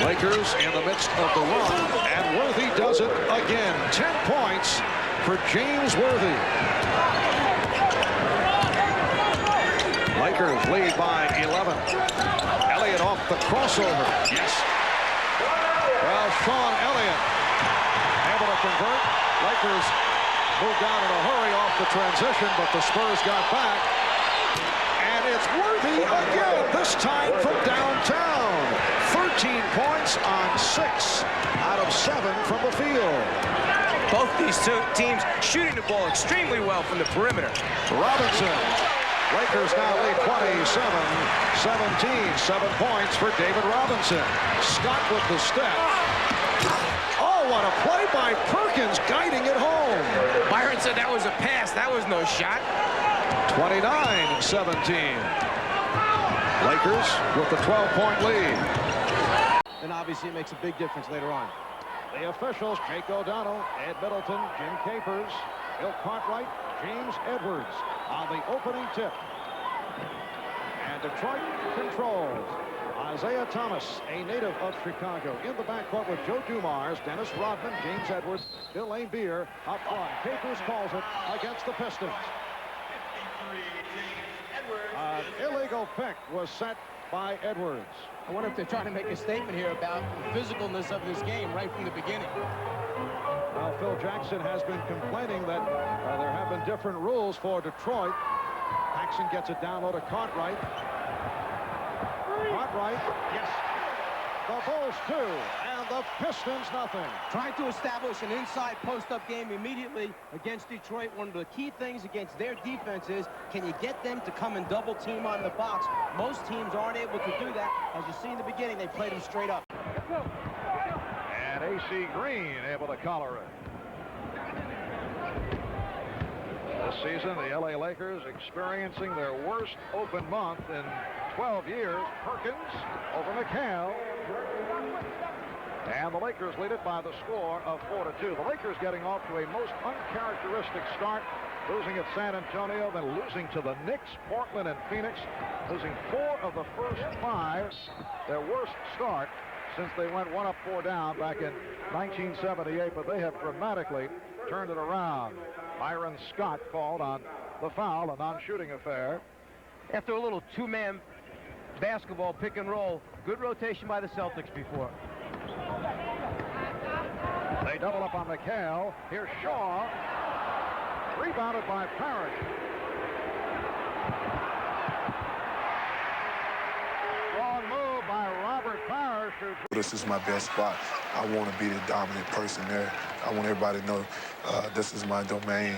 Lakers in the midst of the run, and Worthy does it again. 10 points for James Worthy. Lakers lead by 11. Elliott off the crossover. Yes. Well, Sean Elliott able to convert. Lakers moved out in a hurry off the transition, but the Spurs got back. And it's Worthy again, this time from downtown. 13 points on 6 out of 7 from the field. Both these two teams shooting the ball extremely well from the perimeter. Robinson. Lakers now lead 27-17. 7 points for David Robinson. Scott with the step. Oh, what a play by Perkins, guiding it home. Byron said that was a pass. That was no shot. 29-17. Lakers with the 12-point lead. And obviously it makes a big difference later on. The officials, Jake O'Donnell, Ed Middleton, Jim Capers, Bill Cartwright, James Edwards on the opening tip. And Detroit controls. Isaiah Thomas, a native of Chicago, in the backcourt with Joe Dumars, Dennis Rodman, James Edwards, Bill Laimbeer up front. Capers calls it against the Pistons. An illegal pick was set by Edwards. I wonder if they're trying to make a statement here about the physicalness of this game right from the beginning. Well, Phil Jackson has been complaining that there have been different rules for Detroit. Paxson gets it down low to Cartwright. Cartwright, yes. The Bulls 2, and the Pistons nothing. Trying to establish an inside post-up game immediately against Detroit. One of the key things against their defense is, can you get them to come and double team on the box? Most teams aren't able to do that. As you see in the beginning, they played them straight up. And A.C. Green able to collar it. This season, the L.A. Lakers experiencing their worst open month in 12 years. Perkins over McHale. And the Lakers lead it by the score of 4-2. The Lakers getting off to a most uncharacteristic start, losing at San Antonio, then losing to the Knicks, Portland, and Phoenix, losing 4 of the first 5. Their worst start since they went 1 up, 4 down back in 1978, but they have dramatically turned it around. Byron Scott called on the foul, a non-shooting affair. After a little two-man basketball pick and roll, good rotation by the Celtics before. They double up on McHale. Here's Shaw. Rebounded by Parrish. Strong move by Robert Parrish. This is my best spot. I want to be the dominant person there. I want everybody to know this is my domain,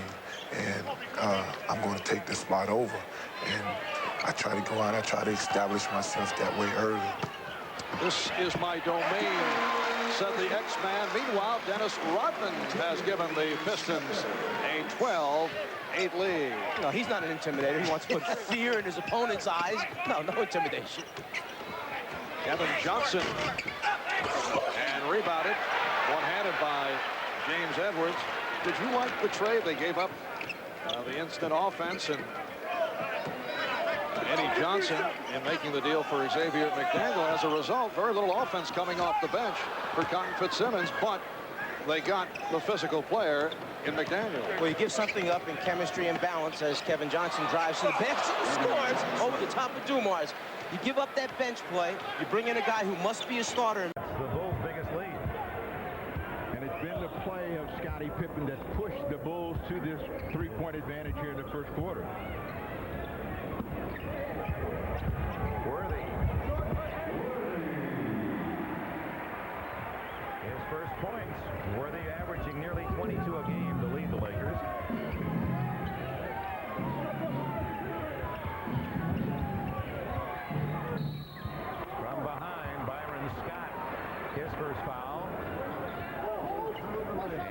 and I'm going to take this spot over. And I try to go out, I try to establish myself that way early. This is my domain, said the X-Man. Meanwhile, Dennis Rodman has given the Pistons a 12-8 lead. No, he's not an intimidator. He wants to put fear in his opponent's eyes. No intimidation. Kevin Johnson, and rebounded, one-handed by James Edwards. Did you like the trade? They gave up the instant offense, and Eddie Johnson in making the deal for Xavier McDaniel. As a result, very little offense coming off the bench for Cotton Fitzsimmons, but they got the physical player in McDaniel. Well, you give something up in chemistry and balance as Kevin Johnson drives to the basket and scores over the top of Dumars. You give up that bench play, you bring in a guy who must be a starter. The Bulls' biggest lead. And it's been the play of Scottie Pippen that pushed the Bulls to this three-point advantage here in the first quarter. Worthy. His first points. Worthy averaging nearly 22 a game to lead the Lakers. From behind, Byron Scott. His first foul.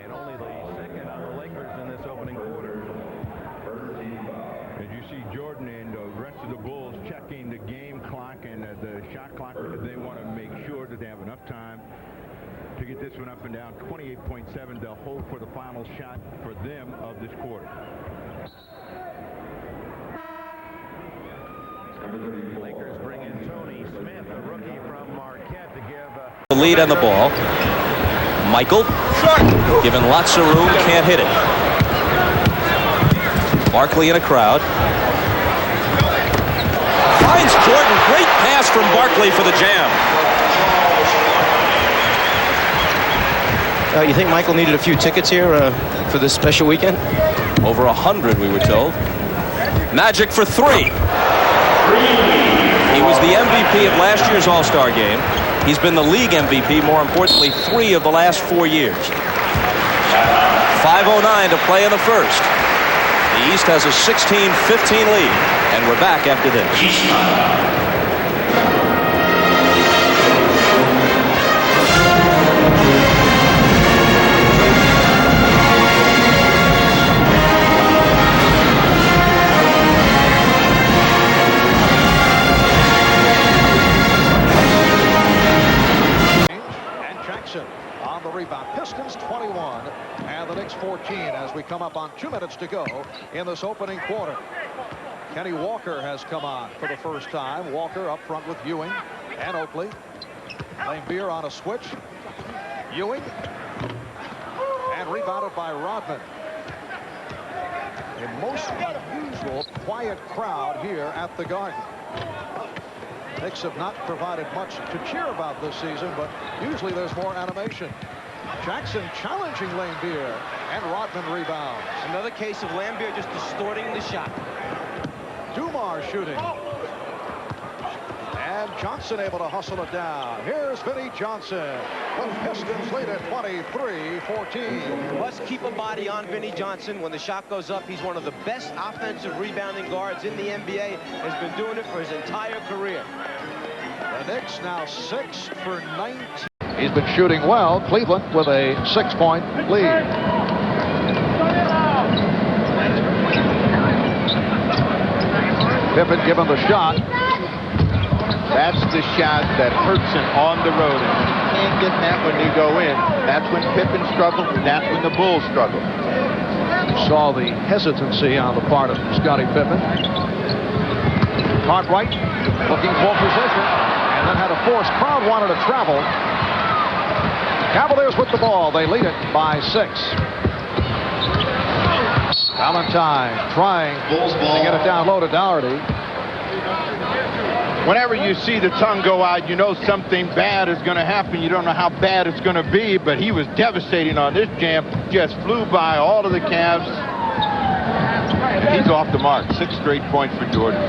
And only the second on the Lakers in this opening quarter. As you see Jordan and the rest of the Bulls checking the game clock and the shot clock, they want to make sure that they have enough time to get this one up and down. 28.7 to hold for the final shot for them of this quarter. Lakers bring in Tony Smith, a rookie from Marquette, to give The lead on the ball. Michael, given lots of room, can't hit it. Barkley in a crowd. Finds Jordan. Great pass from Barkley for the jam. You think Michael needed a few tickets here for this special weekend? Over 100, we were told. Magic for 3. He was the MVP of last year's All-Star game. He's been the league MVP, more importantly, 3 of the last 4 years. 5:09 to play in the first. The East has a 16-15 lead, and we're back after this. On the rebound. Pistons 21 and the Knicks 14 as we come up on 2 minutes to go in this opening quarter. Kenny Walker has come on for the first time. Walker up front with Ewing and Oakley. Lambeer on a switch. Ewing and rebounded by Rodman. A most unusual quiet crowd here at the Garden. Knicks have not provided much to cheer about this season, but usually there's more animation. Jackson challenging Lambeer, and Rodman rebounds. Another case of Lambeer just distorting the shot. Dumars shooting. And Johnson able to hustle it down. Here's Vinnie Johnson. The Pistons lead at 23-14. Must keep a body on Vinnie Johnson. When the shot goes up, he's one of the best offensive rebounding guards in the NBA. Has been doing it for his entire career. The Knicks now 6 for 19. He's been shooting well. Cleveland with a 6-point lead. Pippen given the shot. That's the shot that hurts him on the road. And when you can't get that when you go in, that's when Pippen struggled, and that's when the Bulls struggled. Saw the hesitancy on the part of Scottie Pippen. Cartwright looking for position, and then had a force. Crowd wanted to travel. Cavaliers with the ball. They lead it by 6. Valentine trying to get it down low to Doherty. Whenever you see the tongue go out, you know something bad is going to happen. You don't know how bad it's going to be, but he was devastating on this jam. Just flew by all of the Cavs. He's off the mark. 6 straight points for Jordan.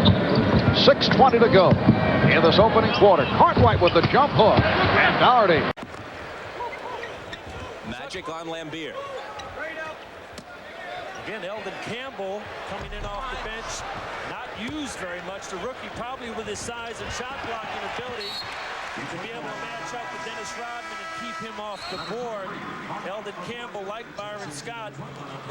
6:20 to go in this opening quarter. Cartwright with the jump hook, and Doherty. Magic on Lambeer. Again, Eldon Campbell coming in off the bench, not used very much. The rookie, probably with his size and shot blocking ability, to be able to match up with Dennis Rodman and keep him off the board. Eldon Campbell, like Byron Scott,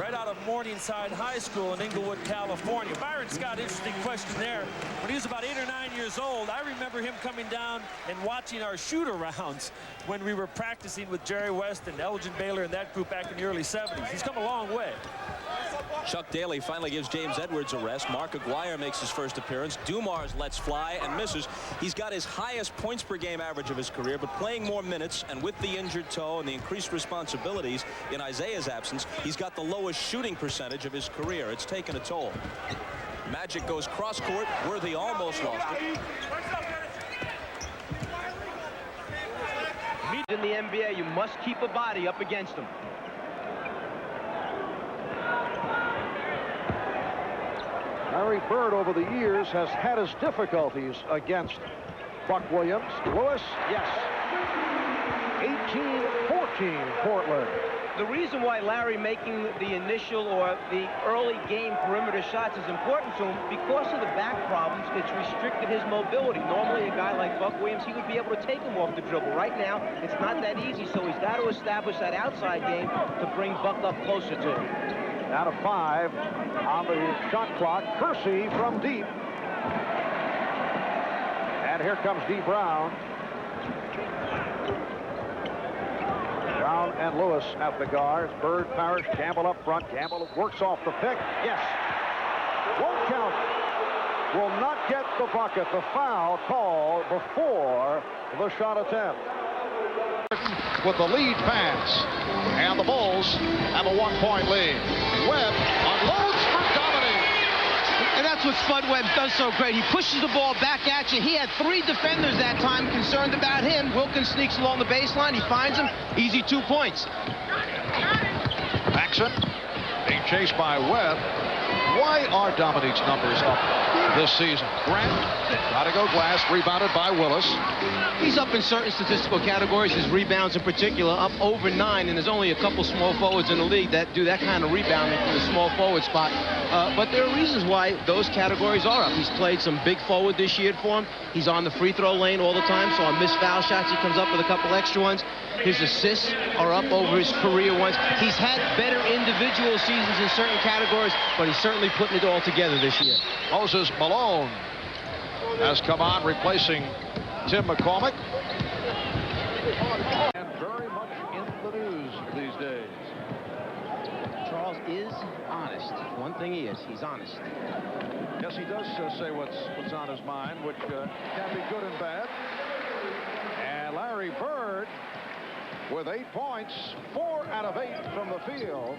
right out of Morningside High School in Inglewood, California. Byron Scott, interesting question there. When he was about 8 or 9 years old, I remember him coming down and watching our shoot-arounds when we were practicing with Jerry West and Elgin Baylor and that group back in the early 70s. He's come a long way. Chuck Daly finally gives James Edwards a rest. Mark Aguirre makes his first appearance. Dumars lets fly and misses. He's got his highest points per game average of his career, but playing more minutes and with the injured toe and the increased responsibilities in Isaiah's absence, he's got the lowest shooting percentage of his career. It's taken a toll. Magic goes cross court. Worthy almost lost it. In the NBA, you must keep a body up against him. Larry Bird over the years has had his difficulties against Buck Williams. Lewis, yes. 18-14 Portland. The reason why Larry making the initial or the early game perimeter shots is important to him, because of the back problems, it's restricted his mobility. Normally a guy like Buck Williams, he would be able to take him off the dribble. Right now, it's not that easy, so he's got to establish that outside game to bring Buck up closer to him. Out of 5 on the shot clock. Kersey from deep. And here comes D. Brown. Brown and Lewis at the guards. Bird, Parrish, Campbell up front. Campbell works off the pick. Yes. Won't count. Will not get the bucket. The foul call before the shot attempt. with the lead pass. And the Bulls have a 1-point lead. Webb unloads for Dominique. And that's what Spud Webb does so great. He pushes the ball back at you. He had 3 defenders that time concerned about him. Wilkins sneaks along the baseline. He finds him. Easy 2 points. Paxson being chased by Webb. Why are Dominique's numbers up this season? Grant got to go glass, rebounded by Willis. He's up in certain statistical categories, his rebounds in particular, up over 9, and there's only a couple small forwards in the league that do that kind of rebounding from the small forward spot. But there are reasons why those categories are up. He's played some big forward this year for him. He's on the free throw lane all the time, so on missed foul shots, he comes up with a couple extra ones. His assists are up over his career ones. He's had better individual seasons in certain categories, but he's certainly putting it all together this year. Moses Malone has come on, replacing Tim McCormick. And very much in the news these days. Charles is honest. One thing he is, he's honest. Yes, he does say what's on his mind, which can be good and bad. And Larry Bird with 8 points, 4 out of 8 from the field.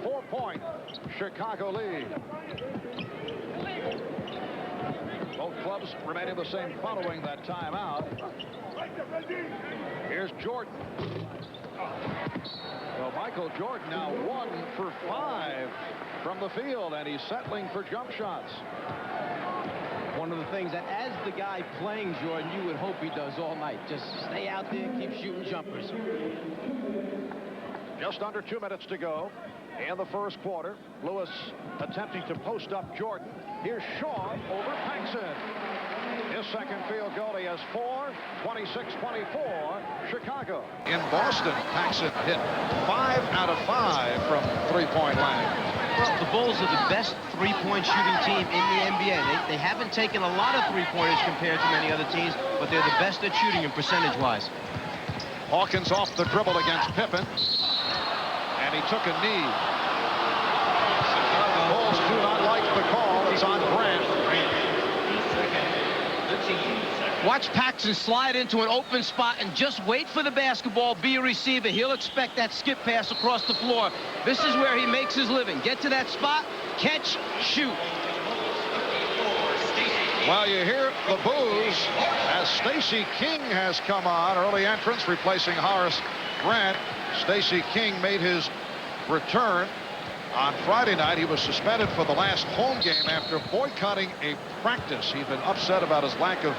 4-point Chicago lead. Both clubs remaining the same following that timeout. Here's Jordan. So Michael Jordan now 1 for 5 from the field, and he's settling for jump shots. One of the things that, as the guy playing Jordan, you would hope he does all night. Just stay out there, keep shooting jumpers. Just under 2 minutes to go in the first quarter. Lewis attempting to post up Jordan. Here's Shaw over Paxson. His second field goal. He has 4, 26-24, Chicago. In Boston, Paxson hit 5 out of 5 from three-point line. Well, the Bulls are the best three-point shooting team in the NBA. They haven't taken a lot of three-pointers compared to many other teams, but they're the best at shooting them percentage-wise. Hawkins off the dribble against Pippen, and he took a knee. The Bulls do not like the call. It's on Grant. Watch Paxson slide into an open spot and just wait for the basketball, be a receiver. He'll expect that skip pass across the floor. This is where he makes his living. Get to that spot, catch, shoot. Well, you hear the boos as Stacey King has come on. Early entrance replacing Horace Grant. Stacey King made his return on Friday night. He was suspended for the last home game after boycotting a practice. He'd been upset about his lack of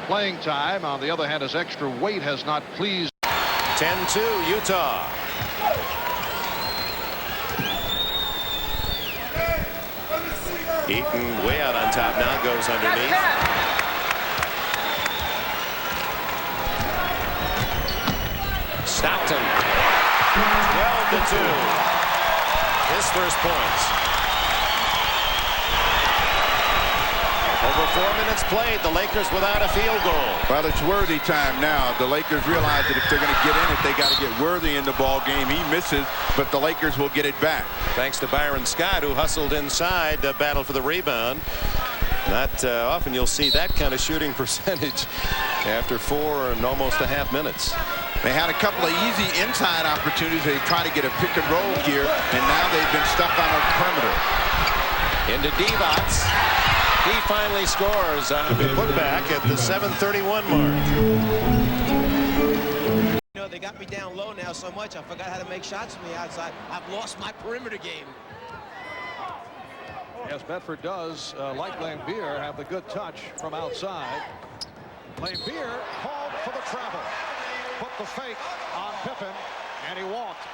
playing time. On the other hand, his extra weight has not pleased. 10-2 Utah. Eaton way out on top now, goes underneath. Stockton 12-2. His first points. Over 4 minutes played, the Lakers without a field goal. Well, it's Worthy time now. The Lakers realize that if they're going to get in it, they got to get Worthy in the ball game. He misses, but the Lakers will get it back. Thanks to Byron Scott, who hustled inside to battle for the rebound. Not often you'll see that kind of shooting percentage after 4 and almost a half minutes. They had a couple of easy inside opportunities. They try to get a pick and roll here, and now they've been stuck on a perimeter. Into Divac. He finally scores on the putback at the 7:31 mark. You know, they got me down low now so much, I forgot how to make shots from the outside. I've lost my perimeter game. Yes, Bedford does, like Lambier, have the good touch from outside. Lambier called for the travel. Put the fake on Pippen, and he walked.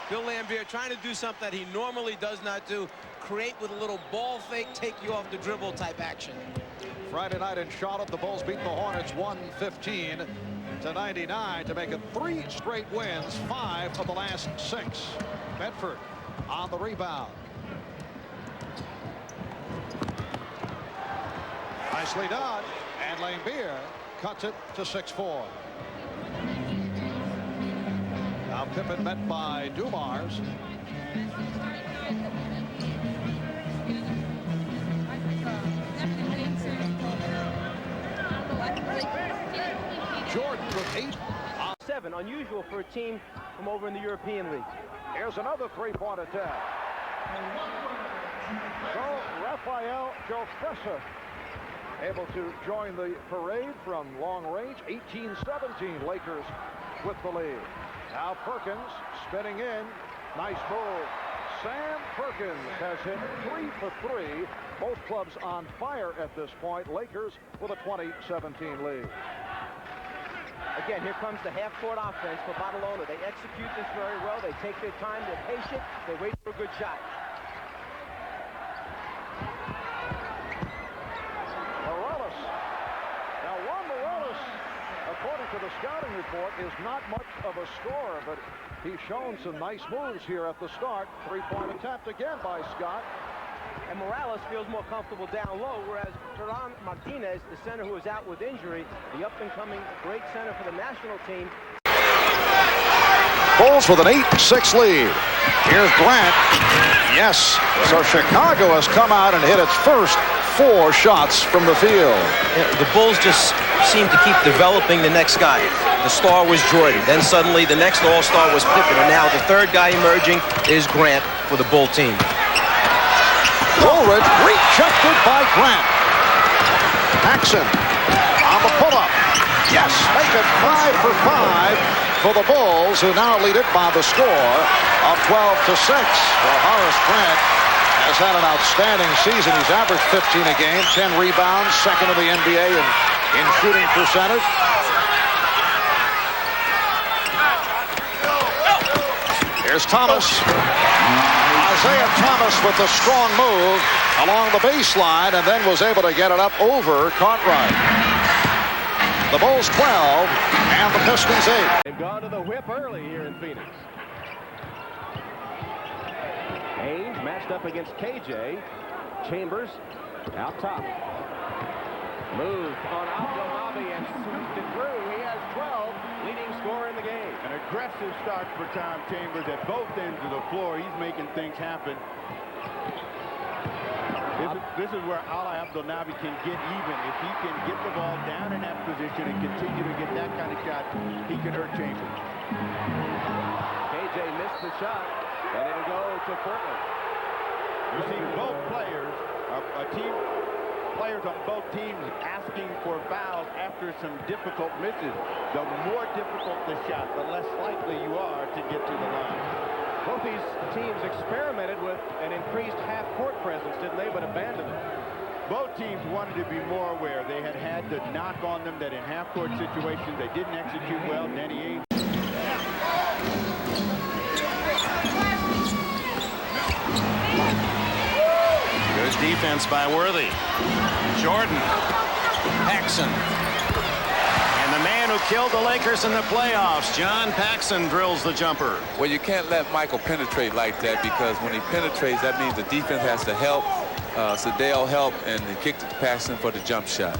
Bill Lambier trying to do something that he normally does not do. Create with a little ball fake, take you off the dribble type action. Friday night in Charlotte, the Bulls beat the Hornets 115-99 to make it 3 straight wins, 5 of the last 6. Bedford on the rebound. Nicely done, and Lambier cuts it to 6-4. Now Pippen met by Dumars. Jordan with 8. 7, unusual for a team from over in the European League. Here's another three-point attack. So Rafael Jofresa able to join the parade from long range. 18-17 Lakers with the lead. Now Perkins spinning in. Nice move. Sam Perkins has hit 3 for 3. Both clubs on fire at this point. Lakers with a 20-17 lead. Again, here comes the half-court offense for Badalona. They execute this very well. They take their time. They're patient. They wait for a good shot. Morales. Now Juan Morales, according to the scouting report, is not much of a scorer, but he's shown some nice moves here at the start. Three-point attempt again by Scott. And Morales feels more comfortable down low, whereas Ferran Martinez, the center who is out with injury, the up-and-coming great center for the national team. Bulls with an 8-6 lead. Here's Grant. Yes. So Chicago has come out and hit its first 4 shots from the field. Yeah, the Bulls just seem to keep developing the next guy. The star was Jordan. Then suddenly the next all-star was Pippen. And now the third guy emerging is Grant for the Bull team. Coleridge rejected by Grant. Paxson on the pull-up. Yes, make it 5 for 5 for the Bulls, who now lead it by the score of 12-6. Well, Horace Grant has had an outstanding season. He's averaged 15 a game, 10 rebounds, second in the NBA in shooting percentage. Here's Thomas. Isaiah Thomas with the strong move along the baseline and then was able to get it up over Cartwright. The Bulls 12 and the Pistons 8. They've gone to the whip early here in Phoenix. Haynes matched up against KJ. Chambers out top. Moved on Abdelnaby and swooped it through. He has 12, leading scorer in the game. An aggressive start for Tom Chambers at both ends of the floor. He's making things happen. This is where Ala Abdelnaby can get even. If he can get the ball down in that position and continue to get that kind of shot, he can hurt Chambers. KJ missed the shot, and it'll go to Portland. You see both players, players on both teams asking for fouls after some difficult misses. The more difficult the shot, the less likely you are to get to the line. Both these teams experimented with an increased half-court presence, didn't they, but abandoned it. Both teams wanted to be more aware. They had to knock on them that in half-court situations they didn't execute well. Danny Ainge. Good defense by Worthy. Jordan. Paxson. And the man who killed the Lakers in the playoffs, John Paxson, drills the jumper. Well, you can't let Michael penetrate like that, because when he penetrates, that means the defense has to help. Sedale help, and he kicked it to Paxson for the jump shot.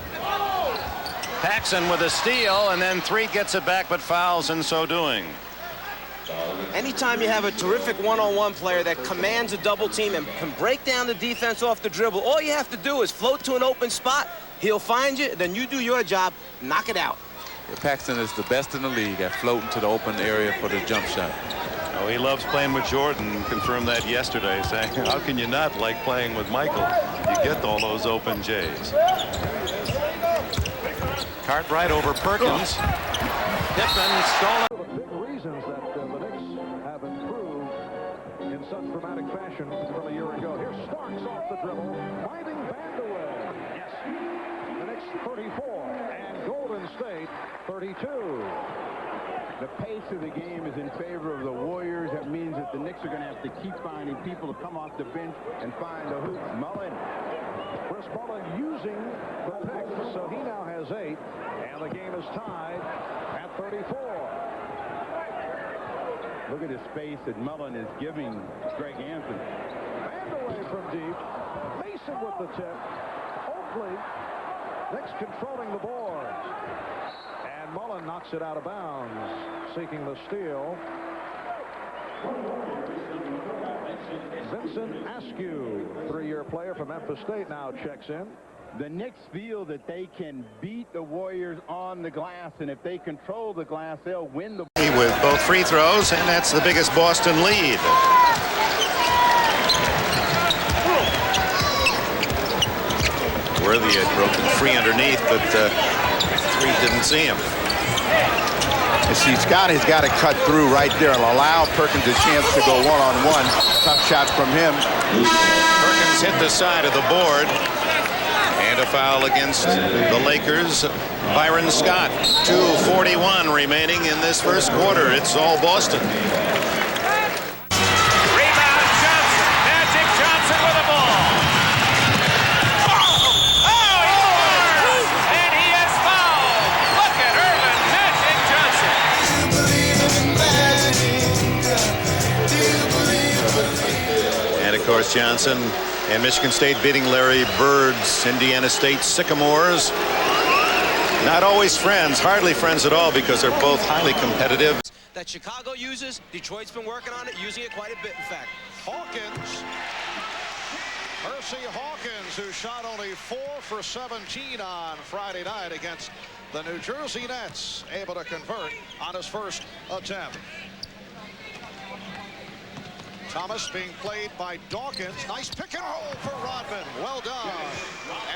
Paxson with a steal, and then Threet gets it back but fouls in so doing. Anytime you have a terrific one-on-one player that commands a double team and can break down the defense off the dribble, all you have to do is float to an open spot. He'll find you, then you do your job, knock it out. Paxson is the best in the league at floating to the open area for the jump shot. Oh, he loves playing with Jordan. Confirmed that yesterday, saying, how can you not like playing with Michael? You get all those open J's. Cartwright over Perkins. Pippen stolen. The big reasons that the Knicks have improved in such dramatic fashion from a year ago. Here's Starks off the dribble, finding Vandeweghe. Yes. The Knicks 34 and Golden State 32. The pace of the game is in favor of the Warriors. That means that the Knicks are going to have to keep finding people to come off the bench and find the hoop. Mullen. Chris Mullen using the pick, so he now has 8, and the game is tied at 34. Look at the space that Mullen is giving Greg Anthony. Vandeweghe from deep. Mason with the tip. Oakley. Knicks controlling the board. And Mullen knocks it out of bounds, seeking the steal. Vincent Askew, 3-year player from Memphis State, now checks in. The Knicks feel that they can beat the Warriors on the glass, and if they control the glass, they'll win the... With both free throws, and that's the biggest Boston lead. Worthy had broken free underneath, but three didn't see him. You see, Scott has got to cut through right there and allow Perkins a chance to go one-on-one. Tough shot from him. Perkins hit the side of the board. And a foul against the Lakers. Byron Scott. 2:41 remaining in this first quarter. It's all Boston. Rebound Johnson. Magic Johnson with the ball. Oh, he scores! And he is fouled. Look at Irvin Magic Johnson. And of course Johnson and Michigan State beating Larry Bird's Indiana State Sycamores. Not always friends, hardly friends at all, because they're both highly competitive. That Chicago uses, Detroit's been working on it, using it quite a bit, in fact. Hawkins. Percy Hawkins, who shot only 4 for 17 on Friday night against the New Jersey Nets, able to convert on his first attempt. Thomas being played by Dawkins. Nice pick and roll for Rodman. Well done.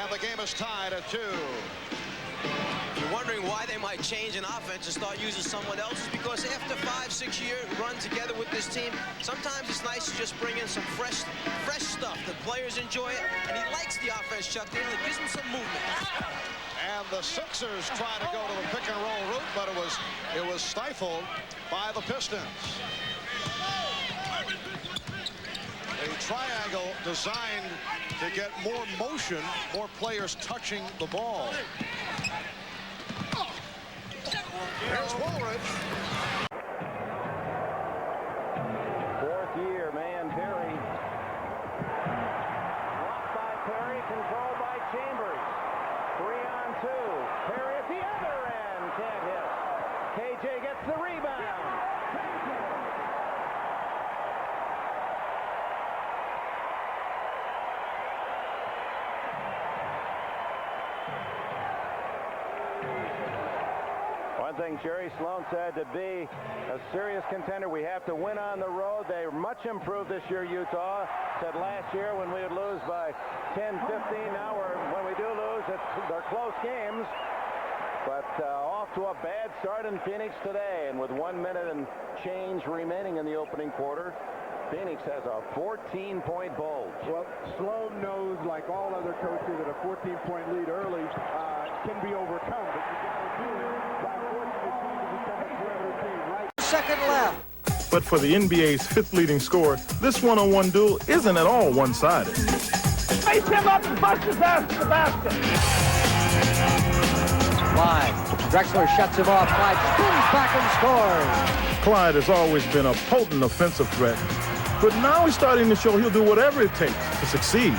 And the game is tied at 2. You're wondering why they might change an offense and start using someone else's, because after 5-6 year run together with this team, sometimes it's nice to just bring in some fresh stuff. The players enjoy it, and he likes the offense, Chuck Daly. It gives him some movement. And the Sixers try to go to the pick and roll route, but it was stifled by the Pistons. A triangle designed to get more motion, more players touching the ball. Here's Woolridge. Fourth year, man, Perry. Blocked by Perry, controlled by Chambers. 3-on-2. Perry at the other end, can't hit. KJ gets the rebound. One thing Jerry Sloan said, to be a serious contender, we have to win on the road. They're much improved this year, Utah. Said last year when we would lose by 10, 15. Now when we do lose, they're close games. But off to a bad start in Phoenix today. And with 1 minute and change remaining in the opening quarter, Phoenix has a 14-point bulge. Well, Sloan knows, like all other coaches, that a 14-point lead early can be overcome. But you got to do it by forcing the team to become a perimeter team, right? Second left. But for the NBA's 5th leading scorer, this one-on-one duel isn't at all one-sided. Face him up and bust his ass to the basket. Clyde. Drexler shuts him off. Clyde spins back and scores. Clyde has always been a potent offensive threat, but now he's starting to show he'll do whatever it takes to succeed.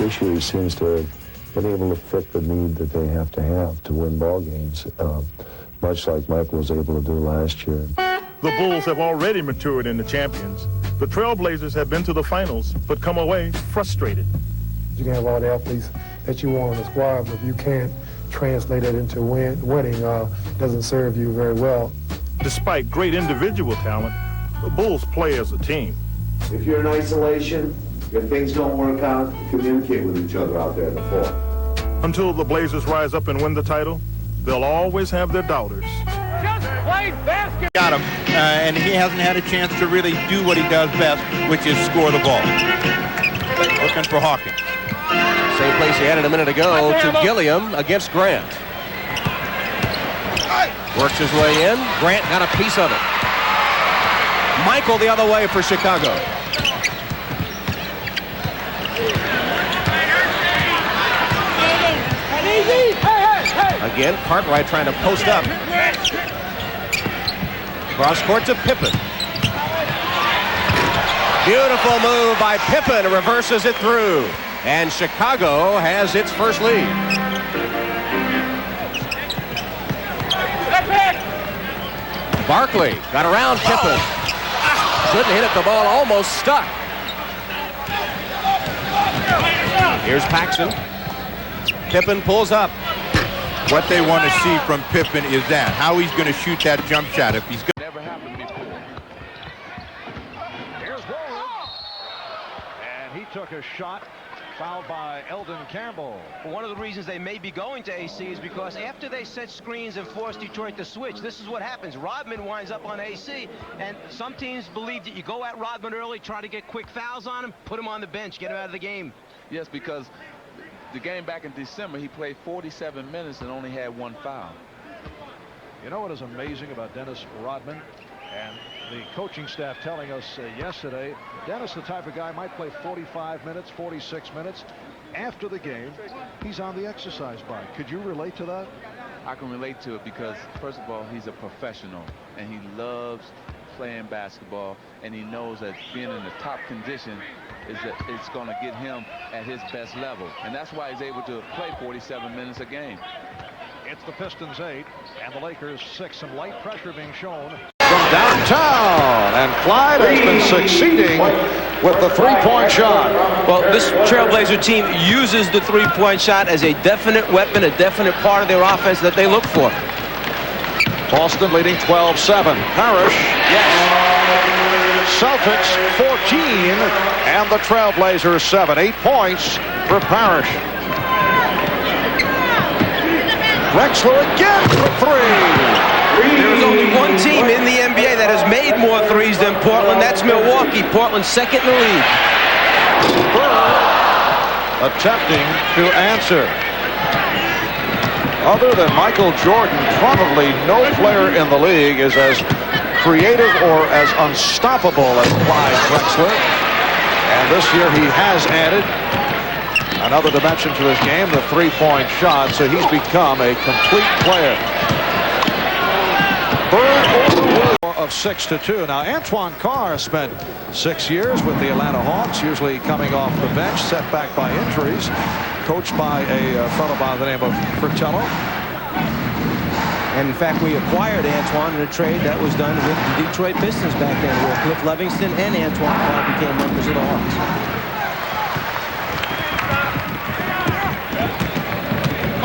This year he seems to have been able to fit the need that they have to win ball games, much like Michael was able to do last year. The Bulls have already matured into champions. The Trailblazers have been to the finals, but come away frustrated. You can have all the athletes that you want on the squad, but if you can't translate it into winning, doesn't serve you very well. Despite great individual talent, the Bulls play as a team. If you're in isolation, if things don't work out, communicate with each other out there in the floor. Until the Blazers rise up and win the title, they'll always have their doubters. Just played basket. Got him, and he hasn't had a chance to really do what he does best, which is score the ball. Looking for Hawkins. Same place he had it a minute ago to Gilliam against Grant. Works his way in. Grant got a piece of it. Michael the other way for Chicago. Again, Cartwright trying to post up. Cross court to Pippen. Beautiful move by Pippen. Reverses it through. And Chicago has its first lead. Barkley got around Pippen. Couldn't hit it. The ball almost stuck. Here's Paxson. Pippen pulls up. What they want to see from Pippen is that, how he's going to shoot that jump shot. If he's going to... Never happened before. Here's Warren. And he took a shot. Fouled by Eldon Campbell. One of the reasons they may be going to AC is because after they set screens and force Detroit to switch, this is what happens. Rodman winds up on AC, and some teams believe that you go at Rodman early, try to get quick fouls on him, put him on the bench, get him out of the game. Yes, because the game back in December, he played 47 minutes and only had 1 foul. You know what is amazing about Dennis Rodman? And the coaching staff telling us yesterday, Dennis, the type of guy, might play 45 minutes, 46 minutes. After the game, he's on the exercise bike. Could you relate to that? I can relate to it because, first of all, he's a professional, and he loves playing basketball, and he knows that being in the top condition is that it's going to get him at his best level. And that's why he's able to play 47 minutes a game. It's the Pistons 8 and the Lakers 6. Some light pressure being shown from downtown, and Clyde has been succeeding with the three-point shot. Well, this Trailblazer team uses the three-point shot as a definite weapon, a definite part of their offense that they look for. Boston leading 12-7. Parrish. Yes. Celtics 14 and the Trailblazers 7. 8 points for Parrish. Drexler again for three. There's only one team in the NBA that has made more threes than Portland. That's Milwaukee. Portland's second in the league. Attempting to answer. Other than Michael Jordan, probably no player in the league is as creative or as unstoppable as Clyde Drexler. And this year he has added another dimension to his game, the three-point shot, so he's become a complete player. Bird of 6-2. Now, Antoine Carr spent 6 years with the Atlanta Hawks, usually coming off the bench, set back by injuries, coached by a fellow by the name of Fratello. And in fact, we acquired Antoine in a trade that was done with the Detroit Pistons back then, where Cliff Levingston and Antoine Carr became members of the Hawks.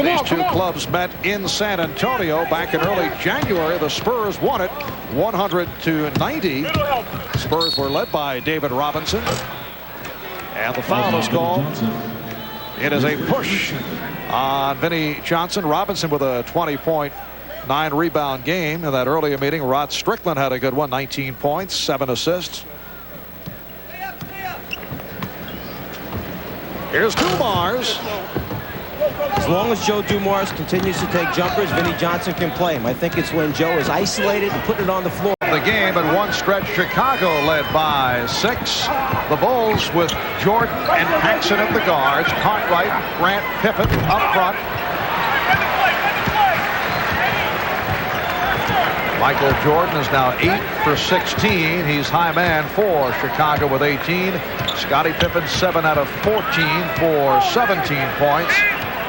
These two clubs met in San Antonio back in early January. The Spurs won it 100-90. Spurs were led by David Robinson. And the foul is called. It is a push on Vinnie Johnson. Robinson with a 20.9 rebound game in that earlier meeting. Rod Strickland had a good one, 19 points, 7 assists. Here's Dumars. As long as Joe Dumars continues to take jumpers, Vinnie Johnson can play him. I think it's when Joe is isolated and putting it on the floor. The game at one stretch, Chicago led by 6. The Bulls with Jordan and Paxson at the guards. Cartwright, Grant, Pippen up front. Michael Jordan is now 8 for 16. He's high man for Chicago with 18. Scottie Pippen 7 out of 14 for 17 points.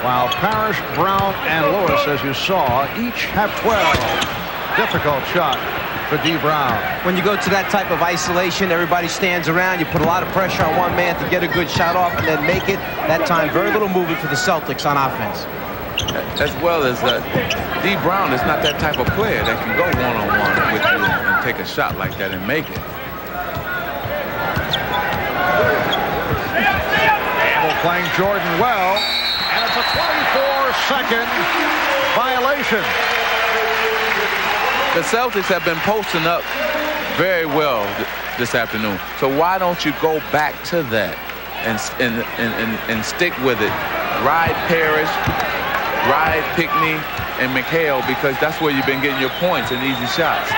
While Parrish, Brown, and Lewis, as you saw, each have 12. Difficult shot for D. Brown. When you go to that type of isolation, everybody stands around. You put a lot of pressure on one man to get a good shot off and then make it. That time, very little movement for the Celtics on offense. As well as D. Brown is not that type of player that can go one-on-one with you and take a shot like that and make it. Campbell playing Jordan well. And it's a 24-second violation. The Celtics have been posting up very well this afternoon. So why don't you go back to that and stick with it? Ride Parrish, ride Pickney, and McHale, because that's where you've been getting your points and easy shots.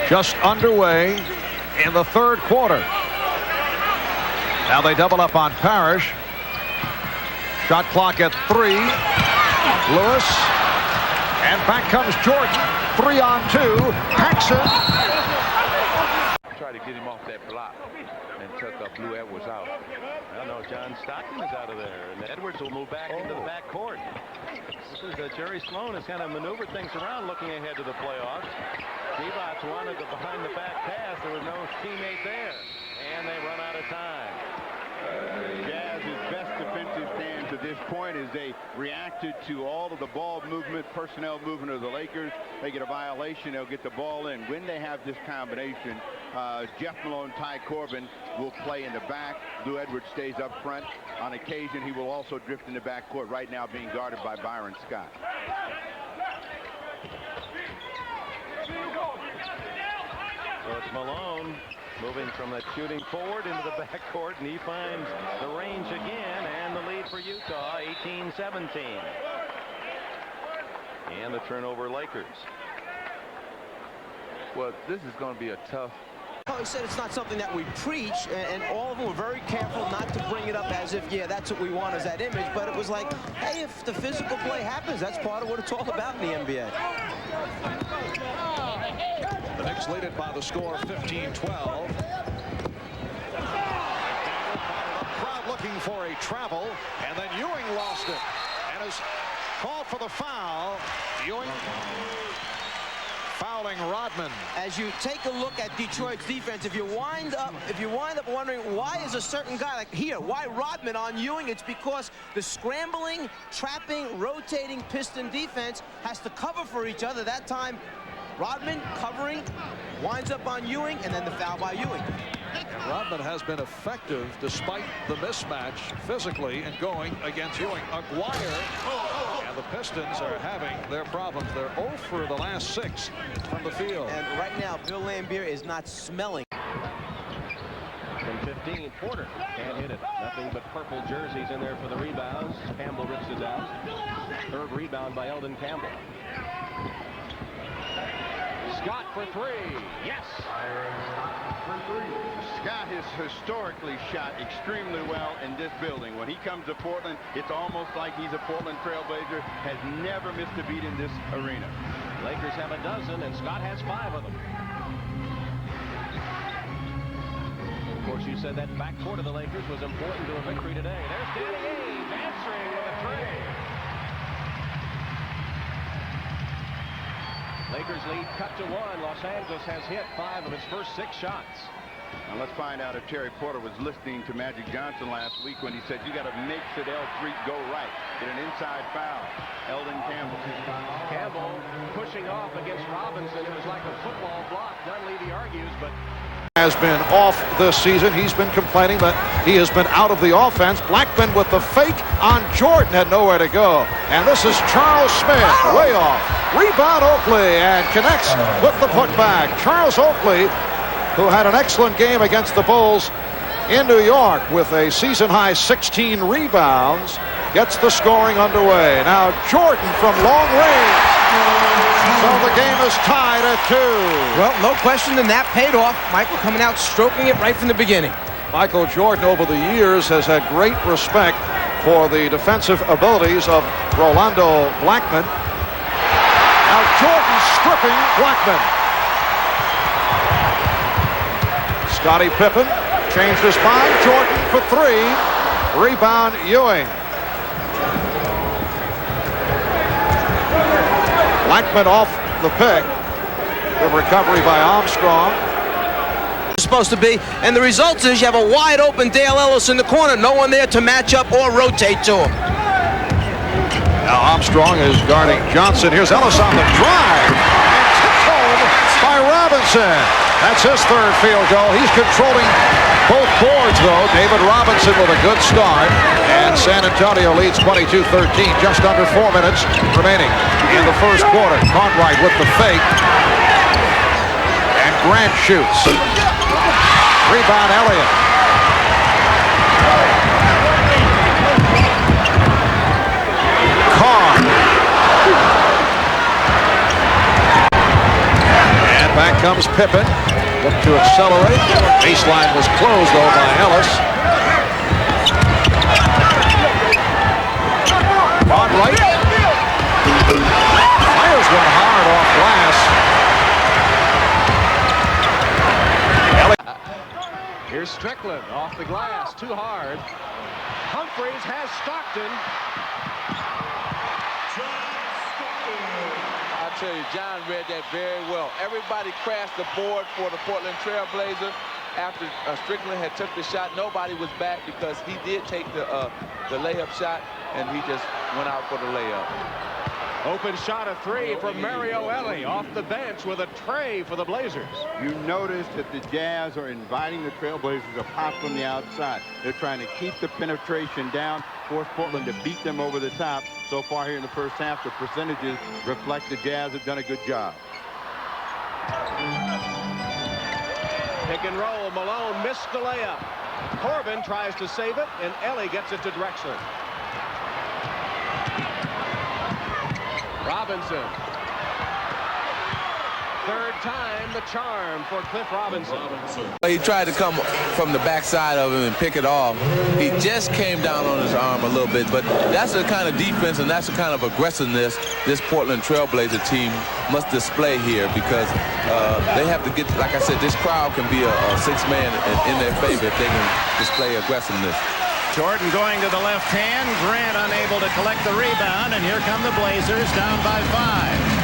Just underway in the third quarter. Now they double up on Parrish. Shot clock at 3. Lewis. And back comes Jordan. 3 on 2. Paxson. Try to get him off that block and took Blue Edwards out. I know John Stockton is out of there, and Edwards will move back into the back court. This is Jerry Sloan has kind of maneuvered things around looking ahead to the playoffs. Divac wanted the behind-the-back pass. There was no teammate there, and they run out of time. Jazz's best defensive stand to this point is they reacted to all of the ball movement, personnel movement of the Lakers. They get a violation, they'll get the ball in. When they have this combination, Jeff Malone, Ty Corbin will play in the back. Lou Edwards stays up front. On occasion, he will also drift in the backcourt, right now being guarded by Byron Scott. So it's Malone moving from that shooting forward into the backcourt, and he finds the range again, and the lead for Utah, 18-17. And the turnover Lakers. Well, this is going to be a tough. Oh, he said it's not something that we preach, and all of them were very careful not to bring it up as if, yeah, that's what we want is that image. But it was like, hey, if the physical play happens, that's part of what it's all about in the NBA. The Knicks lead it by the score 15-12. Crowd looking for a travel, and then Ewing lost it and is called for the foul. Ewing fouling Rodman. As you take a look at Detroit's defense, if you wind up wondering why is a certain guy like here, why Rodman on Ewing, it's because the scrambling, trapping, rotating Piston defense has to cover for each other. That time, Rodman covering, winds up on Ewing, and then the foul by Ewing. And Rodman has been effective despite the mismatch physically and going against Ewing. Aguirre and the Pistons are having their problems. They're 0 for the last 6 from the field. And right now, Bill Laimbeer is not smelling. From 15, Porter can't hit it. Nothing but purple jerseys in there for the rebounds. Campbell rips it down. Third rebound by Eldon Campbell. Scott for 3. Yes. Scott has historically shot extremely well in this building. When he comes to Portland, it's almost like he's a Portland Trailblazer, has never missed a beat in this arena. Lakers have a dozen, and Scott has 5 of them. Of course, you said that backcourt of the Lakers was important to a victory today. There's Danny Ainge answering with a 3. Lakers lead cut to 1. Los Angeles has hit 5 of its first 6 shots. Now let's find out if Terry Porter was listening to Magic Johnson last week when he said you got to make Fidel Street go right. Get an inside foul. Eldon Campbell. Campbell pushing off against Robinson. It was like a football block. Dunleavy argues, but Has been off this season. He's been complaining that he has been out of the offense. Blackman with the fake on Jordan, had nowhere to go. And this is Charles Smith, way off. Rebound Oakley, and connects with the putback. Charles Oakley, who had an excellent game against the Bulls in New York with a season-high 16 rebounds, gets the scoring underway. Now Jordan from long range. So the game is tied at 2. Well, no question, and that paid off. Michael coming out, stroking it right from the beginning. Michael Jordan over the years has had great respect for the defensive abilities of Rolando Blackman. Now Jordan stripping Blackman. Scottie Pippen changed his mind. Jordan for 3. Rebound Ewing. Blackman off the pick. Good recovery by Armstrong. Supposed to be, and the result is you have a wide open Dale Ellis in the corner. No one there to match up or rotate to him. Now Armstrong is guarding Johnson. Here's Ellis on the drive. And tipped home by Robinson. That's his 3rd field goal. He's controlling both boards, though. David Robinson with a good start. And San Antonio leads 22-13. Just under 4 minutes remaining in the first quarter. Cartwright with the fake. And Grant shoots. Rebound Elliott. Carr. And back comes Pippen. Look to accelerate. Baseline was closed, though, by Ellis. Cartwright. Fires one hard off glass. here's Strickland off the glass, too hard. Humphreys has Stockton. Tell you, John read that very well. Everybody crashed the board for the Portland Trailblazer. after Strickland had took the shot, nobody was back because he did take the layup shot, and he just went out for the layup. Open shot of 3 from Mario Elie off the bench with a tray for the Blazers. You notice that the Jazz are inviting the Trailblazers to pop from the outside. They're trying to keep the penetration down, force Portland to beat them over the top. So far here in the first half, the percentages reflect the Jazz have done a good job. Pick and roll. Malone missed the layup. Corbin tries to save it, and Elie gets it to Drexler. Robinson. Third time the charm for Cliff Robinson. He tried to come from the backside of him and pick it off. He just came down on his arm a little bit, but that's the kind of defense and that's the kind of aggressiveness this Portland Trailblazer team must display here, because they have to get, like I said, this crowd can be a six-man in their favor if they can display aggressiveness. Jordan going to the left hand. Grant unable to collect the rebound, and here come the Blazers down by 5.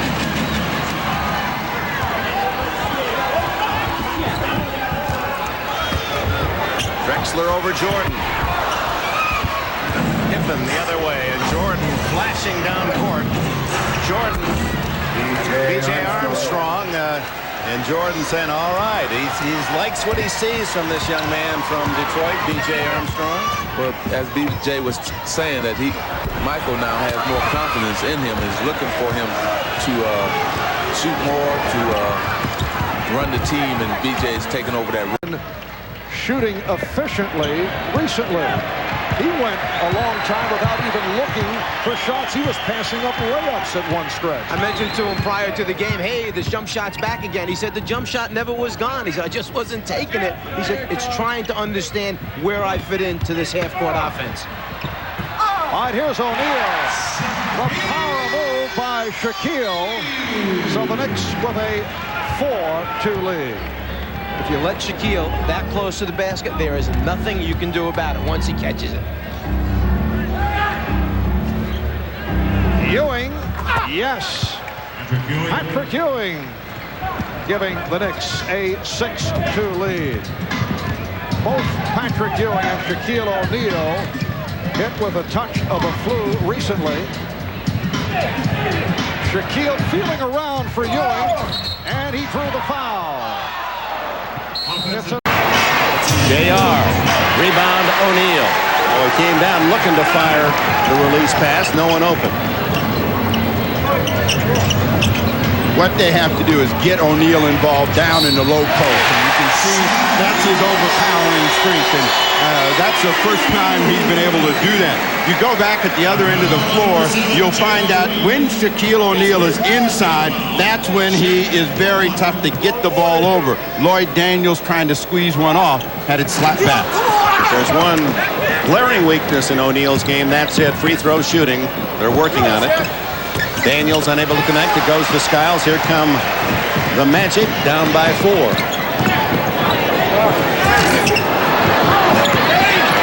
Drexler over Jordan. Pippen the other way, and Jordan flashing down court. Jordan, B.J. Armstrong, and Jordan saying, all right, he likes what he sees from this young man from Detroit, B.J. Armstrong. Well, as B.J. was saying, that Michael now has more confidence in him, is looking for him to shoot more, to run the team, and B.J. is taking over that. Shooting efficiently recently. He went a long time without even looking for shots. He was passing up layups at one stretch. I mentioned to him prior to the game, hey, the jump shot's back again. He said the jump shot never was gone. He said, I just wasn't taking it. He said, it's trying to understand where I fit into this half-court offense. All right, here's O'Neal. The power move by Shaquille. So the Knicks with a 4-2 lead. If you let Shaquille that close to the basket, there is nothing you can do about it once he catches it. Ewing, yes. Patrick Ewing giving the Knicks a 6-2 lead. Both Patrick Ewing and Shaquille O'Neal hit with a touch of a flu recently. Shaquille feeling around for Ewing, and he drew the foul. JR, rebound O'Neal. Oh, he came down looking to fire the release pass. No one open. What they have to do is get O'Neal involved down in the low post. And you can see that's his overpowering strength. And that's the first time he's been able to do that. You go back at the other end of the floor, you'll find out when Shaquille O'Neal is inside, that's when he is very tough to get the ball over. Lloyd Daniels trying to squeeze one off, had it slapped back. There's one glaring weakness in O'Neal's game. That's it, free throw shooting. They're working on it. Daniels unable to connect. It goes to Skiles. Here come the Magic down by 4.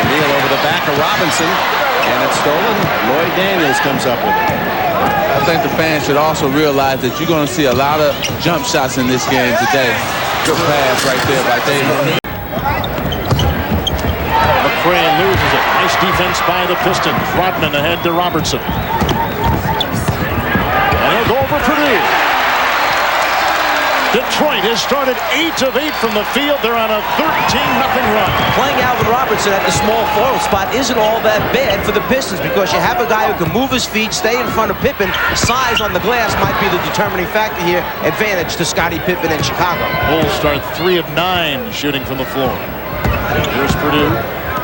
O'Neal over the back of Robinson, and it's stolen. Lloyd Daniels comes up with it. I think the fans should also realize that you're going to see a lot of jump shots in this game today. Good pass right there by Davis. McCray loses it. Nice defense by the Pistons. Rodman ahead to Robertson. And he'll go over Purdue. Detroit has started 8 of 8 from the field. They're on a 13-0 run. Playing Alvin Robertson at the small forward spot isn't all that bad for the Pistons, because you have a guy who can move his feet, stay in front of Pippen. Size on the glass might be the determining factor here. Advantage to Scottie Pippen in Chicago. Bulls start 3 of 9 shooting from the floor. Here's Purdue.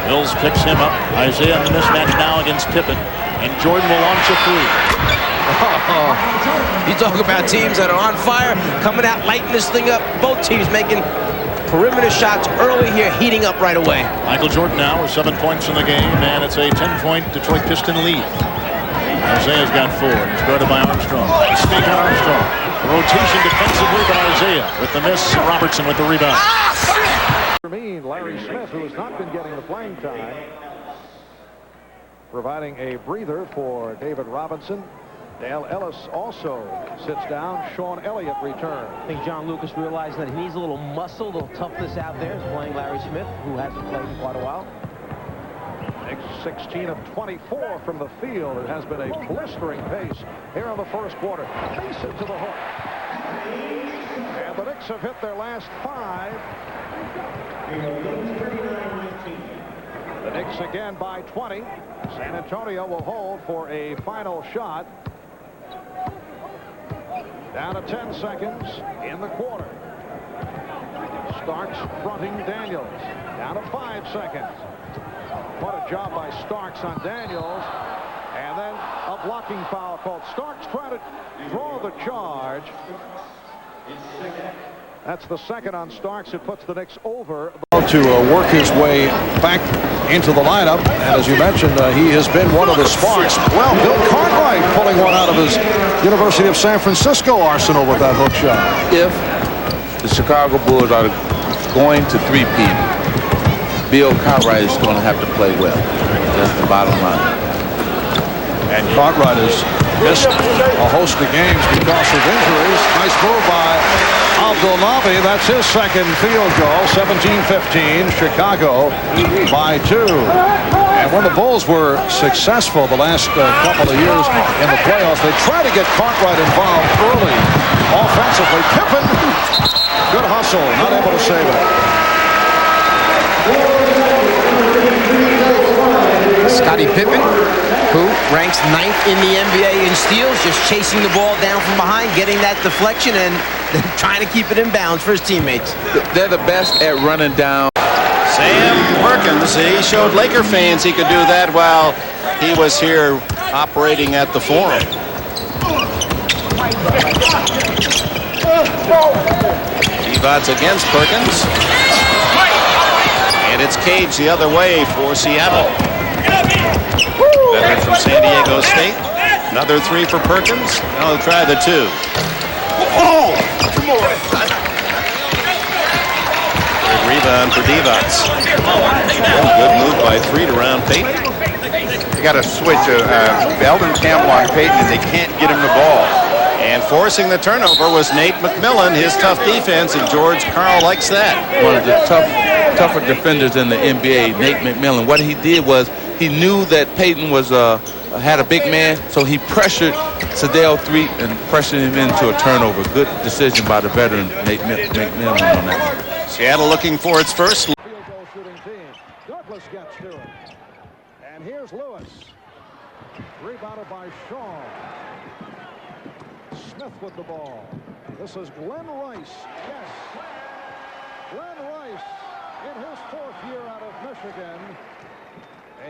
Mills picks him up. Isaiah in the mismatch now against Pippen. And Jordan will launch a 3. You talk about teams that are on fire, coming out, lighting this thing up. Both teams making perimeter shots early here, heating up right away. Michael Jordan now with 7 points in the game, and it's a 10-point Detroit Piston lead. Isaiah's got 4. He's guarded by Armstrong. Nice fake on Armstrong. Rotation defensively by Isaiah with the miss. Robertson with the rebound. Larry Smith, who has not been getting the playing time, providing a breather for David Robinson. Dale Ellis also sits down. Sean Elliott returns. I think John Lucas realized that he needs a little muscle, a little toughness out there. He's playing Larry Smith, who hasn't played in quite a while. Knicks 16 of 24 from the field. It has been a blistering pace here in the first quarter. Face it to the hook. And the Knicks have hit their last 5. The Knicks again by 20. San Antonio will hold for a final shot. Down to 10 seconds in the quarter. Starks fronting Daniels. Down to 5 seconds. What a job by Starks on Daniels. And then a blocking foul called. Starks trying to draw the charge. That's the second on Starks. It puts the Knicks over. To work his way back into the lineup. And as you mentioned, he has been one of the sparks. Well, Bill Cartwright pulling one out of his University of San Francisco arsenal with that hook shot. If the Chicago Bulls are going to three-peat, Bill Cartwright is going to have to play well. That's the bottom line. And Cartwright has missed a host of games because of injuries. Nice move by Abdelnaby. That's his second field goal. 17-15. Chicago by 2. And when the Bulls were successful the last couple of years in the playoffs, they tried to get Cartwright involved early offensively. Pippen, good hustle, not able to save it. Scottie Pippen, who ranks 9th in the NBA in steals, just chasing the ball down from behind, getting that deflection, and trying to keep it in bounds for his teammates. They're the best at running down. Sam Perkins, he showed Laker fans he could do that while he was here operating at the Forum. Divac against Perkins. And it's Cage the other way for Seattle. Veteran from San Diego State. Another 3 for Perkins. Now they'll try the 2. Oh, come on. Good rebound for Divac. Good move by 3 to round Payton. They got to switch Eldon Campbell on Payton, and they can't get him the ball. And forcing the turnover was Nate McMillan. His tough defense, and George Karl likes that. One of the tougher defenders in the NBA, Nate McMillan. What he did was he knew that Payton was had a big man, so he pressured Sedale 3 and pressured him into a turnover. Good decision by the veteran Nate McMillan on that. Seattle looking for its first. Field goal shooting team. Douglas gets to it. And here's Lewis. Rebounded by Shaw. Smith with the ball. This is Glenn Rice. Yes. Glenn Rice in his 4th year out of Michigan.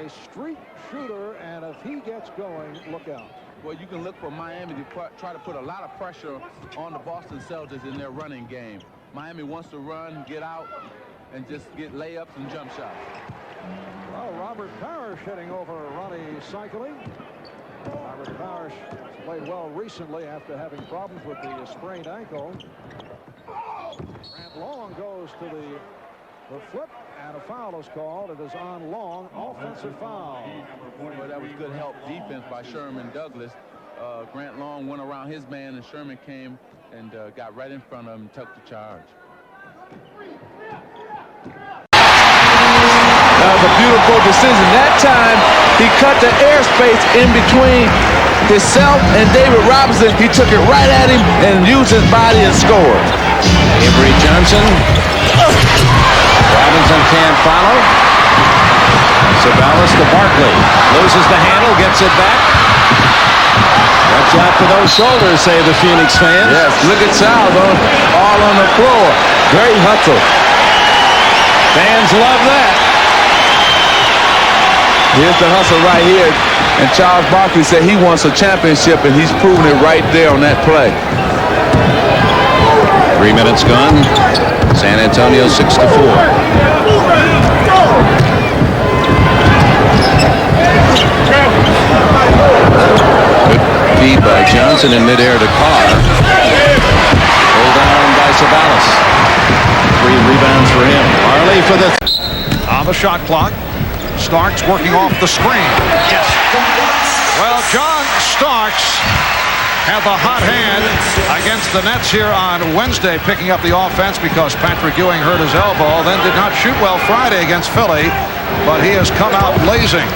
A street shooter, and if he gets going, look out. Well, you can look for Miami to try to put a lot of pressure on the Boston Celtics in their running game. Miami wants to run, get out, and just get layups and jump shots. Well, Robert Parrish heading over Ronnie cycling. Robert Parrish played well recently after having problems with the sprained ankle. Grant Long goes to the flip, and a foul is called. It is on Long, offensive foul. Well, that was good help defense by Sherman Douglas. Grant Long went around his man, and Sherman came and got right in front of him and took the charge. That was a beautiful decision. That time, he cut the airspace in between himself and David Robinson. He took it right at him and used his body and scored. Avery Johnson. Robinson can't follow. Sabalas to Barkley. Loses the handle, gets it back. Watch out for those shoulders, say the Phoenix fans. Yes, look at Salvo, all on the floor. Great hustle. Fans love that. Here's the hustle right here. And Charles Barkley said he wants a championship, and he's proven it right there on that play. 3 minutes gone. San Antonio 6-4. Good feed by Johnson in midair to Carr. Pulled down by Sabalas. 3 rebounds for him. Marley for the... On the shot clock. Starks working off the screen. Yes. Well, John Starks had the hot hand against the Nets here on Wednesday, picking up the offense because Patrick Ewing hurt his elbow, then did not shoot well Friday against Philly, but he has come out blazing.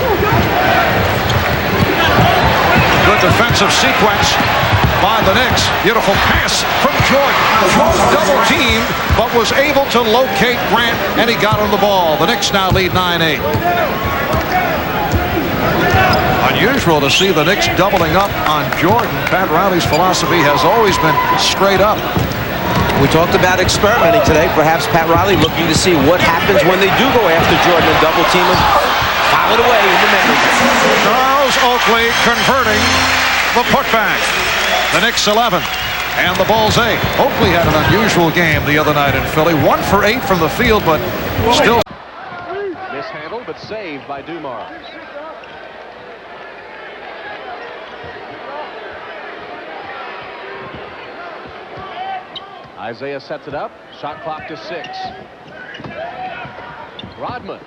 Good defensive sequence by the Knicks. Beautiful pass from Jordan. Jordan double teamed, but was able to locate Grant, and he got on the ball. The Knicks now lead 9-8. Unusual to see the Knicks doubling up on Jordan. Pat Riley's philosophy has always been straight up. We talked about experimenting today. Perhaps Pat Riley looking to see what happens when they do go after Jordan and double team him. File it away in the memory. Charles Oakley converting the putback. The Knicks 11 and the Bulls 8. Oakley had an unusual game the other night in Philly. 1 for 8 from the field, but still mishandled, but saved by Dumars. Isaiah sets it up. Shot clock to 6. Rodman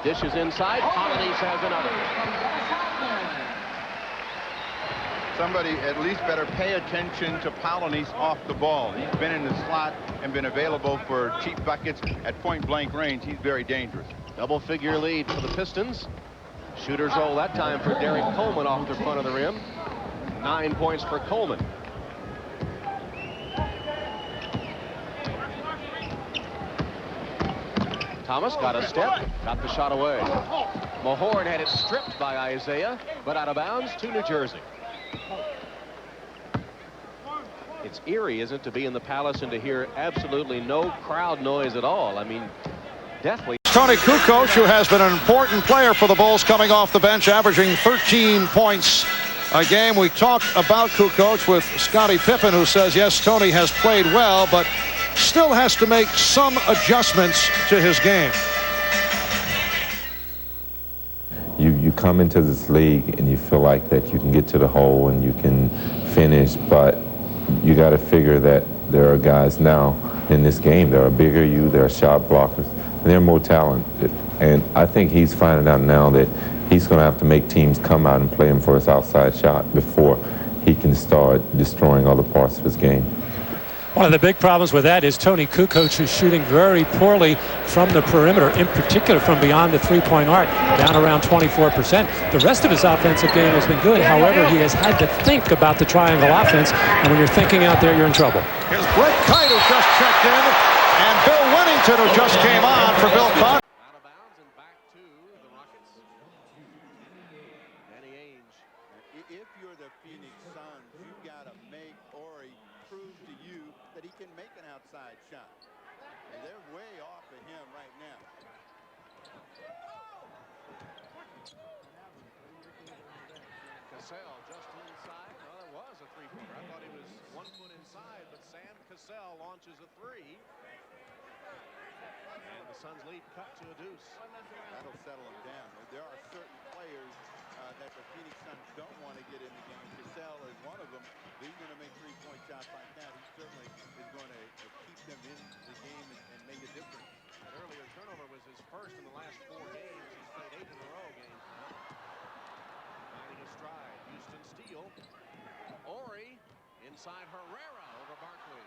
dishes inside. Holliday has another. Somebody at least better pay attention to Polonese off the ball. He's been in the slot and been available for cheap buckets at point-blank range. He's very dangerous. Double-figure lead for the Pistons. Shooter's roll that time for Derek Coleman off the front of the rim. 9 points for Coleman. Thomas got a step, got the shot away. Mahorn had it stripped by Isaiah, but out of bounds to New Jersey. It's eerie, isn't it, to be in the Palace and to hear absolutely no crowd noise at all. I mean, deathly. Tony Kukoc, who has been an important player for the Bulls coming off the bench, averaging 13 points a game. We talked about Kukoc with Scottie Pippen, who says, yes, Tony has played well, but still has to make some adjustments to his game. You come into this league and you feel like that you can get to the hole and you can finish, but you got to figure that there are guys now in this game that are bigger than you, they're shot blockers, and they're more talented. And I think he's finding out now that he's going to have to make teams come out and play him for his outside shot before he can start destroying other parts of his game. One of the big problems with that is Tony Kukoc, who's shooting very poorly from the perimeter, in particular from beyond the three-point arc, down around 24%. The rest of his offensive game has been good. However, he has had to think about the triangle offense, and when you're thinking out there, you're in trouble. Here's Brett Kite, who just checked in, and Bill Winnington, who just came on for Bill Cotton. Out of bounds and back to the Rockets. Danny Ainge. If you're the Phoenix Suns, you've got to make Ori prove to you that he can make an outside shot. And they're way off of him right now. Cassell just inside. Well, it was a three-pointer. I thought he was 1 foot inside, but Sam Cassell launches a three. And the Suns lead cut to a deuce. That'll settle him down. There are certain players that the Phoenix Suns don't want to get in the game. Cassell is one of them. He's going to make three-point shots like that. He certainly is going to keep them in the game and make a difference. That earlier turnover was his first in the last 4 games. He's played 8 in a row games now. Finding a stride. Houston steal. Ori inside Herrera over Barkley.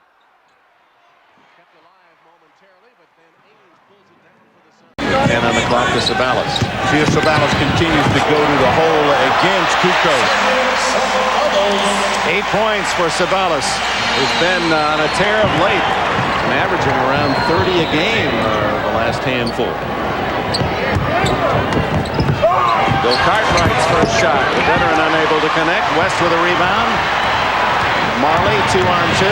Kept alive momentarily, but then Ainge pulls it down for the Suns. 10 on the clock to Sabalas. See if Sabalas continues to go to the hole against Kukoc. 8 points for Sabalas, who's been on a tear of late, and averaging around 30 a game the last handful. Bill Cartwright's first shot. The veteran unable to connect. West with a rebound. Marley 2-on-2.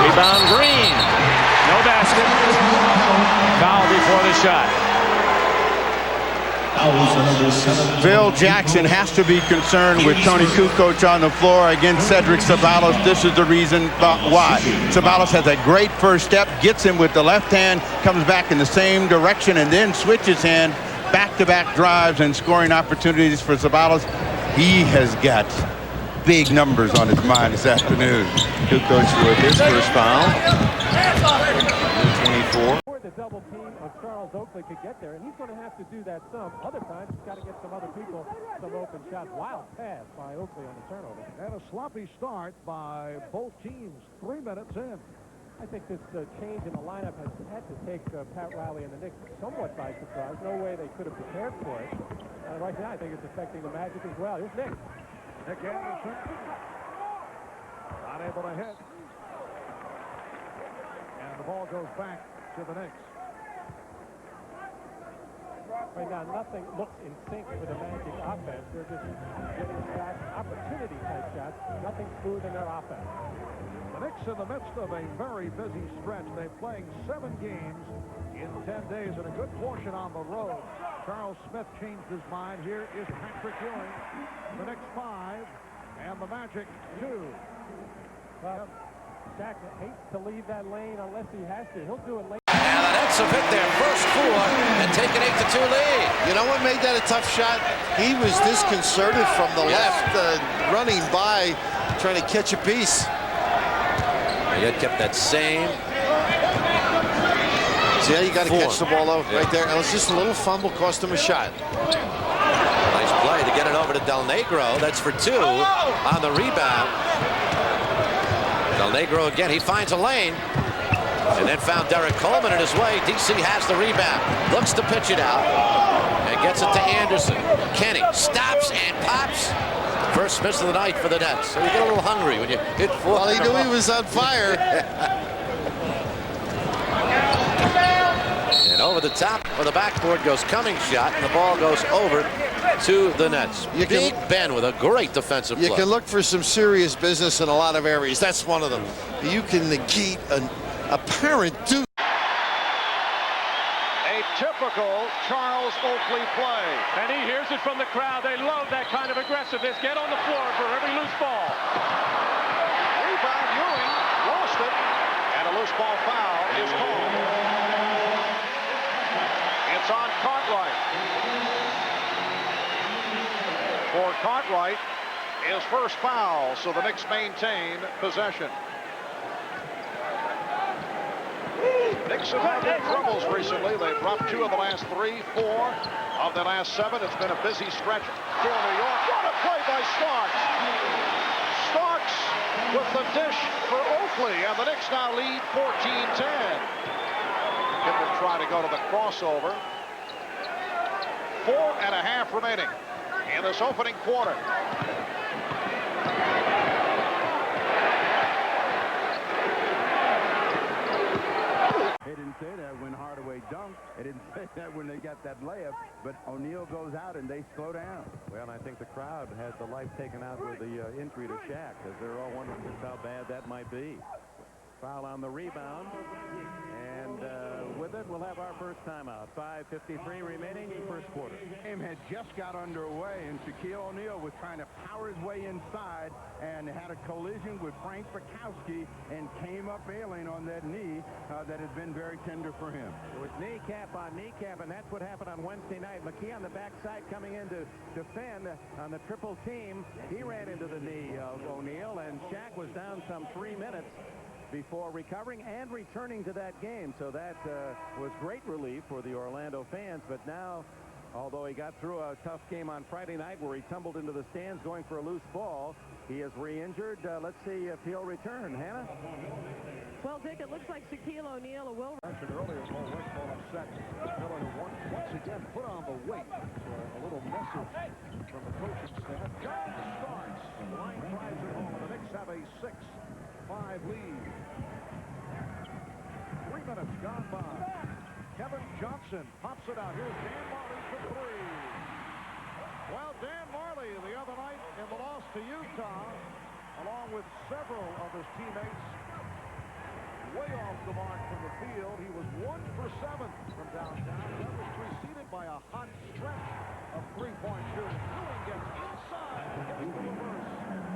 Rebound Green. No basket. Foul before the shot. Phil Jackson has to be concerned with Tony Kukoc on the floor against Cedric Sabalas. This is the reason why. Sabalas has a great first step, gets him with the left hand, comes back in the same direction, and then switches hand, back-to-back drives and scoring opportunities for Sabalas. He has got big numbers on his mind this afternoon. Kukoc with his first foul. 24. The double team of Charles Oakley. definitely could get there, and he's going to have to do that some. Other times, he's got to get some other people some open shots. Wild pass by Oakley on the turnover. And a sloppy start by both teams 3 minutes in. I think this change in the lineup has had to take Pat Riley and the Knicks somewhat by surprise. No way they could have prepared for it. Right now, I think it's affecting the Magic as well. Here's Nick. Nick Anderson. Not able to hit. And the ball goes back to the Knicks. Right now, nothing looks in sync with the Magic offense. They're just getting shots, opportunity-type shots. Nothing smooth in their offense. The Knicks in the midst of a very busy stretch. They're playing 7 games in 10 days and a good portion on the road. Charles Smith changed his mind. Here is Patrick Ewing. The Knicks 5 and the Magic 2. Well, Shaq hates to leave that lane unless he has to. He'll do it late. And the Nets have hit their first 4 and take an 8-2 lead. You know what made that a tough shot? He was disconcerted from the left, running by, trying to catch a piece. He had kept that same. See how you got to catch the ball over right there. And it was just a little fumble, cost him a shot. Nice play to get it over to Del Negro. That's for 2 on the rebound. Del Negro again. He finds a lane. And then found Derek Coleman in his way. DC has the rebound. Looks to pitch it out. And gets it to Anderson. Kenny stops and pops. First miss of the night for the Nets. So you get a little hungry when you hit 4. Well, he knew he was on fire. And over the top for the backboard goes Cummings' shot, and the ball goes over to the Nets. Big Ben with a great defensive play. You can look for some serious business in a lot of areas. That's one of them. You can negate an apparent do. A typical Charles Oakley play. And he hears it from the crowd. They love that kind of aggressiveness. Get on the floor for every loose ball. Rebound, Ewing lost it. And a loose ball foul is called. It's on Cartwright. For Cartwright, his first foul, so the Knicks maintain possession. Knicks have had their troubles recently. They've dropped 2 of the last 3, 4 of the last 7. It's been a busy stretch for New York. What a play by Starks. Starks with the dish for Oakley, and the Knicks now lead 14-10. Pippen trying to go to the crossover. 4.5 remaining in this opening quarter. They didn't say that when Hardaway dunked. They didn't say that when they got that layup. But O'Neal goes out and they slow down. Well, I think the crowd had the life taken out with the injury to Shaq, as they're all wondering just how bad that might be. Foul on the rebound. And with it, we'll have our first timeout. 5:53 remaining in first quarter. The game had just got underway, and Shaquille O'Neal was trying to power his way inside and had a collision with Frank Bukowski and came up ailing on that knee that has been very tender for him. It was kneecap on kneecap, and that's what happened on Wednesday night. McKee on the backside coming in to defend on the triple team. He ran into the knee of O'Neal, and Shaq was down some 3 minutes before recovering and returning to that game. So that was great relief for the Orlando fans. But now, although he got through a tough game on Friday night where he tumbled into the stands going for a loose ball, he is re-injured. Let's see if he'll return. Hannah? Well, Dick, it looks like Shaquille O'Neal will. Mentioned earlier, Paul Westphal upset. Miller once again put on the weight. A little message from the coaching staff. John Starks. Line drives it home, and the Knicks have a 6-5 lead. 3 minutes gone by. Kevin Johnson pops it out. Here's Dan Marley for 3. Well, Dan Marley the other night in the loss to Utah, along with several of his teammates, way off the mark from the field. He was 1 for 7 from downtown. That was preceded by a hot stretch of three-point shooting. Ewing gets inside, gets the reverse,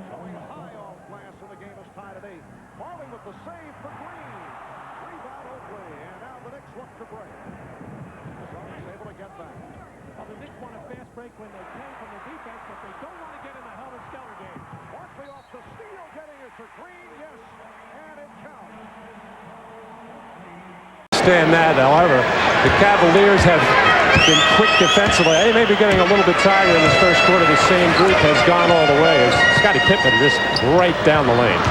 showing high off glass, and the game is tied at 8. Marley with the save for Green. Rebound Oakley, and now the Knicks look to break. Starks able to get back. Well, the Knicks want a fast break when they can from the defense, but they don't want to get in the helter-skelter game. Barkley off the steal, getting it for Green, yes, and it counts. understand that. However, the Cavaliers have been quick defensively. They may be getting a little bit tired in this first quarter. The same group has gone all the way as Scottie Pippen just right down the lane.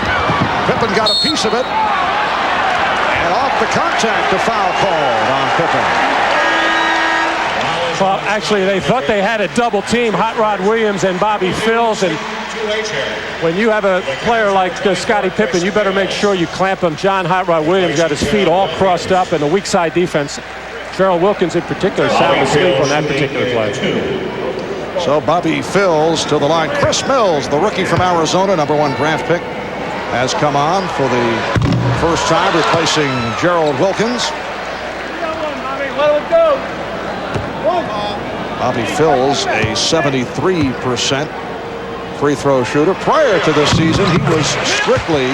Pippen got a piece of it. And off the contact, the foul called on Pippen. Well, actually, they thought they had a double team, Hot Rod Williams and Bobby Phills. And when you have a player like Scottie Pippen, you better make sure you clamp him. John Hot Rod Williams got his feet all crossed up, and the weak side defense, Gerald Wilkins in particular, sound asleep on that particular play. So Bobby Phills to the line. Chris Mills, the rookie from Arizona, #1 draft pick, has come on for the first time, replacing Gerald Wilkins. Bobby Phills, a 73% free throw shooter. Prior to this season, he was strictly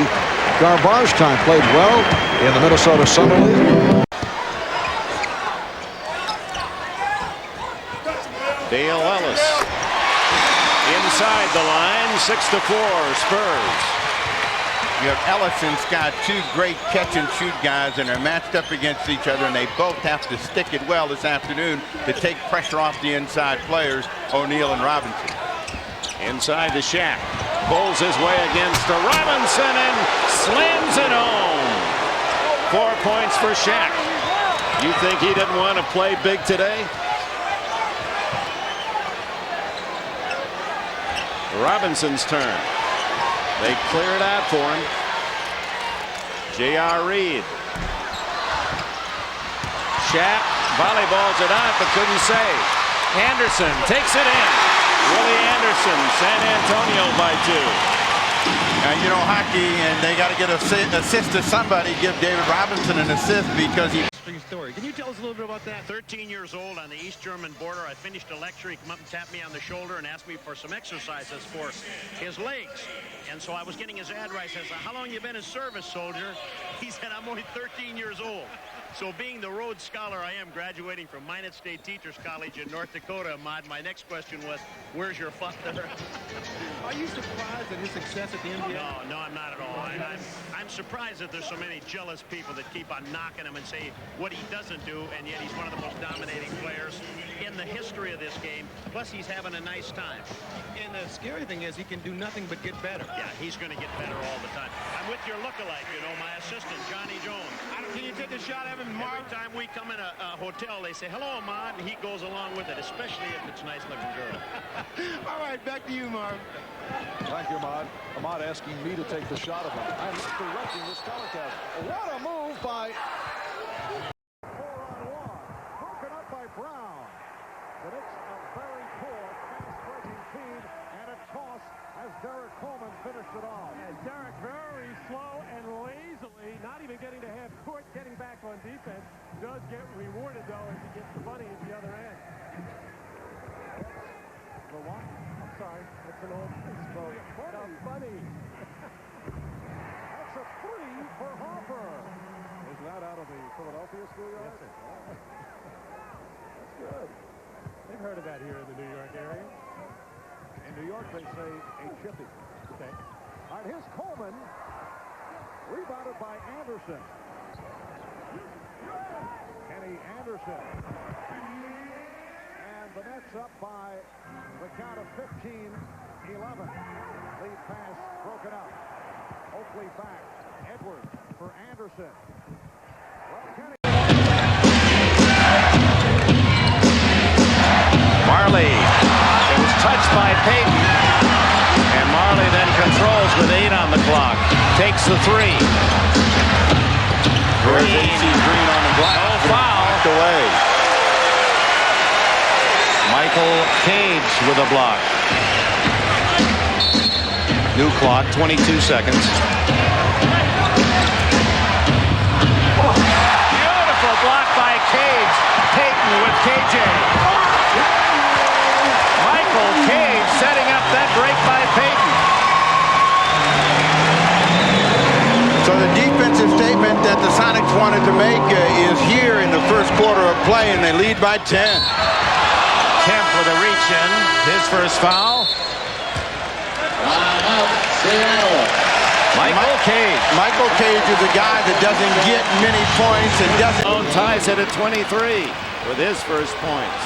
garbage time. Played well in the Minnesota Summer League. Dale Ellis inside the line, 6-4 Spurs. You have Ellison's got two great catch-and-shoot guys, and they're matched up against each other, and they both have to stick it well this afternoon to take pressure off the inside players, O'Neal and Robinson. Inside to Shaq. Pulls his way against Robinson and slams it home. 4 points for Shaq. You think he didn't want to play big today? Robinson's turn. They clear it out for him. J.R. Reed. Shaq volleyballs it out but couldn't save. Anderson takes it in. Willie Anderson, San Antonio by 2. You know, hockey, and they got to get an assist to somebody. Give David Robinson an assist because he... Story. Can you tell us a little bit about that? 13 years old on the East German border. I finished a lecture. He came up and tapped me on the shoulder and asked me for some exercises for his legs. And so I was getting his address. I said, how long you been in service, soldier? He said, I'm only 13 years old. So being the Rhodes Scholar I am, graduating from Minot State Teachers College in North Dakota, Ahmad, my next question was, where's your father? Are you surprised at his success at the NBA? No, I'm not at all. I'm surprised that there's so many jealous people that keep on knocking him and say what he doesn't do, and yet he's one of the most dominating players in the history of this game. Plus, he's having a nice time. And the scary thing is he can do nothing but get better. Yeah, he's going to get better all the time. I'm with your lookalike, you know, my assistant, Johnny Jones. Can you take a shot at him, Mark? Every time we come in a hotel, they say, hello, Ahmad, and he goes along with it, especially if it's a nice-looking girl. All right, back to you, Mark. Thank you, Ahmad. Ahmad asking me to take the shot of him. I'm not directing this telecast. What a move by... 4-on-1. Broken up by Brown. But it's a very poor pass-breaking feed and a toss as Derek Coleman finished it off. And Derek very slow and lazily, not even getting to half court, getting back on defense, does get rewarded, though, as he gets the bunny at the other end. The what? I'm sorry. That's an old baseball. The bunny. That's a 3 for Harper. Is that out of the Philadelphia schoolyard? Yes, sir. That's good. They've heard of that here in the New York area. In New York, they say a chippy. Okay. All right, here's Coleman. Rebounded by Anderson. Kenny Anderson. And the Nets up by the count of 15-11. Lead pass broken up. Oakley back. Edwards for Anderson. Well, Kenny. Marley. It was touched by Payton. And Marley then controls with 8 on the clock. Takes the 3. Green. Green on the block. No foul. Away. Michael Cage with a block. New clock, 22 seconds. Beautiful block by Cage. Payton with KJ. Michael Cage setting up that break by Payton. So the defensive statement that the Sonics wanted to make is here in the first quarter of play, and they lead by 10. Kemp with a reach in, his first foul. Michael Cage. Michael Cage is a guy that doesn't get many points and doesn't. Ties it at 23 with his first points.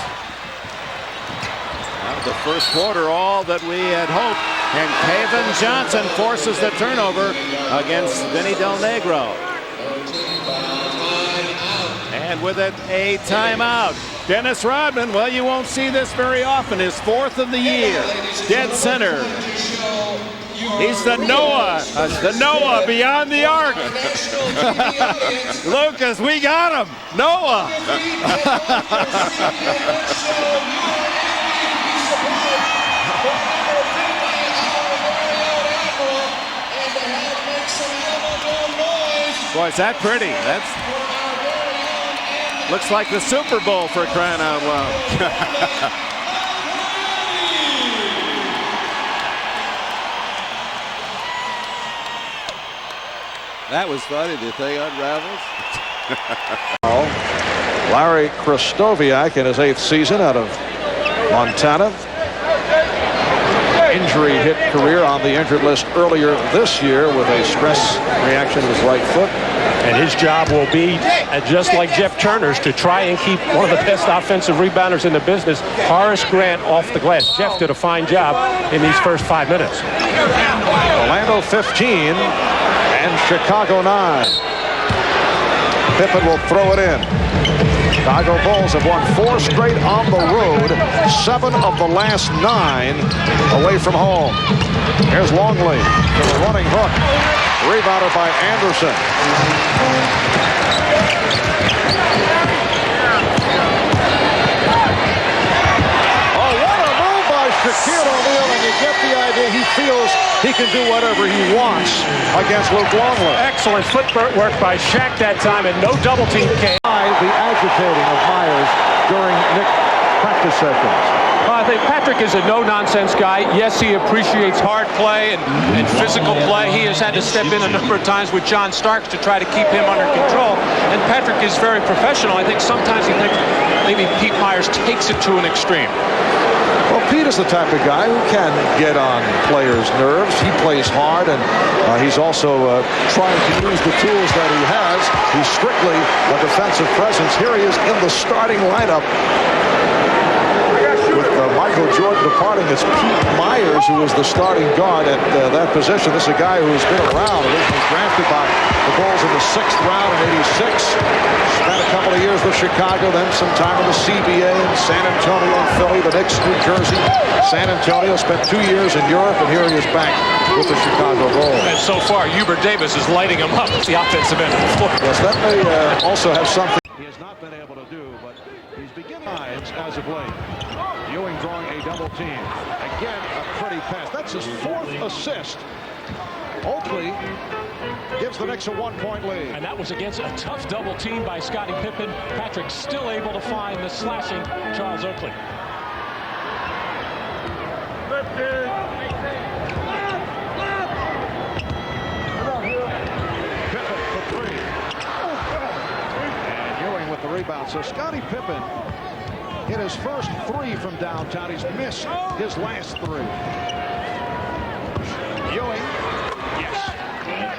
Now the first quarter, all that we had hoped, and Kevin Johnson forces the turnover against Vinny Del Negro. And with it, a timeout. Dennis Rodman, well, you won't see this very often. His 4th of the year. Dead center. He's the Noah beyond the arc. Lucas, we got him. Noah. Boy, is that pretty. That's looks like the Super Bowl, for crying out loud. That was funny. The thing unravels. Larry Kristoviak in his 8th season out of Montana. Injury hit career on the injured list earlier this year with a stress reaction to his right foot. And his job will be, just like Jeff Turner's, to try and keep one of the best offensive rebounders in the business, Horace Grant, off the glass. Jeff did a fine job in these first 5 minutes. Orlando 15 and Chicago 9. Pippen will throw it in. Chicago Bulls have won 4 straight on the road, 7 of the last 9 away from home. Here's Longley to the running hook. Rebounded by Anderson. Oh, what a move by Shaquille O'Neal, and you get the idea he feels he can do whatever he wants against Luke Longley. Excellent footwork by Shaq that time, and no double team came. The agitating of Myers during Nick practice sessions. I think Patrick is a no-nonsense guy. Yes, he appreciates hard play and physical play. He has had to step in a number of times with John Starks to try to keep him under control. And Patrick is very professional. I think sometimes he thinks maybe Pete Myers takes it to an extreme. Well, Pete is the type of guy who can get on players' nerves. He plays hard, and he's also trying to use the tools that he has. He's strictly a defensive presence. Here he is in the starting lineup. With Michael Jordan departing, it's Pete Myers who is the starting guard at that position. This is a guy who's been around, originally drafted by the Bulls in the 6th round in '86. Spent a couple of years with Chicago, then some time in the CBA in San Antonio and Philly, the Knicks, New Jersey. San Antonio, spent 2 years in Europe, and here he is back with the Chicago Bulls. And so far, Hubert Davis is lighting him up at the offensive end of the floor. Yes, that may also have something he has not been able to do, but he's beginning as of late. Ewing drawing a double team. Again, a pretty pass. That's his 4th assist. Oakley gives the Knicks a 1-point lead. And that was against a tough double team by Scottie Pippen. Patrick still able to find the slashing Charles Oakley. Pippen for 3. And Ewing with the rebound. So Scottie Pippen hit his first 3 from downtown. He's missed his last 3. Ewing, yes.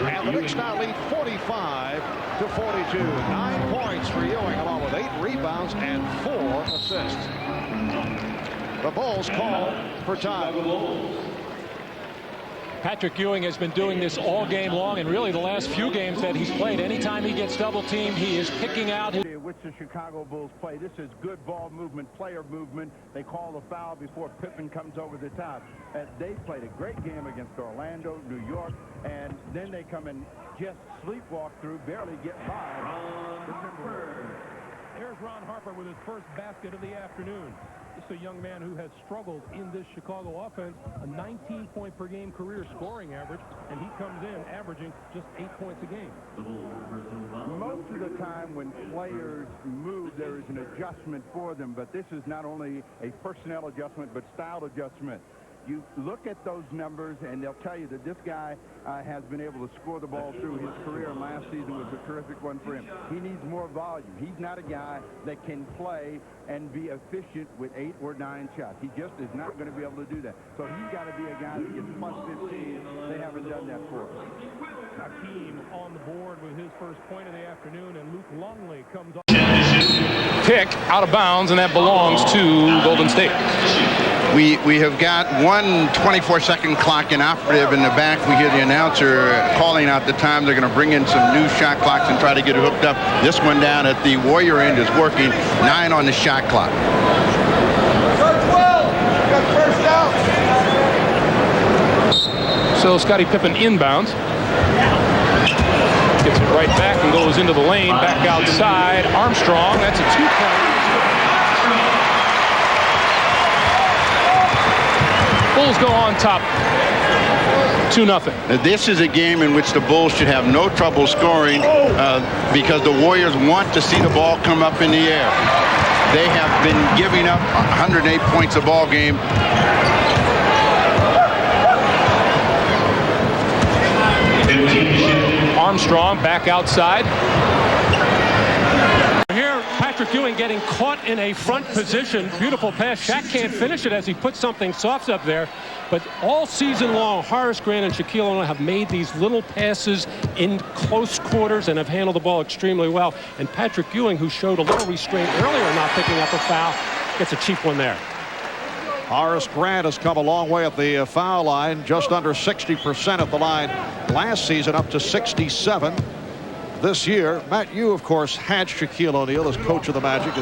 And the Knicks now lead 45-42. 9 points for Ewing, along with 8 rebounds and 4 assists. The Bulls call for time. Patrick Ewing has been doing this all game long, and really the last few games that he's played, anytime he gets double teamed, he is picking out his... Which the Chicago Bulls play. This is good ball movement, player movement. They call the foul before Pippen comes over the top. They played a great game against Orlando, New York, and then they come and just sleepwalk through, barely get by. Here's Ron Harper with his first basket of the afternoon. This is a young man who has struggled in this Chicago offense, a 19-point-per-game career scoring average, and he comes in averaging just 8 points a game. Most of the time when players move, there is an adjustment for them, but this is not only a personnel adjustment, but style adjustment. You look at those numbers, and they'll tell you that this guy has been able to score the ball through his career, and last season was a terrific one for him. He needs more volume. He's not a guy that can play and be efficient with 8 or 9 shots. He just is not going to be able to do that. So he's got to be a guy that gets plus 15. They haven't done that for him. Hakeem his first point of the afternoon, and Luke Longley comes off. Pick out of bounds, and that belongs to Golden State. We have got one 24-second clock inoperative in the back. We hear the announcer calling out the time. They're going to bring in some new shot clocks and try to get it hooked up. This one down at the Warrior end is working. 9 on the shot clock. So Scottie Pippen inbounds. Gets it right back and goes into the lane. Back outside. Armstrong. That's a 2-point. Bulls go on top. 2-0. This is a game in which the Bulls should have no trouble scoring because the Warriors want to see the ball come up in the air. They have been giving up 108 points a ball game. Armstrong back outside. Here, Patrick Ewing getting caught in a front position. Beautiful pass. Shaq can't finish it as he puts something soft up there. But all season long, Horace Grant and Shaquille O'Neal have made these little passes in close quarters and have handled the ball extremely well. And Patrick Ewing, who showed a little restraint earlier not picking up a foul, gets a cheap one there. Horace Grant has come a long way at the foul line, just under 60% at the line last season, up to 67 this year. Matt, you, of course, had Shaquille O'Neal as coach of the Magic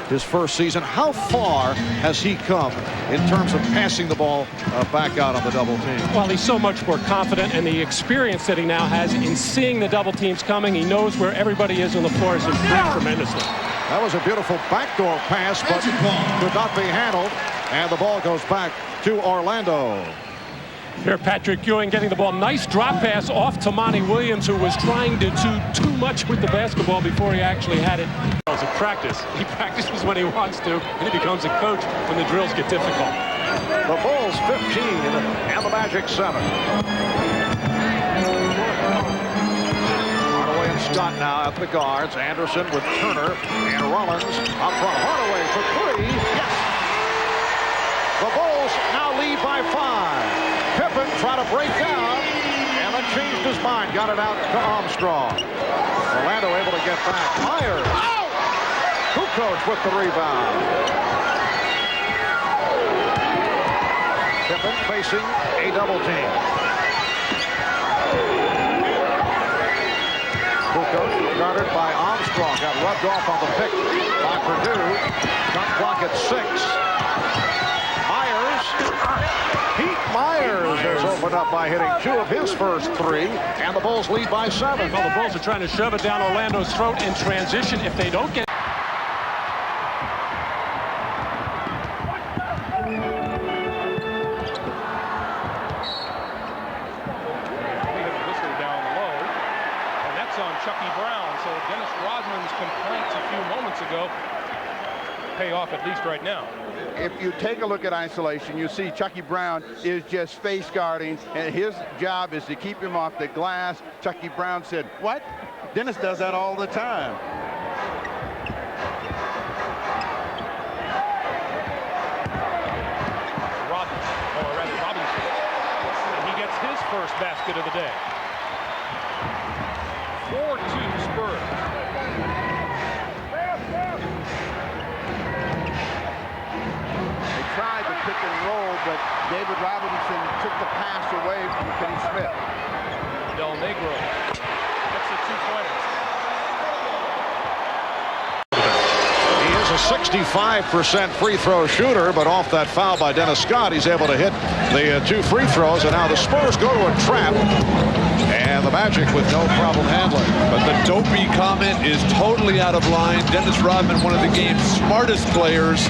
his first season. How far has he come in terms of passing the ball back out on the double team? Well, he's so much more confident, and the experience that he now has in seeing the double teams coming. He knows where everybody is on the floor. Has improved tremendously. That was a beautiful backdoor pass, but could not be handled. And the ball goes back to Orlando. Here, Patrick Ewing getting the ball. Nice drop pass off to Monty Williams, who was trying to do too much with the basketball before he actually had it. It was a practice. He practices when he wants to, and he becomes a coach when the drills get difficult. The Bulls 15 and the Magic 7. Hardaway and Scott now at the guards. Anderson with Turner and Rollins up front. Hardaway for 3. Yes! The Bulls now lead by 5. Pippen trying to break down and then changed his mind. Got it out to Armstrong. Orlando able to get back. Myers. Kukoc with the rebound. Pippen facing a double team. Kukoc guarded by Armstrong. Got rubbed off on the pick by Purdue. Shot clock at 6. Pete Myers has opened up by hitting 2 of his first 3, and the Bulls lead by 7. Well, the Bulls are trying to shove it down Orlando's throat in transition. If they don't get down low, and that's on Chucky Brown. So Dennis Rodman's complaints a few moments ago pay off, at least right now. If you take a look at isolation, you see Chucky Brown is just face guarding, and his job is to keep him off the glass. Chucky Brown said, "What? Dennis does that all the time." Robinson. And he gets his first basket of the day. 4-2 Spurs. Tried to pick and roll, but David Robinson took the pass away from Kenny Smith. Del Negro gets the 2-pointers. He is a 65% free throw shooter, but off that foul by Dennis Scott, he's able to hit the 2 free throws, and now the Spurs go to a trap, and the Magic with no problem handling. But the dopey comment is totally out of line. Dennis Rodman, one of the game's smartest players,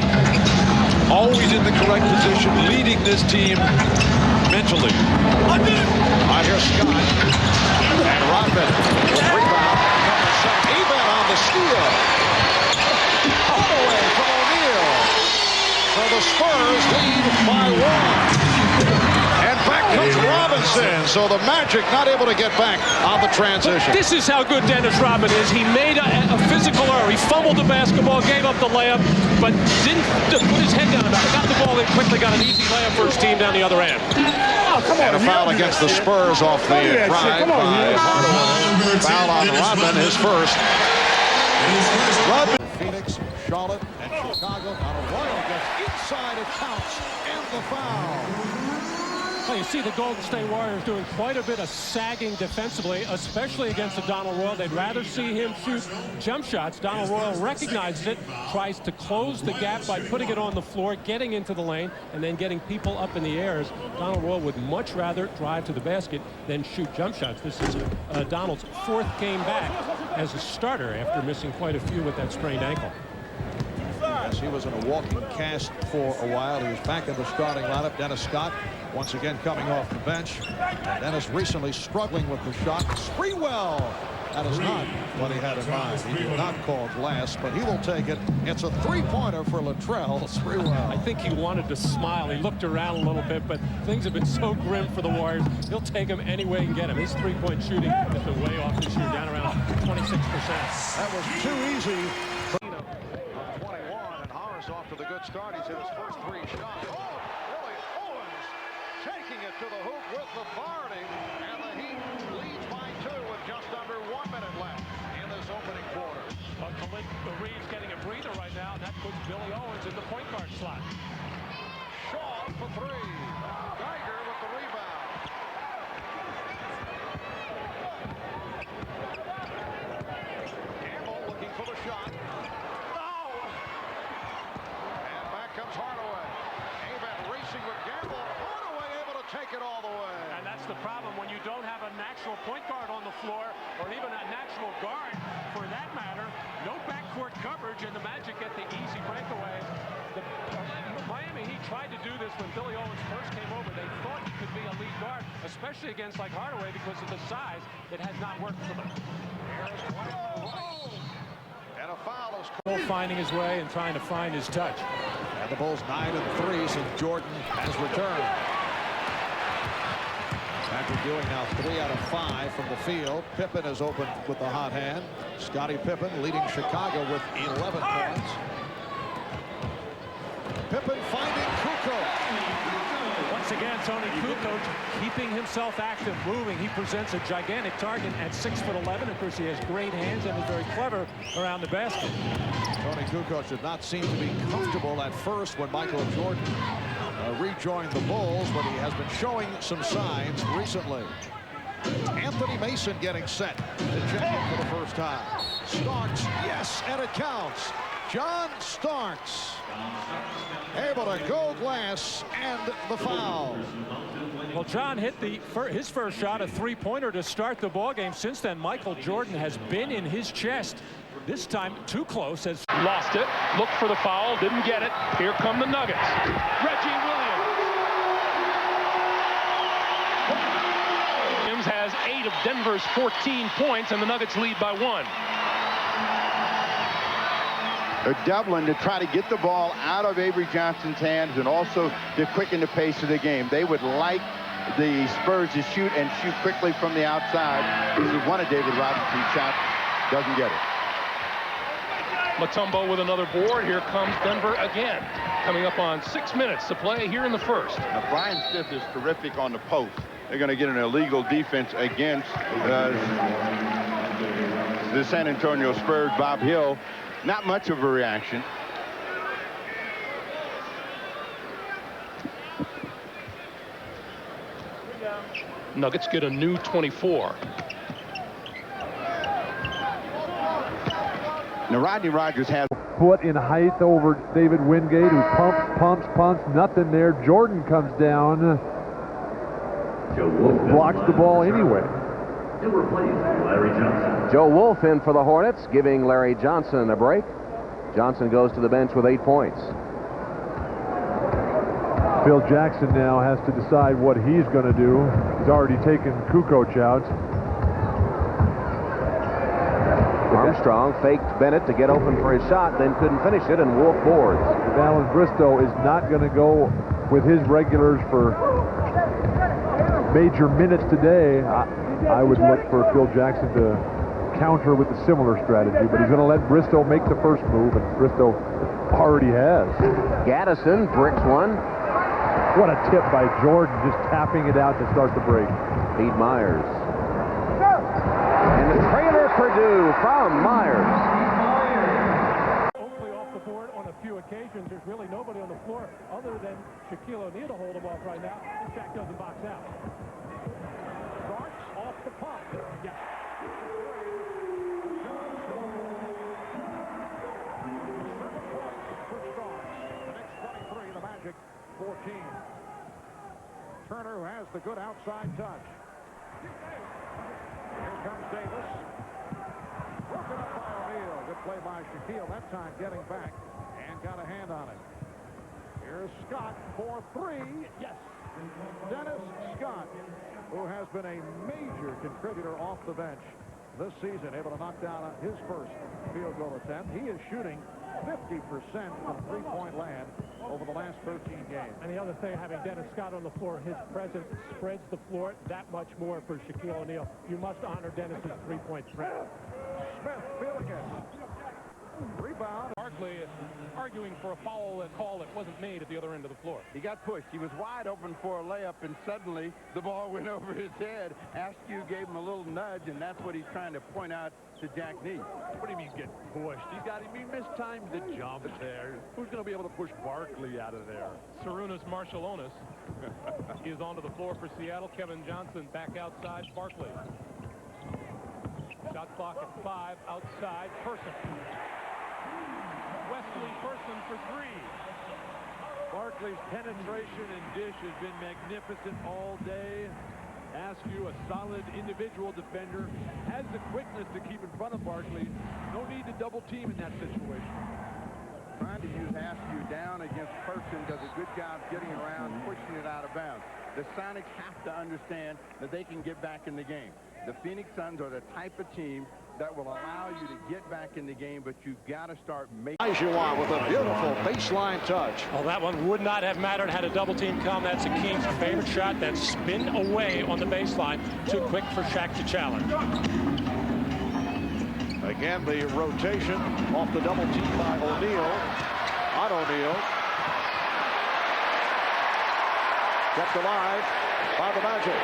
always in the correct position, leading this team mentally. I hear Scott and Rodman with rebound. Even on the steal. All the way from O'Neal. So the Spurs lead by 1. And back comes Robinson. So the Magic not able to get back on the transition. This is how good Dennis Rodman is. He made a physical error. He fumbled the basketball, gave up the layup, but didn't put his head down about it. Got the ball in quickly, got an easy layup for his team down the other end. And a foul against the Spurs off the drive by Hardaway. Foul on on Rodman, his first. Rodman. Phoenix, Charlotte, and Chicago. Donald Royal gets inside, it counts, and the foul. Well, you see the Golden State Warriors doing quite a bit of sagging defensively, especially against the Donald Royal. They'd rather see him shoot jump shots. Donald Royal recognizes it, tries to close the gap by putting it on the floor, getting into the lane, and then getting people up in the airs. Donald Royal would much rather drive to the basket than shoot jump shots. This is Donald's fourth game back as a starter after missing quite a few with that sprained ankle. Yes, he was in a walking cast for a while. He was back in the starting lineup. Dennis Scott once again coming off the bench. Dennis recently struggling with the shot. Sprewell. That is not what he had in mind. He did not call glass, but he will take it. It's a three-pointer for Latrell Sprewell. I think he wanted to smile. He looked around a little bit, but things have been so grim for the Warriors. He'll take him any way he can get him. His three-point shooting has been way off this year, down around 26%. That was too easy. 21, and Horace off to the good start. He's hit his first three shots. Oh, Billy Owens taking it to the hoop with authority, and the Heat leads by 2 with just under 1 minute left in this opening quarter. Khalid Reeves getting a breather right now, and that puts Billy Owens in the point guard slot. Shaw for 3. Geiger with the rebound. Gamble looking for the shot. Comes Hardaway. Avett racing with Gamble. Hardaway able to take it all the way. And that's the problem when you don't have a natural point guard on the floor, or even a natural guard for that matter. No backcourt coverage, and the Magic get the easy breakaway. Miami Heat tried to do this when Billy Owens first came over. They thought he could be a lead guard, especially against like Hardaway because of the size. It has not worked for them. And a foul is finding his way and trying to find his touch. And the Bulls 9 of the threes, and Jordan has returned. Patrick Ewing now 3 out of 5 from the field. Pippen is open with the hot hand. Scottie Pippen leading Chicago with 11 points. Pippen finding Kukoc. Once again, Tony Kukoc keeping himself active, moving. He presents a gigantic target at 6'11". Of course, he has great hands and is very clever around the basket. Tony Kukoc did not seem to be comfortable at first when Michael Jordan rejoined the Bulls, but he has been showing some signs recently. Anthony Mason getting set to check in for the first time. Starks, yes, and it counts. John Starks able to go glass and the foul. Well, John hit his first shot, a three-pointer to start the ball game. Since then, Michael Jordan has been in his chest. This time too close as lost it, looked for the foul, didn't get it. Here come the Nuggets. Reggie Williams has 8 of Denver's 14 points, and the Nuggets lead by 1. Dublin to try to get the ball out of Avery Johnson's hands and also to quicken the pace of the game. They would like the Spurs to shoot quickly from the outside. This is one of David Robinson's shots. Doesn't get it. Mutombo with another board. Here comes Denver again. Coming up on 6 minutes to play here in the first. Now, Brian Stiff is terrific on the post. They're going to get an illegal defense against the San Antonio Spurs. Bob Hill, not much of a reaction. Nuggets get a new 24. Now, Rodney Rogers has foot in height over David Wingate, who pumps, nothing there. Jordan comes down, blocks the ball anyway. Joe Wolf in for the Hornets, giving Larry Johnson a break. Johnson goes to the bench with 8 points. Phil Jackson now has to decide what he's going to do. He's already taken Kukoc out. Armstrong faked Bennett to get open for his shot, then couldn't finish it, and Wolf boards. Alan Bristow is not going to go with his regulars for major minutes today. I would look for Phil Jackson to counter with a similar strategy, but he's going to let Bristow make the first move, and Bristow already has. Gaddison bricks one. What a tip by Jordan, just tapping it out to start the break. Pete Myers. And the trailer for to foul Myers. Oakley off the board on a few occasions. There's really nobody on the floor other than Shaquille O'Neal to hold him off right now. And Shaq doesn't box out. Starks off the pump. Yeah. For Starks. The next 23, the Magic 14. Turner, who has the good outside touch. Here comes Davis. Broken up by O'Neal. Good play by Shaquille. That time getting back and got a hand on it. Here's Scott for three. Yes. Dennis Scott, who has been a major contributor off the bench this season, able to knock down his first field goal attempt. He is shooting 50% from three-point land over the last 13 games. And the other thing, having Dennis Scott on the floor, his presence spreads the floor that much more for Shaquille O'Neal. You must honor Dennis's three-point threat. Smith feeling it. Rebound. Barkley arguing for a foul call that wasn't made at the other end of the floor. He got pushed. He was wide open for a layup, and suddenly the ball went over his head. Askew gave him a little nudge, and that's what he's trying to point out to Jack Nee. What do you mean get pushed? He mistimed the jump there. Who's going to be able to push Barkley out of there? Sarunas Marshallonis is onto the floor for Seattle. Kevin Johnson back outside. Barkley. Shot clock at 5 outside. Person. Wesley Person for three. Barkley's penetration and dish has been magnificent all day. Askew, a solid individual defender, has the quickness to keep in front of Barkley. No need to double team in that situation. Trying to use Askew down against Person, does a good job getting around, pushing it out of bounds. The Sonics have to understand that they can get back in the game. The Phoenix Suns are the type of team that will allow you to get back in the game, but you've got to start making. Gugliotta with a beautiful baseline touch. Well, that one would not have mattered had a double team come. That's Akeem's favorite shot. That spin away on the baseline. Too quick for Shaq to challenge. Again, the rotation off the double team by O'Neal. On O'Neal. Kept alive by the Magic.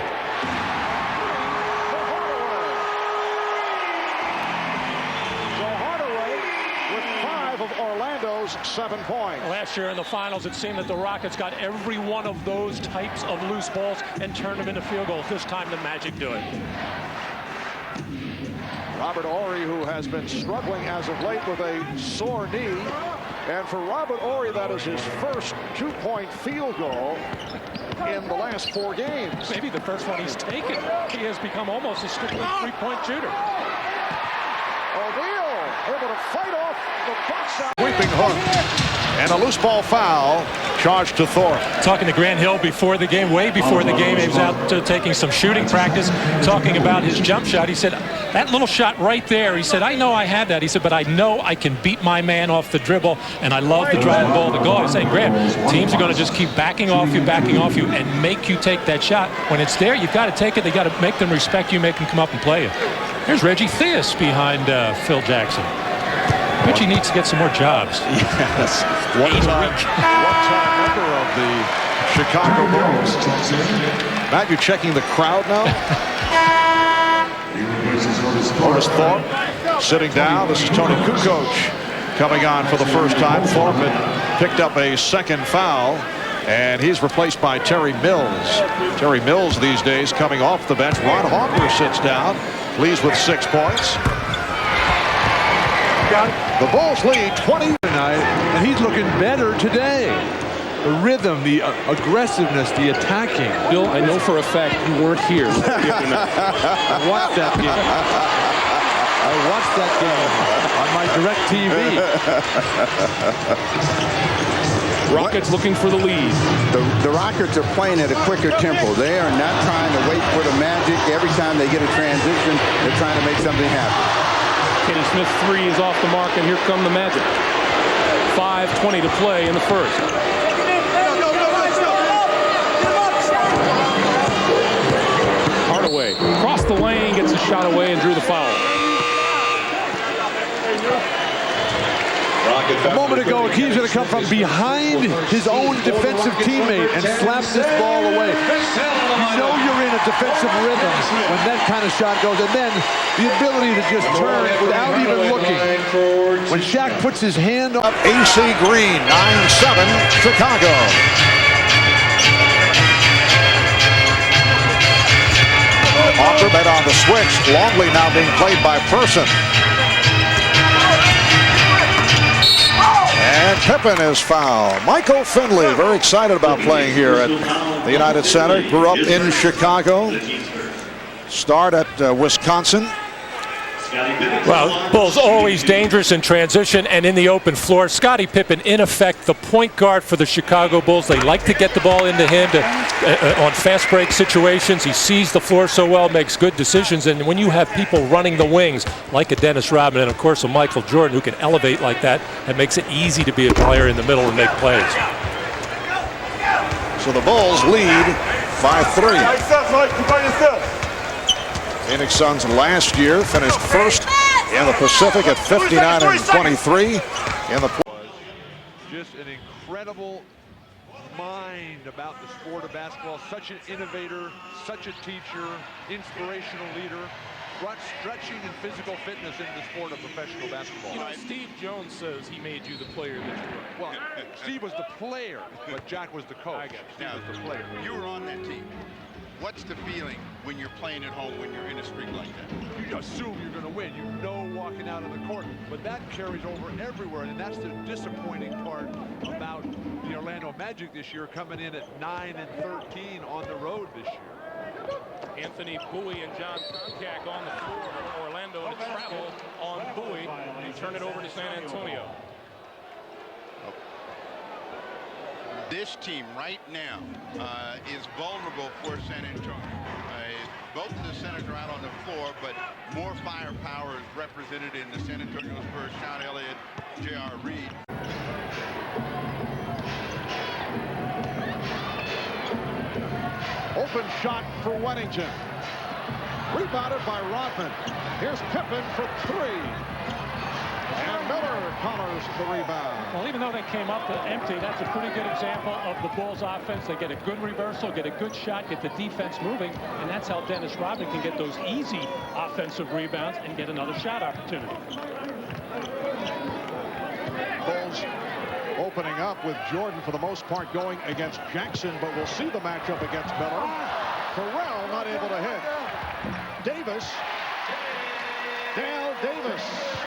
Of Orlando's 7 points. Last year in the finals, it seemed that the Rockets got every one of those types of loose balls and turned them into field goals. This time the Magic do it. Robert Horry, who has been struggling as of late with a sore knee. And for Robert Horry, that is his first 2-point field goal in the last 4 games. Maybe the first one he's taken. He has become almost a strictly three-point shooter. O'Neal able to fight off the box out. Sweeping hook. And a loose ball foul charged to Thorpe. Talking to Grant Hill before the game, way before the game, he was out taking some shooting practice, talking about his jump shot. He said, that little shot right there, he said, I know I have that. He said, but I know I can beat my man off the dribble, and I love to drive the ball to goal. I was saying, Grant, teams are going to just keep backing off you, and make you take that shot. When it's there, you've got to take it. They got to make them respect you, make them come up and play you. Here's Reggie Theus behind Phil Jackson. Reggie needs to get some more jobs. Yes. One-time member of the Chicago Bulls. Matt, you're checking the crowd now? Otis Thorpe sitting down. This is Tony Kukoc coming on for the first time. Thorpe had picked up a second foul, and he's replaced by Terry Mills. Terry Mills these days coming off the bench. Ron Harper sits down, leads with 6 points. The Bulls lead 20 tonight, and he's looking better today. The rhythm, the aggressiveness, the attacking. Bill, I know for a fact you weren't here. I watched that game. I watched that game on my direct TV. Rockets looking for the lead. The Rockets are playing at a quicker tempo. They are not trying to wait for the Magic. Every time they get a transition, they're trying to make something happen. Kenny Smith's three is off the mark, and here come the Magic. 5:20 to play in the first. Hardaway crossed the lane, gets a shot away, and drew the foul. A moment ago, he's going to come from behind his own defensive teammate and slap this ball away. You know you're in a defensive rhythm when that kind of shot goes. And then the ability to just turn without even looking. When Shaq puts his hand up. AC Green, 9-7, Chicago. Offerman on the switch. Longley now being played by Person. And Pippen is fouled. Michael Finley, very excited about playing here at the United Center. Grew up in Chicago. Starred at Wisconsin. Well, Bulls always dangerous in transition and in the open floor. Scottie Pippen, in effect, the point guard for the Chicago Bulls. They like to get the ball into him on fast break situations. He sees the floor so well, makes good decisions. And when you have people running the wings, like a Dennis Rodman and, of course, a Michael Jordan, who can elevate like that, it makes it easy to be a player in the middle and make plays. So the Bulls lead by 3. Phoenix Suns last year finished first in the Pacific at 59-23 in the. Just an incredible mind about the sport of basketball. Such an innovator, such a teacher, inspirational leader. Brought stretching and physical fitness into the sport of professional basketball. You know, Steve Jones says he made you the player that you were. Well, Steve was the player, but Jack was the coach. I got you. Steve was the player. You were on that team. What's the feeling when you're playing at home, when you're in a streak like that? You assume you're going to win. You know walking out on the court. But that carries over everywhere, and that's the disappointing part about the Orlando Magic this year, coming in at 9-13 on the road this year. Anthony Bowie and John Koncak on the floor for Orlando to travel on Bowie and turn it over to San Antonio. This team right now is vulnerable for San Antonio. Both of the centers are out on the floor, but more firepower is represented in the San Antonio Spurs. Sean Elliott, J.R. Reed. Open shot for Weddington. Rebounded by Rodman. Here's Pippen for 3. And Miller collars the rebound. Well, even though they came up empty, that's a pretty good example of the Bulls offense. They get a good reversal, get a good shot, get the defense moving, and that's how Dennis Rodman can get those easy offensive rebounds and get another shot opportunity. Bulls opening up with Jordan for the most part going against Jackson, but we'll see the matchup against Miller. Farrell not able to hit. Davis. Dale Davis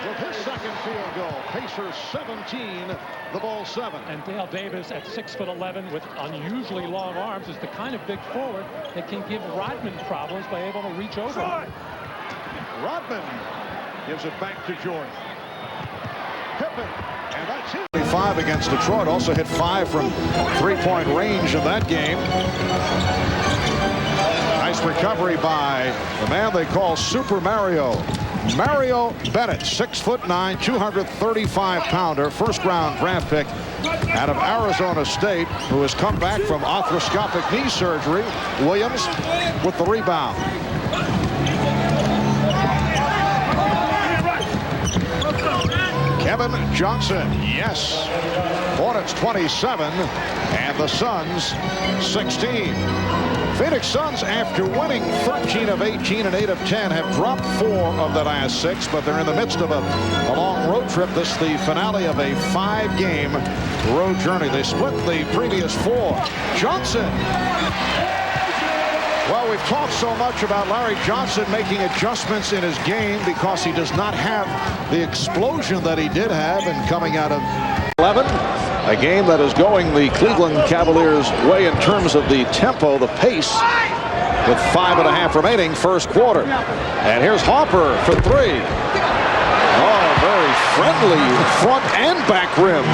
with his second field goal. Pacers 17, the Bulls 7. And Dale Davis at 6'11" with unusually long arms is the kind of big forward that can give Rodman problems by able to reach over. Rodman gives it back to Jordan. Pippen, and that's his. 5 against Detroit, also hit 5 from three-point range in that game. Nice recovery by the man they call Super Mario. Mario Bennett, 6'9", 235-pounder, first-round draft pick out of Arizona State, who has come back from arthroscopic knee surgery. Williams with the rebound. Kevin Johnson, yes. Hornets 27 and the Suns 16. Phoenix Suns, after winning 13 of 18 and 8 of 10, have dropped 4 of the last 6, but they're in the midst of a long road trip. This is the finale of a 5-game road journey. They split the previous 4. Johnson. Well, we've talked so much about Larry Johnson making adjustments in his game because he does not have the explosion that he did have and coming out of 11. A game that is going the Cleveland Cavaliers' way in terms of the tempo, the pace, with 5.5 remaining first quarter. And here's Harper for 3. Oh, very friendly front and back rim.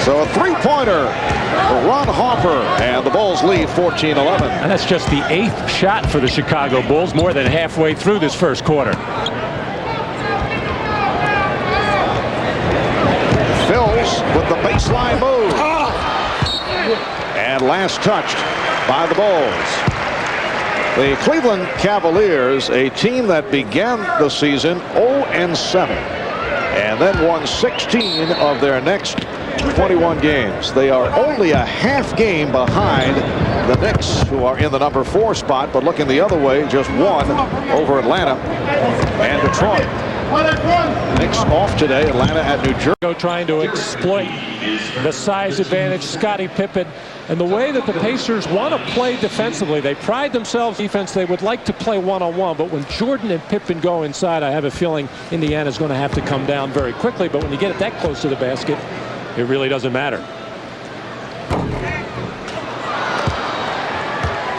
So a three-pointer for Ron Harper, and the Bulls lead 14-11. And that's just the 8th shot for the Chicago Bulls, more than halfway through this first quarter. Phils with the baseline move. And last touched by the Bulls. The Cleveland Cavaliers, a team that began the season 0-7. and then won 16 of their next 21 games. They are only a half game behind the Knicks, who are in the number 4 spot, but looking the other way, just one over Atlanta and Detroit. Knicks off today. Atlanta at New Jersey. Trying to exploit the size advantage, Scottie Pippen, and the way that the Pacers want to play defensively. They pride themselves defense. They would like to play one-on-one, but when Jordan and Pippen go inside, I have a feeling Indiana's going to have to come down very quickly. But when you get it that close to the basket, it really doesn't matter.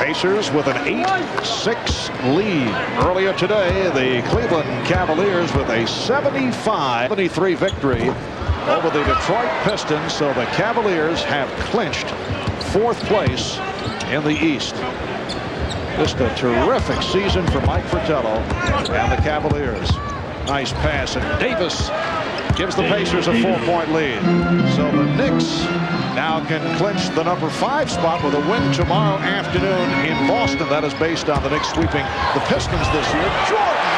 Pacers with an 8-6 lead. Earlier today, the Cleveland Cavaliers with a 75-73 victory over the Detroit Pistons. So the Cavaliers have clinched 4th place in the East. Just a terrific season for Mike Fratello and the Cavaliers. Nice pass, and Davis gives the Pacers a 4-point lead. So the Knicks now can clinch the number 5 spot with a win tomorrow afternoon in Boston. That is based on the Knicks sweeping the Pistons this year. Jordan!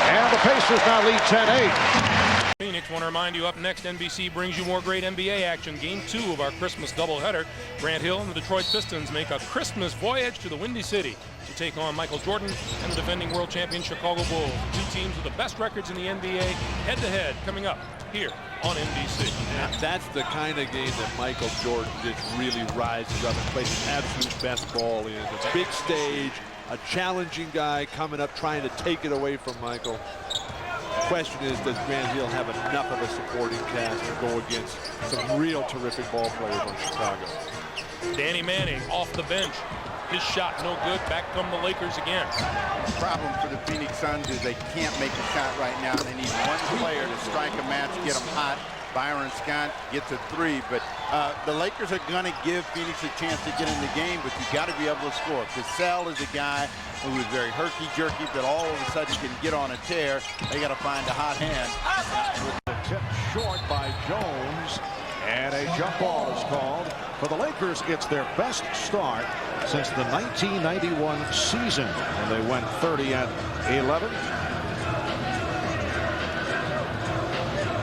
And the Pacers now lead 10-8. Phoenix, want to remind you, up next, NBC brings you more great NBA action. Game 2 of our Christmas doubleheader. Grant Hill and the Detroit Pistons make a Christmas voyage to the Windy City to take on Michael Jordan and the defending world champion Chicago Bulls. 2 teams with the best records in the NBA, head-to-head, coming up here on NBC. That's the kind of game that Michael Jordan just really rises up and plays his absolute best ball in. A big stage, a challenging guy coming up trying to take it away from Michael. The question is, does Grant Hill have enough of a supporting cast to go against some real terrific ball players on Chicago? Danny Manning off the bench. His shot no good. Back come the Lakers again. The problem for the Phoenix Suns is they can't make a shot right now. They need one player to strike a match, get them hot. Byron Scott gets a 3, but the Lakers are going to give Phoenix a chance to get in the game, but you got to be able to score. Cassell is a guy who is very herky-jerky, but all of a sudden can get on a tear. They got to find a hot hand. With the tip short by Jones, and a jump ball is called. For the Lakers, it's their best start since the 1991 season, when they went 30-11.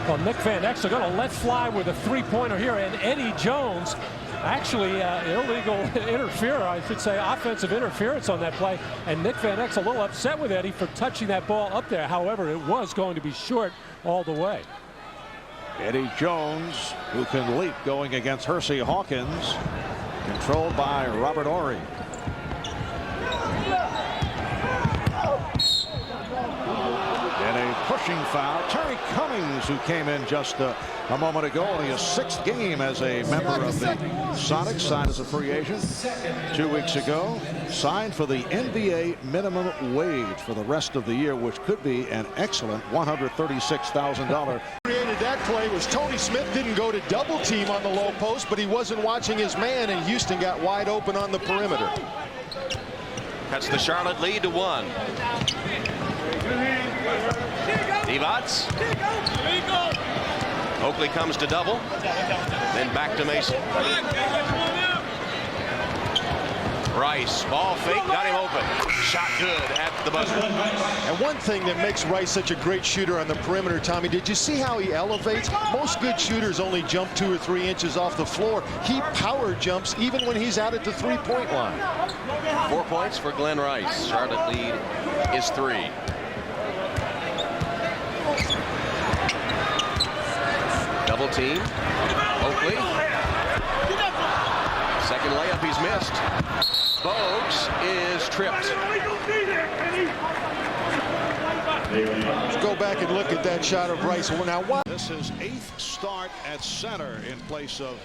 Well, Nick Van Exel going to let fly with a 3-pointer here, and Eddie Jones actually illegal interference, I should say offensive interference on that play, and Nick Van Exel a little upset with Eddie for touching that ball up there. However, it was going to be short all the way. Eddie Jones, who can leap, going against Hersey Hawkins, controlled by Robert Horry. And a pushing foul. Terry Cummings, who came in just a moment ago, only his 6th game as a member of the Sonics, signed as a free agent 2 weeks ago. Signed for the NBA minimum wage for the rest of the year, which could be an excellent $136,000. Created that play was Tony Smith didn't go to double team on the low post, but he wasn't watching his man, and Houston got wide open on the perimeter. Cuts the Charlotte lead to 1. Divac. Oakley comes to double. Then back to Mason. Rice, ball fake, got him open. Shot good at the buzzer. And one thing that makes Rice such a great shooter on the perimeter, Tommy, did you see how he elevates? Most good shooters only jump 2 or 3 inches off the floor. He power jumps even when he's out at the 3-point line. 4 points for Glenn Rice. Charlotte lead is 3. Double team. Oakley. Second layup he's missed. Bogues is tripped. Let's go back and look at that shot of Rice. Now, what? This is 8th start at center in place of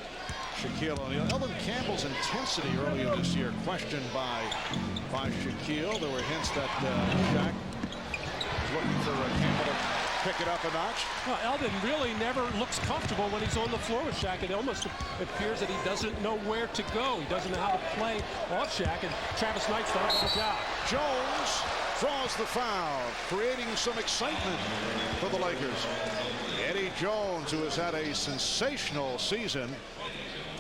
Shaquille O'Neal. Elvin Campbell's intensity earlier this year questioned by Shaquille. There were hints that Shaq was looking for Campbell to pick it up a notch. Well, Eldon really never looks comfortable when he's on the floor with Shaq. It almost appears that he doesn't know where to go. He doesn't know how to play off Shaq, and Travis Knight's done a good job. Jones draws the foul, creating some excitement for the Lakers. Eddie Jones, who has had a sensational season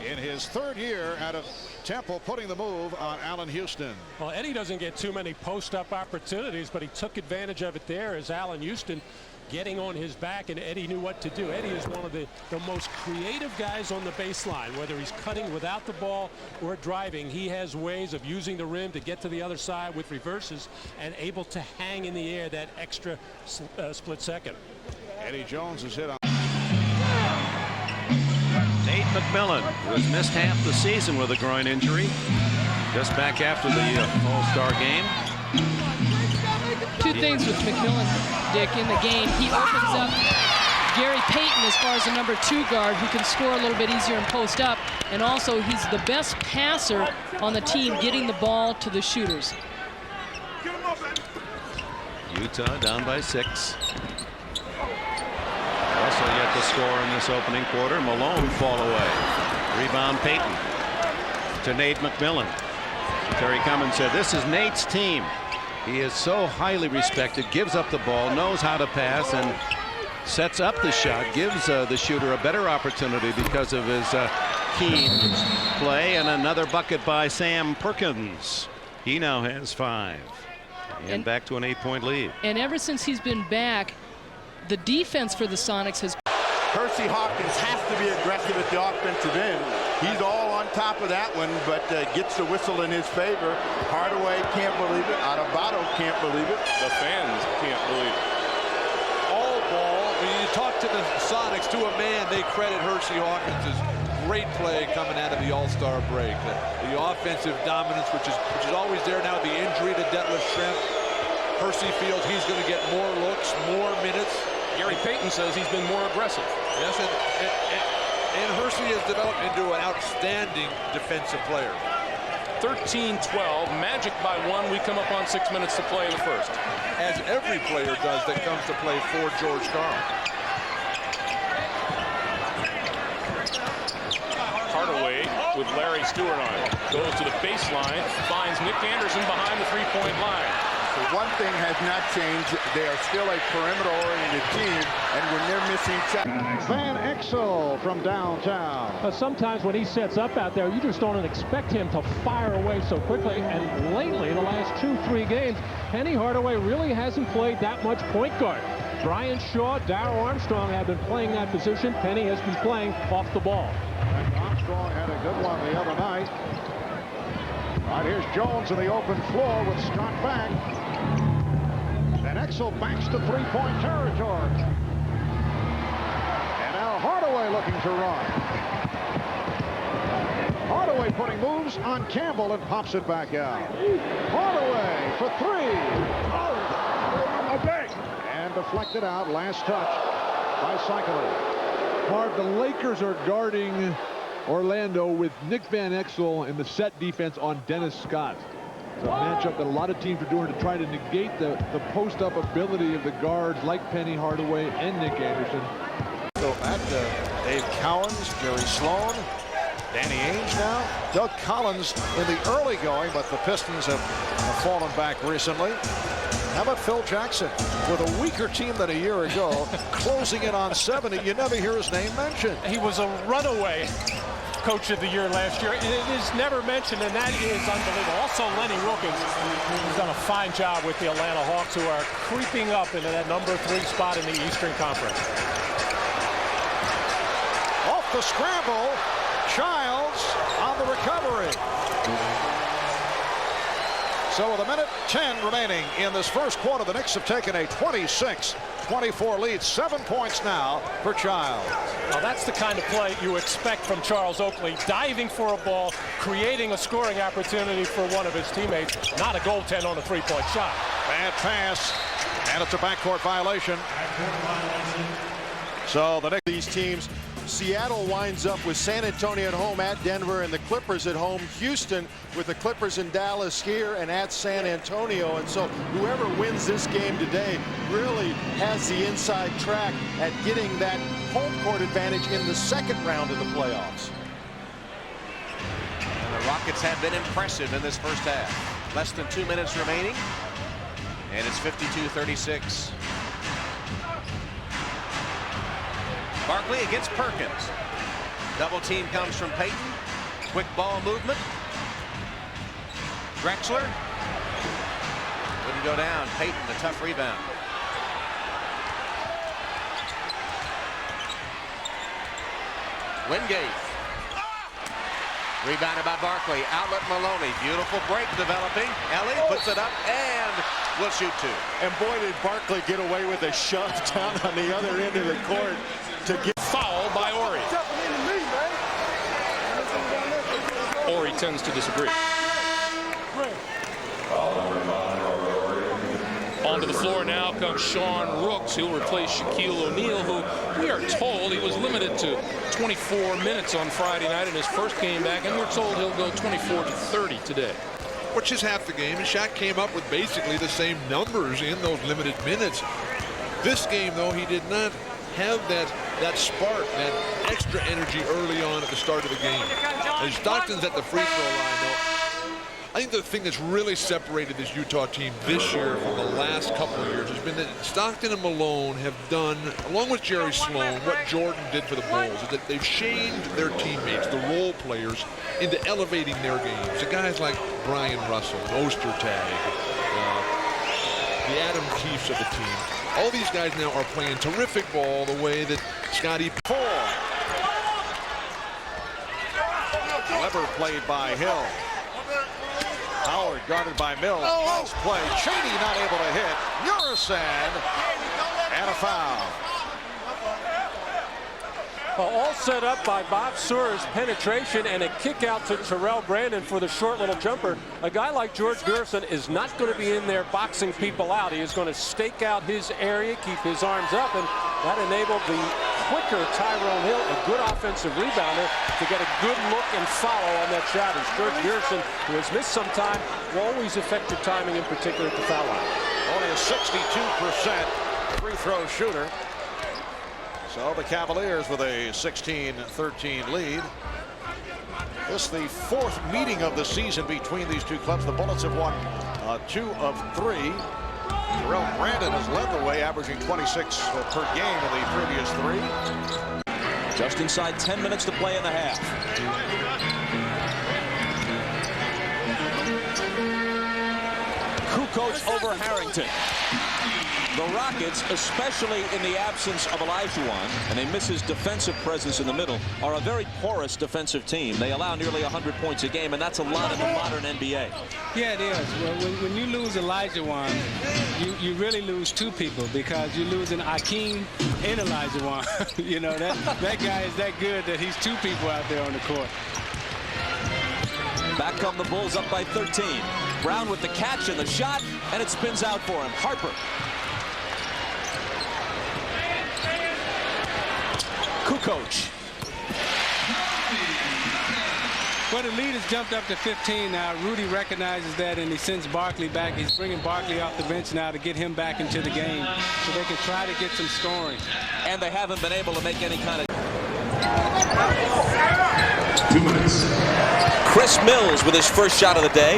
in his 3rd year out of Temple, putting the move on Allen Houston. Well, Eddie doesn't get too many post-up opportunities, but he took advantage of it there as Allen Houston getting on his back, and Eddie knew what to do. Eddie is one of the most creative guys on the baseline. Whether he's cutting without the ball or driving, he has ways of using the rim to get to the other side with reverses and able to hang in the air that extra split second. Eddie Jones is hit on. Nate McMillan, who has missed half the season with a groin injury, just back after the All-Star game. Two things with McMillan, Dick, in the game. He opens up Gary Payton as far as the #2 guard who can score a little bit easier and post up. And also, he's the best passer on the team, getting the ball to the shooters. Utah down by 6. Also yet to score in this opening quarter. Malone fall away. Rebound Payton to Nate McMillan. Terry Cummins said, this is Nate's team. He is so highly respected, gives up the ball, knows how to pass, and sets up the shot, gives the shooter a better opportunity because of his keen play. And another bucket by Sam Perkins. He now has 5. And back to an 8-point lead. And ever since he's been back, the defense for the Sonics has... Percy Hawkins has to be aggressive at the offensive end. He's all on top of that one, but gets the whistle in his favor. Hardaway can't believe it. Adebayo can't believe it. The fans can't believe it. All ball. When you talk to the Sonics, to a man, they credit Percy Hawkins' great play coming out of the All-Star break. The offensive dominance, which is always there now. The injury to Detlef Schrempf. Percy feels he's going to get more looks, more minutes. Gary Payton says he's been more aggressive. Yes, and Percy has developed into an outstanding defensive player. 13-12, Magic by 1. We come up on 6 minutes to play in the first. As every player does that comes to play for George Karl. Hardaway with Larry Stewart on it. Goes to the baseline, finds Nick Anderson behind the three-point line. So one thing has not changed. They are still a perimeter-oriented team, and when they're missing Van Exel from downtown. Sometimes when he sets up out there, you just don't expect him to fire away so quickly. And lately, the last 2-3 games, Penny Hardaway really hasn't played that much point guard. Brian Shaw, Darryl Armstrong have been playing that position. Penny has been playing off the ball. Armstrong had a good one the other night. Right, here's Jones in the open floor with Scott back. And Exel backs to three-point territory. And now Hardaway looking to run. Hardaway putting moves on Campbell and pops it back out. Hardaway for 3. And deflected out. Last touch by Cycling. Marv, the Lakers are guarding Orlando with Nick Van Exel and the set defense on Dennis Scott. It's a matchup that a lot of teams are doing to try to negate the post-up ability of the guards like Penny Hardaway and Nick Anderson. So back to Dave Cowens, Jerry Sloan, Danny Ainge now, Doug Collins in the early going, but the Pistons have fallen back recently. How about Phil Jackson with a weaker team than a year ago, closing in on 70? You never hear his name mentioned. He was a runaway Coach of the Year last year, and it is never mentioned, and that is unbelievable. Also, Lenny Wilkins has done a fine job with the Atlanta Hawks, who are creeping up into that #3 spot in the Eastern Conference. Off the scramble, Childs on the recovery. So with 1:10 remaining in this first quarter, the Knicks have taken a 26-24 lead. 7 points now for Childs. Now that's the kind of play you expect from Charles Oakley, diving for a ball, creating a scoring opportunity for one of his teammates, not a goaltend on a three-point shot. Bad pass, and it's a backcourt violation. So the Knicks, these teams, Seattle winds up with San Antonio at home, at Denver, and the Clippers at home. Houston with the Clippers in Dallas here and at San Antonio. And so whoever wins this game today really has the inside track at getting that home court advantage in the second round of the playoffs. And the Rockets have been impressive in this first half. Less than 2 minutes remaining, and it's 52-36. Barkley against Perkins. Double team comes from Payton. Quick ball movement. Drexler. Wouldn't go down. Payton, the tough rebound. Wingate. Rebounded by Barkley. Outlet Maloney. Beautiful break developing. Ellie puts it up and will shoot two. And boy, did Barkley get away with a shove down on the other end of the court to get fouled by Ori. Ori tends to disagree. Onto the floor now comes Sean Rooks. He'll replace Shaquille O'Neal, who we are told he was limited to 24 minutes on Friday night in his first game back, and we're told he'll go 24 to 30 today. Which is half the game, and Shaq came up with basically the same numbers in those limited minutes. This game, though, he did not have that spark, that extra energy early on at the start of the game. And Stockton's at the free throw line, though. I think the thing that's really separated this Utah team this year from the last couple of years has been that Stockton and Malone have done, along with Jerry Sloan, what Jordan did for the Bulls, is that they've shamed their teammates, the role players, into elevating their games. The guys like Brian Russell, Ostertag, the Adam Keefes of the team. All these guys now are playing terrific ball the way that Scottie Weber played by Hill. Howard guarded by Mills. Nice play. Cheney not able to hit. Iverson. And a foul. All set up by Bob Sear's penetration and a kick out to Terrell Brandon for the short little jumper. A guy like George Gerson is not going to be in there boxing people out. He is going to stake out his area, keep his arms up, and that enabled the quicker Tyrone Hill, a good offensive rebounder, to get a good look and follow on that shot. As George Gerson, who has missed some time, will always effective timing, in particular at the foul line. Only a 62% free throw shooter. So the Cavaliers with a 16-13 lead. This is the fourth meeting of the season between these two clubs. The Bullets have won 2 of 3. Terrell Brandon has led the way, averaging 26 per game in the previous 3. Just inside 10 minutes to play in the half. Kukoc over Harrington. The Rockets, especially in the absence of Olajuwon, and they miss his defensive presence in the middle, are a very porous defensive team. They allow nearly 100 points a game, and that's a lot in the modern NBA. Yeah, it is. Well, when you lose Olajuwon, you really lose 2 people, because you're losing Akeem and Olajuwon. You know, that guy is that good that he's 2 people out there on the court. Back come the Bulls up by 13. Brown with the catch and the shot, and it spins out for him. Harper. Kukoc. Well, the lead has jumped up to 15 now. Rudy recognizes that, and he sends Barkley back. He's bringing Barkley off the bench now to get him back into the game so they can try to get some scoring. And they haven't been able to make any kind of... 2 minutes. Chris Mills with his first shot of the day,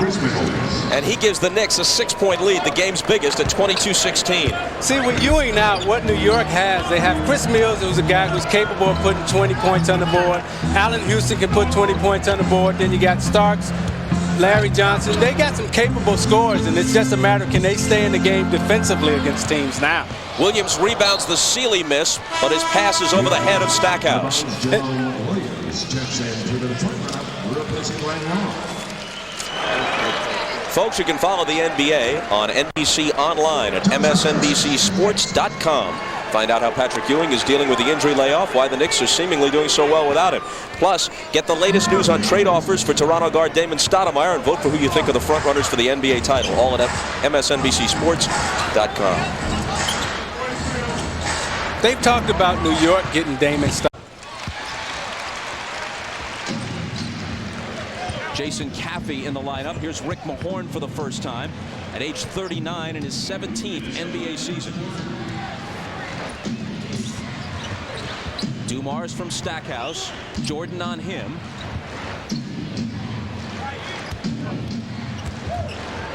and he gives the Knicks a 6-point lead, the game's biggest, at 22-16. See, when Ewing out, what New York has, they have Chris Mills, who's a guy who's capable of putting 20 points on the board. Allen Houston can put 20 points on the board. Then you got Starks, Larry Johnson. They got some capable scorers, and it's just a matter of can they stay in the game defensively against teams now. Williams rebounds the Sealy miss, but his pass is over the head of Stackhouse. Folks, you can follow the NBA on NBC Online at msnbcsports.com. Find out how Patrick Ewing is dealing with the injury layoff, why the Knicks are seemingly doing so well without him. Plus, get the latest news on trade offers for Toronto guard Damon Stoudemire and vote for who you think are the front runners for the NBA title. All at msnbcsports.com. They've talked about New York getting Damon Stoudemire. Jason Caffey in the lineup. Here's Rick Mahorn for the first time at age 39 in his 17th NBA season. Dumars from Stackhouse. Jordan on him.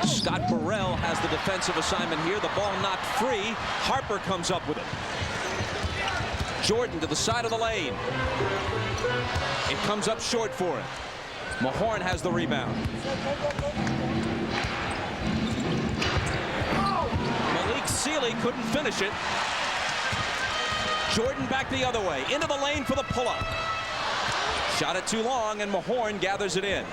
Scott Burrell has the defensive assignment here. The ball knocked free. Harper comes up with it. Jordan to the side of the lane. It comes up short for him. Mahorn has the rebound. Malik Sealy couldn't finish it. Jordan back the other way, into the lane for the pull-up. Shot it too long, and Mahorn gathers it in.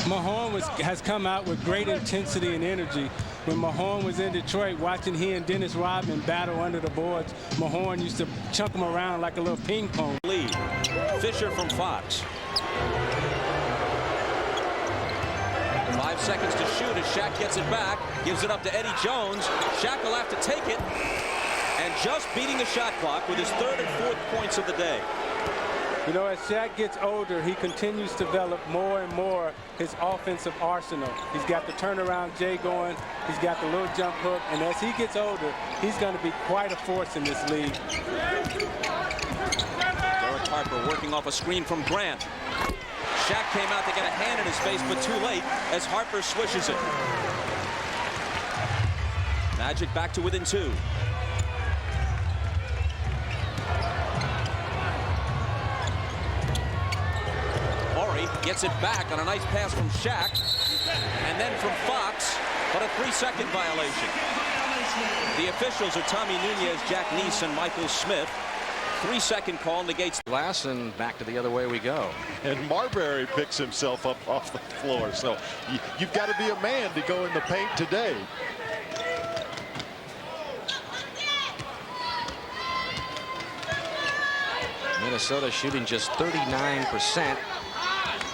Mahorn has come out with great intensity and energy. When Mahorn was in Detroit, watching he and Dennis Rodman battle under the boards, Mahorn used to chunk them around like a little ping pong. Lead. Fisher from Fox. 5 seconds to shoot as Shaq gets it back, gives it up to Eddie Jones. Shaq will have to take it, and just beating the shot clock with his 3rd and 4th points of the day. You know, as Shaq gets older, he continues to develop more and more his offensive arsenal. He's got the turnaround J going. He's got the little jump hook. And as he gets older, he's going to be quite a force in this league. Derek Harper working off a screen from Grant. Shaq came out to get a hand in his face, but too late as Harper swishes it. Magic back to within 2. Gets it back on a nice pass from Shaq, and then from Fox, but a 3-second violation. The officials are Tommy Nunez, Jack Neese, and Michael Smith. 3-second call negates glass, and back to the other way we go. And Marbury picks himself up off the floor, so you've got to be a man to go in the paint today. Minnesota shooting just 39%.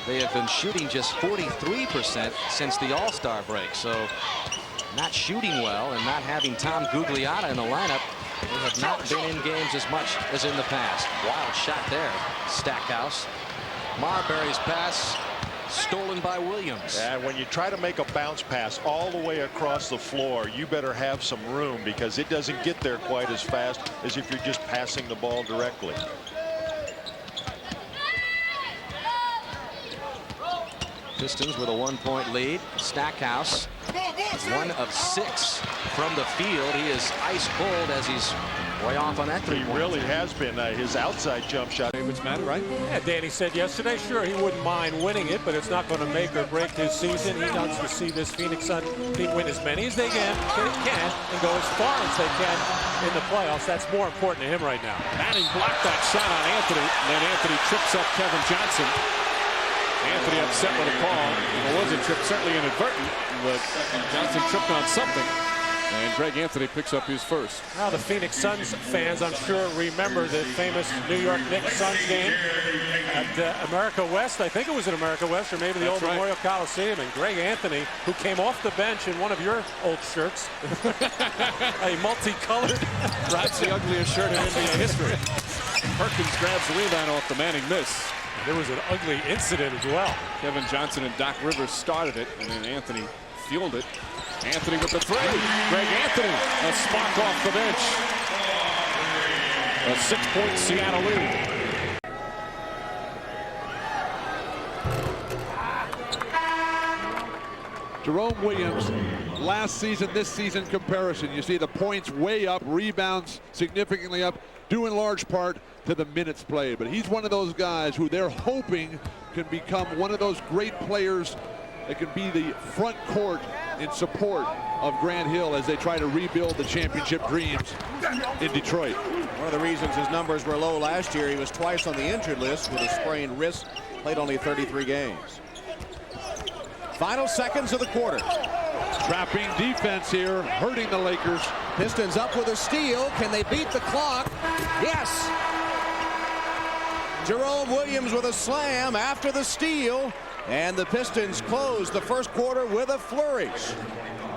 They have been shooting just 43% since the All-Star break. So not shooting well and not having Tom Gugliotta in the lineup. They have not been in games as much as in the past. Wild shot there. Stackhouse. Marbury's pass stolen by Williams. And when you try to make a bounce pass all the way across the floor, you better have some room because it doesn't get there quite as fast as if you're just passing the ball directly. Pistons with a 1-point lead. Stackhouse, 1 of 6 from the field. He is ice cold as he's way off on that 3-point. He really has been. His outside jump shot. Which matter, right? Yeah, Danny said yesterday, sure, he wouldn't mind winning it, but it's not going to make or break his season. He wants to see this Phoenix Sun team win as many as they can and go as far as they can in the playoffs. That's more important to him right now. Manning blocked that shot on Anthony, and then Anthony trips up Kevin Johnson. Anthony upset with a call. It was a trip, certainly inadvertent, but Johnson tripped on something. And Greg Anthony picks up his first. Now the Phoenix Suns fans, I'm sure, remember the famous New York Knicks Suns game at America West. I think it was at America West, or maybe the old Memorial Coliseum. And Greg Anthony, who came off the bench in one of your old shirts, a multicolored. Perhaps the ugliest shirt in NBA history. Perkins grabs the rebound off the Manning miss. There was an ugly incident as well. Kevin Johnson and Doc Rivers started it, and then Anthony fueled it. Anthony with the 3. Greg Anthony, a spark off the bench. A 6-point Seattle lead. Jerome Williams, last season, this season comparison. You see the points way up, rebounds significantly up, due in large part to the minutes played. But he's one of those guys who they're hoping can become one of those great players that can be the front court in support of Grant Hill as they try to rebuild the championship dreams in Detroit. One of the reasons his numbers were low last year, he was twice on the injured list with a sprained wrist, played only 33 games. Final seconds of the quarter. Trapping defense here, hurting the Lakers. Pistons up with a steal. Can they beat the clock? Yes. Jerome Williams with a slam after the steal. And the Pistons close the first quarter with a flourish.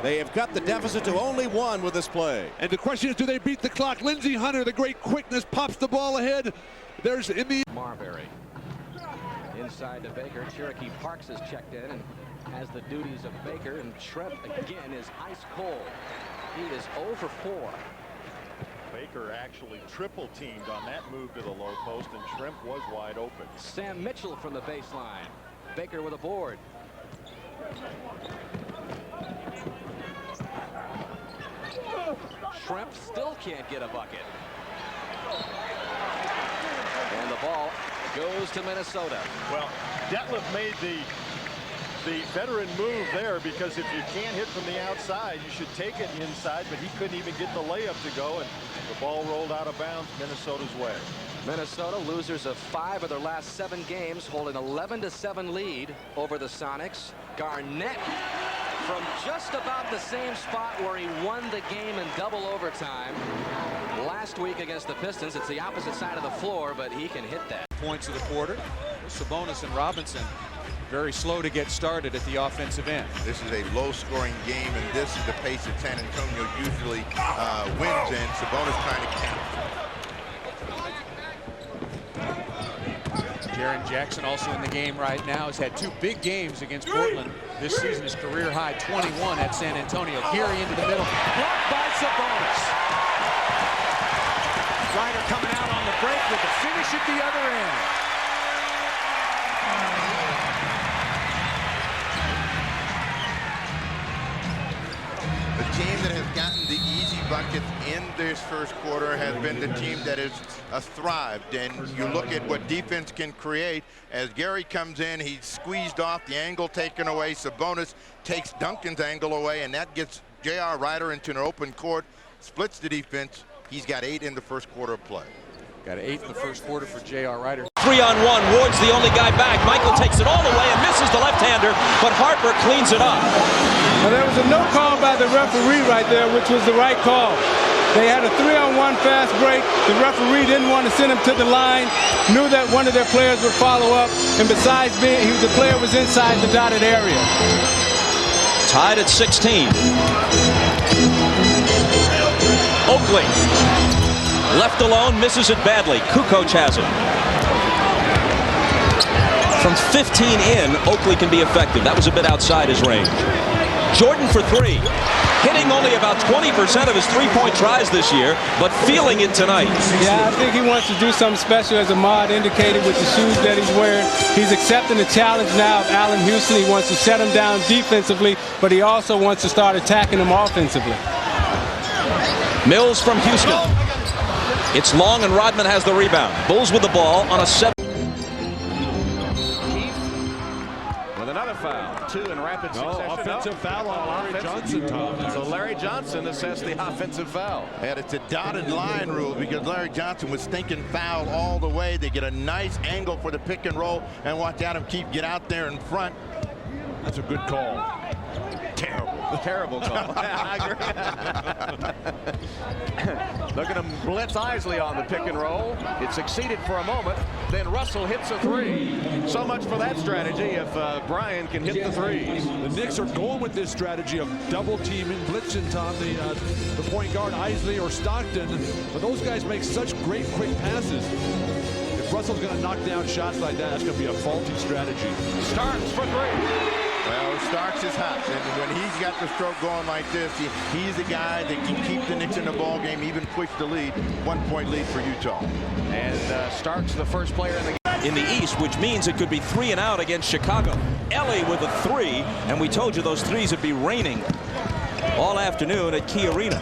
They have cut the deficit to only 1 with this play. And the question is, do they beat the clock? Lindsey Hunter, the great quickness, pops the ball ahead. There's in the Marbury. Inside to Baker. Cherokee Parks has checked in and has the duties of Baker, and Shrimp again is ice cold. He is 0 for 4. Baker actually triple teamed on that move to the low post, and Shrimp was wide open. Sam Mitchell from the baseline. Baker with a board. Shrimp still can't get a bucket. And the ball goes to Minnesota. Well, Detlef made the veteran move there, because if you can't hit from the outside, you should take it inside, but he couldn't even get the layup to go, and the ball rolled out of bounds Minnesota's way. Minnesota, losers of 5 of their last 7 games, hold an 11-7 lead over the Sonics. Garnett from just about the same spot where he won the game in double overtime last week against the Pistons. It's the opposite side of the floor, but he can hit that. Points of the quarter. Sabonis and Robinson very slow to get started at the offensive end. This is a low-scoring game, and this is the pace that San Antonio usually wins in. Sabonis trying to count. Jaren Jackson also in the game right now. Has had 2 big games against Portland this season. His career high 21 at San Antonio. Geary into the middle. Blocked by Sabonis. Ryder coming out on the break with the finish at the other end. The team that has gotten the easy buckets in this first quarter has been the team that has thrived. And you look at what defense can create. As Gary comes in, he's squeezed off, the angle taken away. Sabonis takes Duncan's angle away, and that gets J.R. Ryder into an open court, splits the defense. He's got 8 in the first quarter of play. Got 8 in the first quarter for J.R. Ryder. 3-on-1. Ward's the only guy back. Michael takes it all the way and misses the left-hander, but Harper cleans it up. Well, there was a no call by the referee right there, which was the right call. They had a 3-on-1 fast break. The referee didn't want to send him to the line, knew that one of their players would follow up, and besides being, the player was inside the dotted area. Tied at 16. Oakley. Left alone, misses it badly. Kukoc has it. From 15 in, Oakley can be effective. That was a bit outside his range. Jordan for 3. Hitting only about 20% of his three-point tries this year, but feeling it tonight. Yeah, I think he wants to do something special, as Ahmad indicated, with the shoes that he's wearing. He's accepting the challenge now of Allen Houston. He wants to set him down defensively, but he also wants to start attacking him offensively. Mills from Houston. It's long, and Rodman has the rebound. Bulls with the ball on a 7. With another foul. 2 in rapid succession. Offensive foul on Larry Johnson, Tom. So Larry Johnson assessed the offensive foul. And it's a dotted line rule, because Larry Johnson was thinking foul all the way. They get a nice angle for the pick and roll, and watch Adam Keefe get out there in front. That's a good call. Terrible. Terrible call. I agree. Look at him blitz Isley on the pick and roll. It succeeded for a moment. Then Russell hits a 3. So much for that strategy if Brian can hit the threes. The Knicks are going with this strategy of double teaming, blitzing, Tom, the point guard, Isley or Stockton. But those guys make such great quick passes. If Russell's going to knock down shots like that, that's going to be a faulty strategy. Starks for 3. Well, Starks is hot, and when he's got the stroke going like this, he's the guy that can keep the Knicks in the ball game, even push the lead. 1-point lead for Utah. And Starks the first player in the East, which means it could be 3 and out against Chicago. Ellie with a 3, and we told you those threes would be raining all afternoon at Key Arena.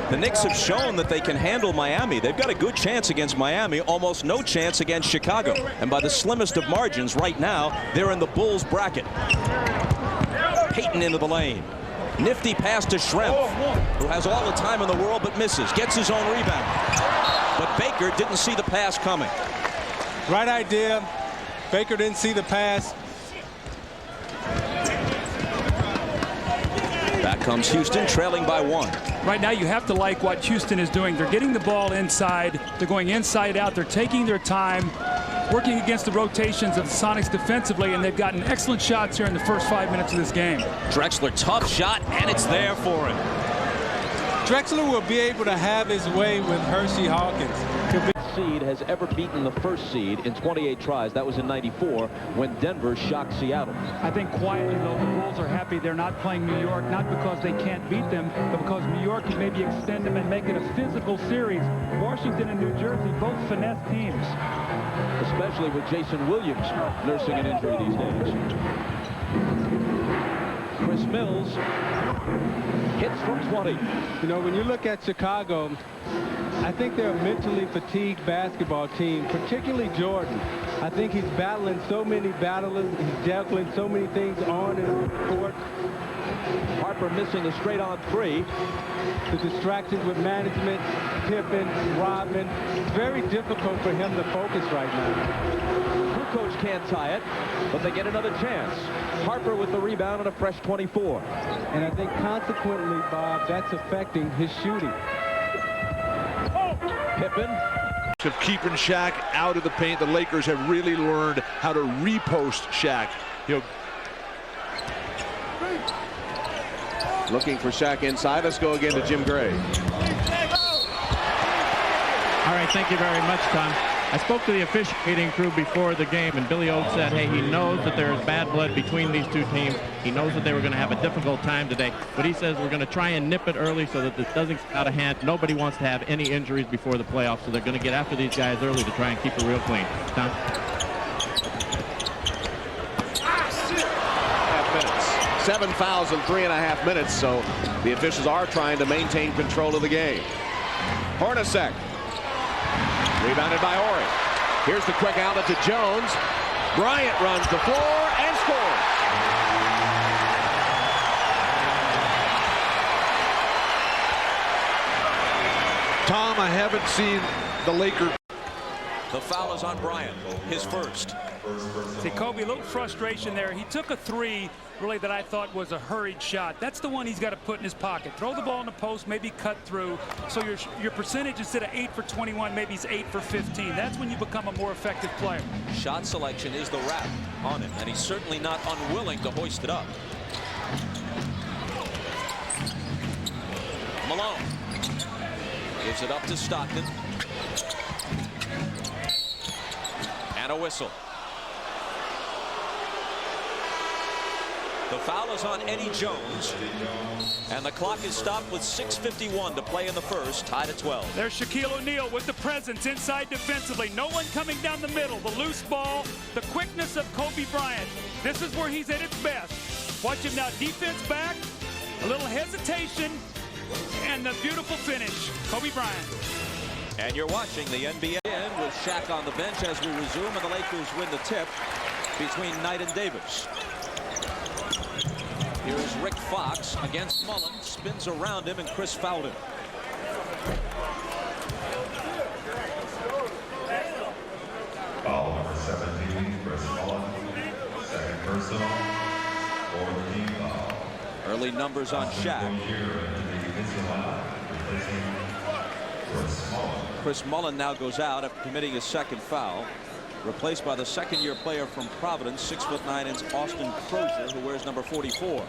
The Knicks have shown that they can handle Miami. They've got a good chance against Miami, almost no chance against Chicago. And by the slimmest of margins right now, they're in the Bulls bracket. Payton into the lane. Nifty pass to Schrempf, who has all the time in the world but misses. Gets his own rebound. But Baker didn't see the pass coming. Right idea. Baker didn't see the pass. Back comes Houston, trailing by 1. Right now, you have to like what Houston is doing. They're getting the ball inside. They're going inside out. They're taking their time, working against the rotations of the Sonics defensively, and they've gotten excellent shots here in the first 5 minutes of this game. Drexler, tough shot, and it's there for him. Drexler will be able to have his way with Hershey Hawkins. Seed has ever beaten the first seed in 28 tries. That was in '94 when Denver shocked Seattle. I think quietly, though, the Bulls are happy they're not playing New York, not because they can't beat them, but because New York can maybe extend them and make it a physical series. Washington and New Jersey, both finesse teams. Especially with Jason Williams nursing an injury these days. Chris Mills hits from 20. You know, when you look at Chicago, I think they're a mentally fatigued basketball team, particularly Jordan. I think he's battling so many battlers. He's juggling so many things on and off the court. Harper missing a straight-on three. The distractions with management, Pippen, Rodman. It's very difficult for him to focus right now. Coach can't tie it, but they get another chance. Harper with the rebound and a fresh 24. And I think consequently, Bob, that's affecting his shooting. Pippen. Of keeping Shaq out of the paint, the Lakers have really learned how to repost Shaq. Looking for Shaq inside. Let's go again to Jim Gray. All right, thank you very much, Tom. I spoke to the officiating crew before the game, and Billy Oates said, hey, he knows that there's bad blood between these two teams. He knows that they were going to have a difficult time today, but he says we're going to try and nip it early so that this doesn't get out of hand. Nobody wants to have any injuries before the playoffs, so they're going to get after these guys early to try and keep it real clean. Tom? 7 fouls in 3.5 minutes, so the officials are trying to maintain control of the game. Hornacek. Rebounded by Horry. Here's the quick outlet to Jones. Bryant runs the floor and scores. Tom, I haven't seen the Lakers. The foul is on Bryant, his first. See, Kobe, a little frustration there. He took a three, really, that I thought was a hurried shot. That's the one he's got to put in his pocket. Throw the ball in the post, maybe cut through. So your percentage, instead of 8 for 21, maybe it's 8 for 15. That's when you become a more effective player. Shot selection is the rap on him, and he's certainly not unwilling to hoist it up. Malone gives it up to Stockton. And a whistle. The foul is on Eddie Jones, and the clock is stopped with 6:51 to play in the first, tied at 12. There's Shaquille O'Neal with the presence inside defensively. No one coming down the middle. The loose ball, the quickness of Kobe Bryant. This is where he's at its best. Watch him now, defense back, a little hesitation, and the beautiful finish. Kobe Bryant. And you're watching the NBA with Shaq on the bench as we resume, and the Lakers win the tip between Knight and Davis. Here's Rick Fox against Mullen, spins around him, and Chris fouled him. Foul number 17, Chris Mullen, second personal, 4th team foul. Early numbers on Shaq. Chris Mullen now goes out after committing his second foul, replaced by the second-year player from Providence, 6'9" Austin Crozier, who wears number 44.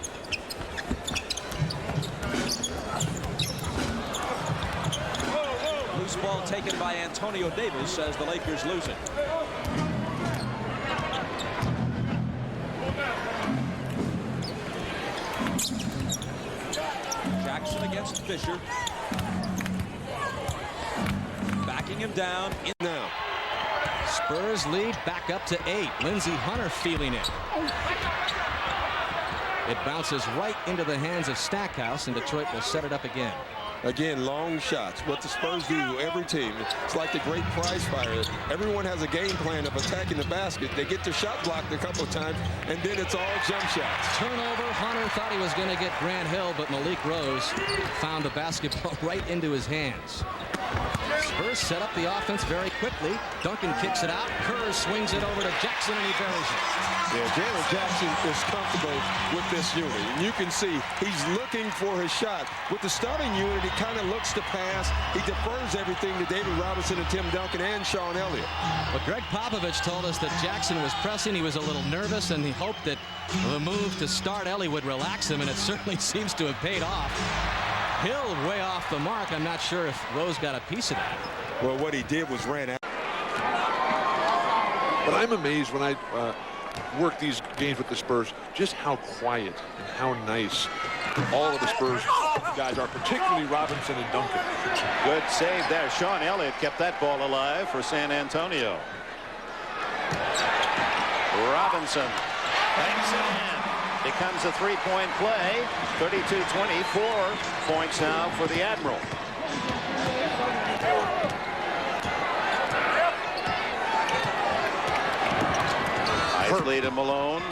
Loose ball taken by Antonio Davis as the Lakers lose it. Jackson against Fisher. Backing him down. In now. Spurs lead back up to 8. Lindsey Hunter feeling it. It bounces right into the hands of Stackhouse, and Detroit will set it up again. Again, long shots. What the Spurs do to every team. It's like the great prize fighter. Everyone has a game plan of attacking the basket. They get their shot blocked a couple of times, and then it's all jump shots. Turnover. Hunter thought he was going to get Grant Hill, but Malik Rose found the basketball right into his hands. Spurs set up the offense very quickly. Duncan kicks it out. Kerr swings it over to Jackson, and he buries it. Yeah, Jalen Jackson is comfortable with this unit. And you can see he's looking for his shot. With the starting unit, he kind of looks to pass. He defers everything to David Robinson and Tim Duncan and Sean Elliott. But Greg Popovich told us that Jackson was pressing. He was a little nervous, and he hoped that the move to start Ellie would relax him, and it certainly seems to have paid off. Hill way off the mark. I'm not sure if Rose got a piece of that. Well, what he did was ran out. But I'm amazed when I work these games with the Spurs, just how quiet and how nice all of the Spurs guys are, particularly Robinson and Duncan. Good save there. Sean Elliott kept that ball alive for San Antonio. Robinson banks it in. Becomes a three-point play. 32-20, 4 points now for the Admiral. nicely to Malone.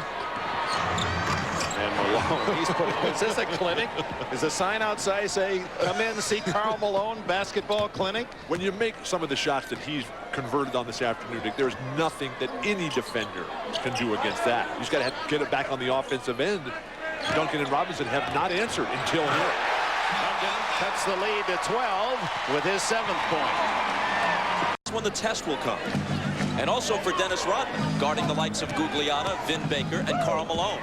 And Malone, he's putting, is this a clinic? Is the sign outside say, come in and see Karl Malone basketball clinic? When you make some of the shots that he's converted on this afternoon, Dick, there's nothing that any defender can do against that. You just got to get it back on the offensive end. Duncan and Robinson have not answered until here. Duncan cuts the lead to 12 with his 7th point. That's when the test will come. And also for Dennis Rodman, guarding the likes of Gugliotta, Vin Baker, and Karl Malone.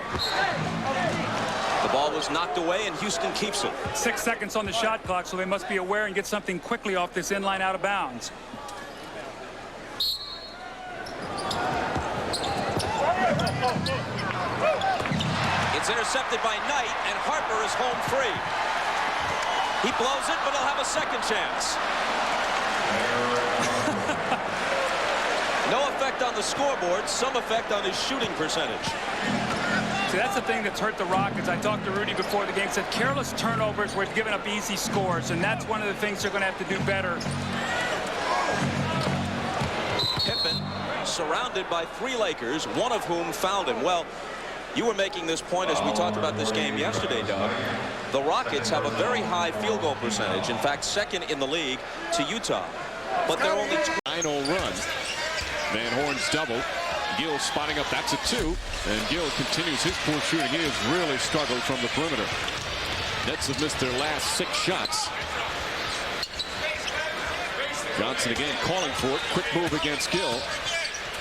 The ball was knocked away, and Houston keeps it. 6 seconds on the shot clock, so they must be aware and get something quickly off this inline out of bounds. It's intercepted by Knight, and Harper is home free. He blows it, but he'll have a second chance. No effect on the scoreboard, some effect on his shooting percentage. See, that's the thing that's hurt the Rockets. I talked to Rudy before the game, said careless turnovers were giving up easy scores, and that's one of the things they're going to have to do better. Pippen surrounded by 3 Lakers, one of whom fouled him. Well, you were making this point as we talked about this game yesterday, Doug. The Rockets have a very high field goal percentage, in fact, second in the league to Utah. But they're only 9-0 run. Van Horn's double. Gill spotting up. That's a 2. And Gill continues his poor shooting. He has really struggled from the perimeter. Nets have missed their last 6 shots. Johnson again calling for it. Quick move against Gill.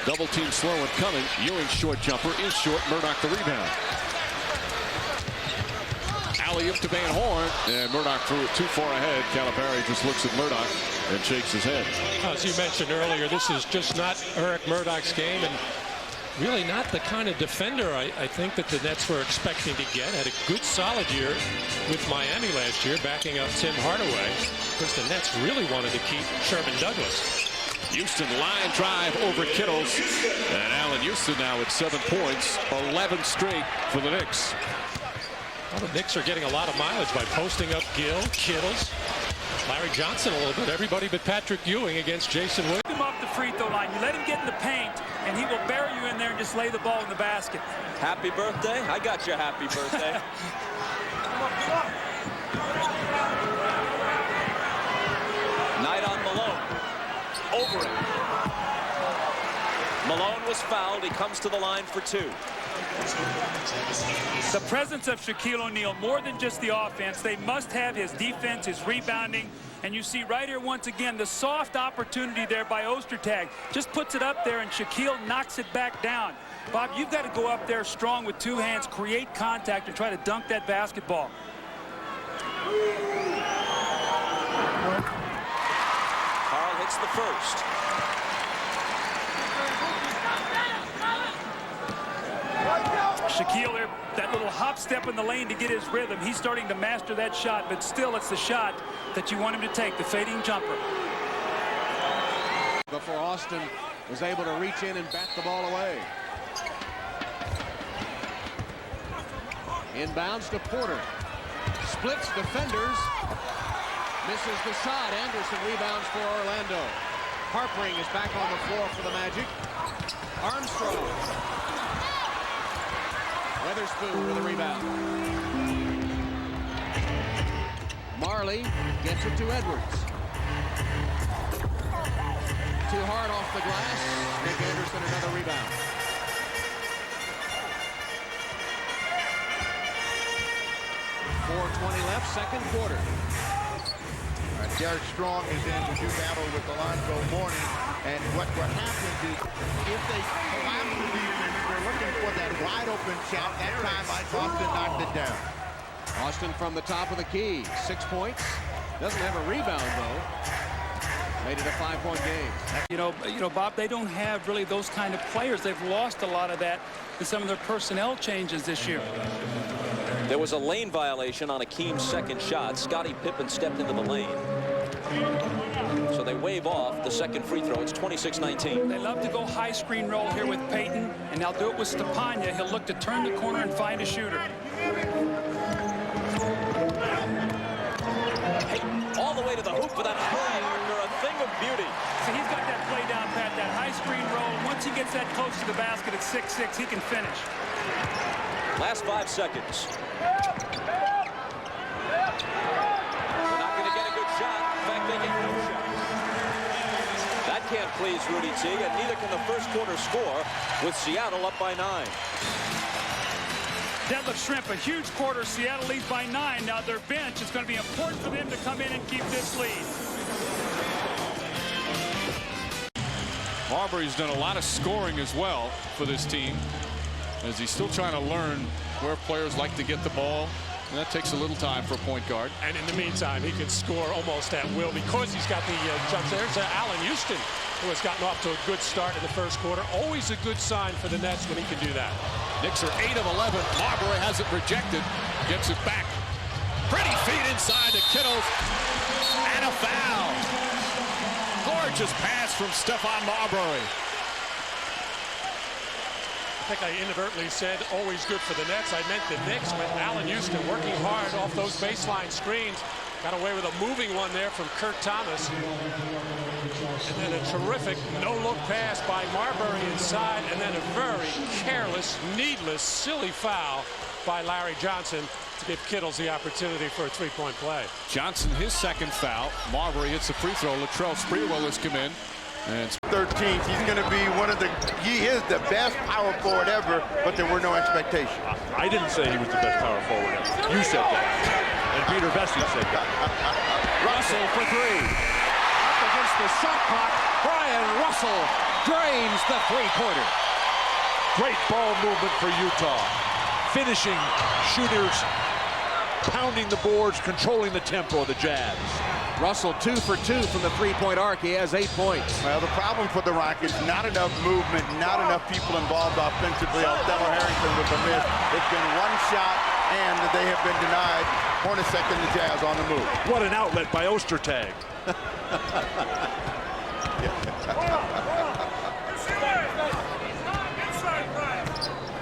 Double team slow and coming. Ewing's short jumper is short. Murdoch the rebound. Alley-oop to Van Horn. And Murdoch threw it too far ahead. Calipari just looks at Murdoch and shakes his head. As you mentioned earlier, this is just not Eric Murdoch's game, and really not the kind of defender I think that the Nets were expecting to get. Had a good solid year with Miami last year, backing up Tim Hardaway. Because the Nets really wanted to keep Sherman Douglas. Houston line drive over Kittles. And Allen Houston now at 7 points. 11 straight for the Knicks. Well, the Knicks are getting a lot of mileage by posting up Gill, Kittles, Larry Johnson a little bit. Everybody but Patrick Ewing against Jason Williams. Him off the free throw line. You let him get in the paint, and he will bury you in there and just lay the ball in the basket. Happy birthday? I got you happy birthday. Knight on Malone. Over it. Malone was fouled. He comes to the line for 2. The presence of Shaquille O'Neal, more than just the offense, they must have his defense, his rebounding. And you see right here once again the soft opportunity there by Ostertag. Just puts it up there and Shaquille knocks it back down. Bob, you've got to go up there strong with 2 hands, create contact, and try to dunk that basketball. Carl hits the first. Shaquille there, that little hop step in the lane to get his rhythm. He's starting to master that shot, but still it's the shot that you want him to take, the fading jumper. Before Austin was able to reach in and bat the ball away. Inbounds to Porter. Splits defenders. Misses the shot. Anderson rebounds for Orlando. Harpering is back on the floor for the Magic. Armstrong. Weatherspoon with a rebound. Marley gets it to Edwards. Too hard off the glass. Nick Anderson another rebound. .420 left, second quarter. Derek Strong is in to do battle with Alonzo Mourning. And what happens is if they collapse the defense, they're looking for that wide open shot. That time Austin knocked it down. Austin from the top of the key. 6 points. Doesn't have a rebound though. Made it a 5-point game. You know, Bob, they don't have really those kind of players. They've lost a lot of that in some of their personnel changes this year. There was a lane violation on Akeem's second shot. Scottie Pippen stepped into the lane. So they wave off the second free throw. It's 26-19. They love to go high screen roll here with Payton, and they'll do it with Stepanya. He'll look to turn the corner and find a shooter. Hey, all the way to the hoop for that high archer, a thing of beauty. So he's got that play down pat, that high screen roll. Once he gets that close to the basket at 6'6", he can finish. Last 5 seconds. They're not going to get a good shot. In fact, they get no shot. That can't please Rudy T, and neither can the first quarter score with Seattle up by 9. Detlef Schrempf, a huge quarter. Seattle leads by 9. Now their bench, it's going to be important for them to come in and keep this lead. Marbury's done a lot of scoring as well for this team, as he's still trying to learn where players like to get the ball. And that takes a little time for a point guard. And in the meantime, he can score almost at will because he's got the jumps. There's Allen Houston, who has gotten off to a good start in the first quarter. Always a good sign for the Nets when he can do that. Knicks are 8 of 11. Marbury has it rejected. Gets it back. Pretty feet inside to Kittle. And a foul. Gorgeous pass from Stephon Marbury. I think I inadvertently said always good for the Nets. I meant the Knicks with Allen Houston working hard off those baseline screens. Got away with a moving one there from Kurt Thomas. And then a terrific no-look pass by Marbury inside. And then a very careless, needless, silly foul by Larry Johnson to give Kittles the opportunity for a three-point play. Johnson, his second foul. Marbury hits the free throw. Latrell Sprewell has come in. And 13th, he's going to be he is the best power forward ever, but there were no expectations. I didn't say he was the best power forward ever. You said that. And Peter Vesey said that. Russell for 3. Up against the shot clock. Brian Russell drains the three-pointer. Great ball movement for Utah. Finishing shooters, pounding the boards, controlling the tempo of the Jazz. Russell 2 for 2 from the three-point arc. He has 8 points. Well, the problem for the Rockets, not enough movement, not enough people involved offensively. Othello Harrington with a miss. It's been one shot, and they have been denied. Hornacek and the Jazz on the move. What an outlet by Ostertag.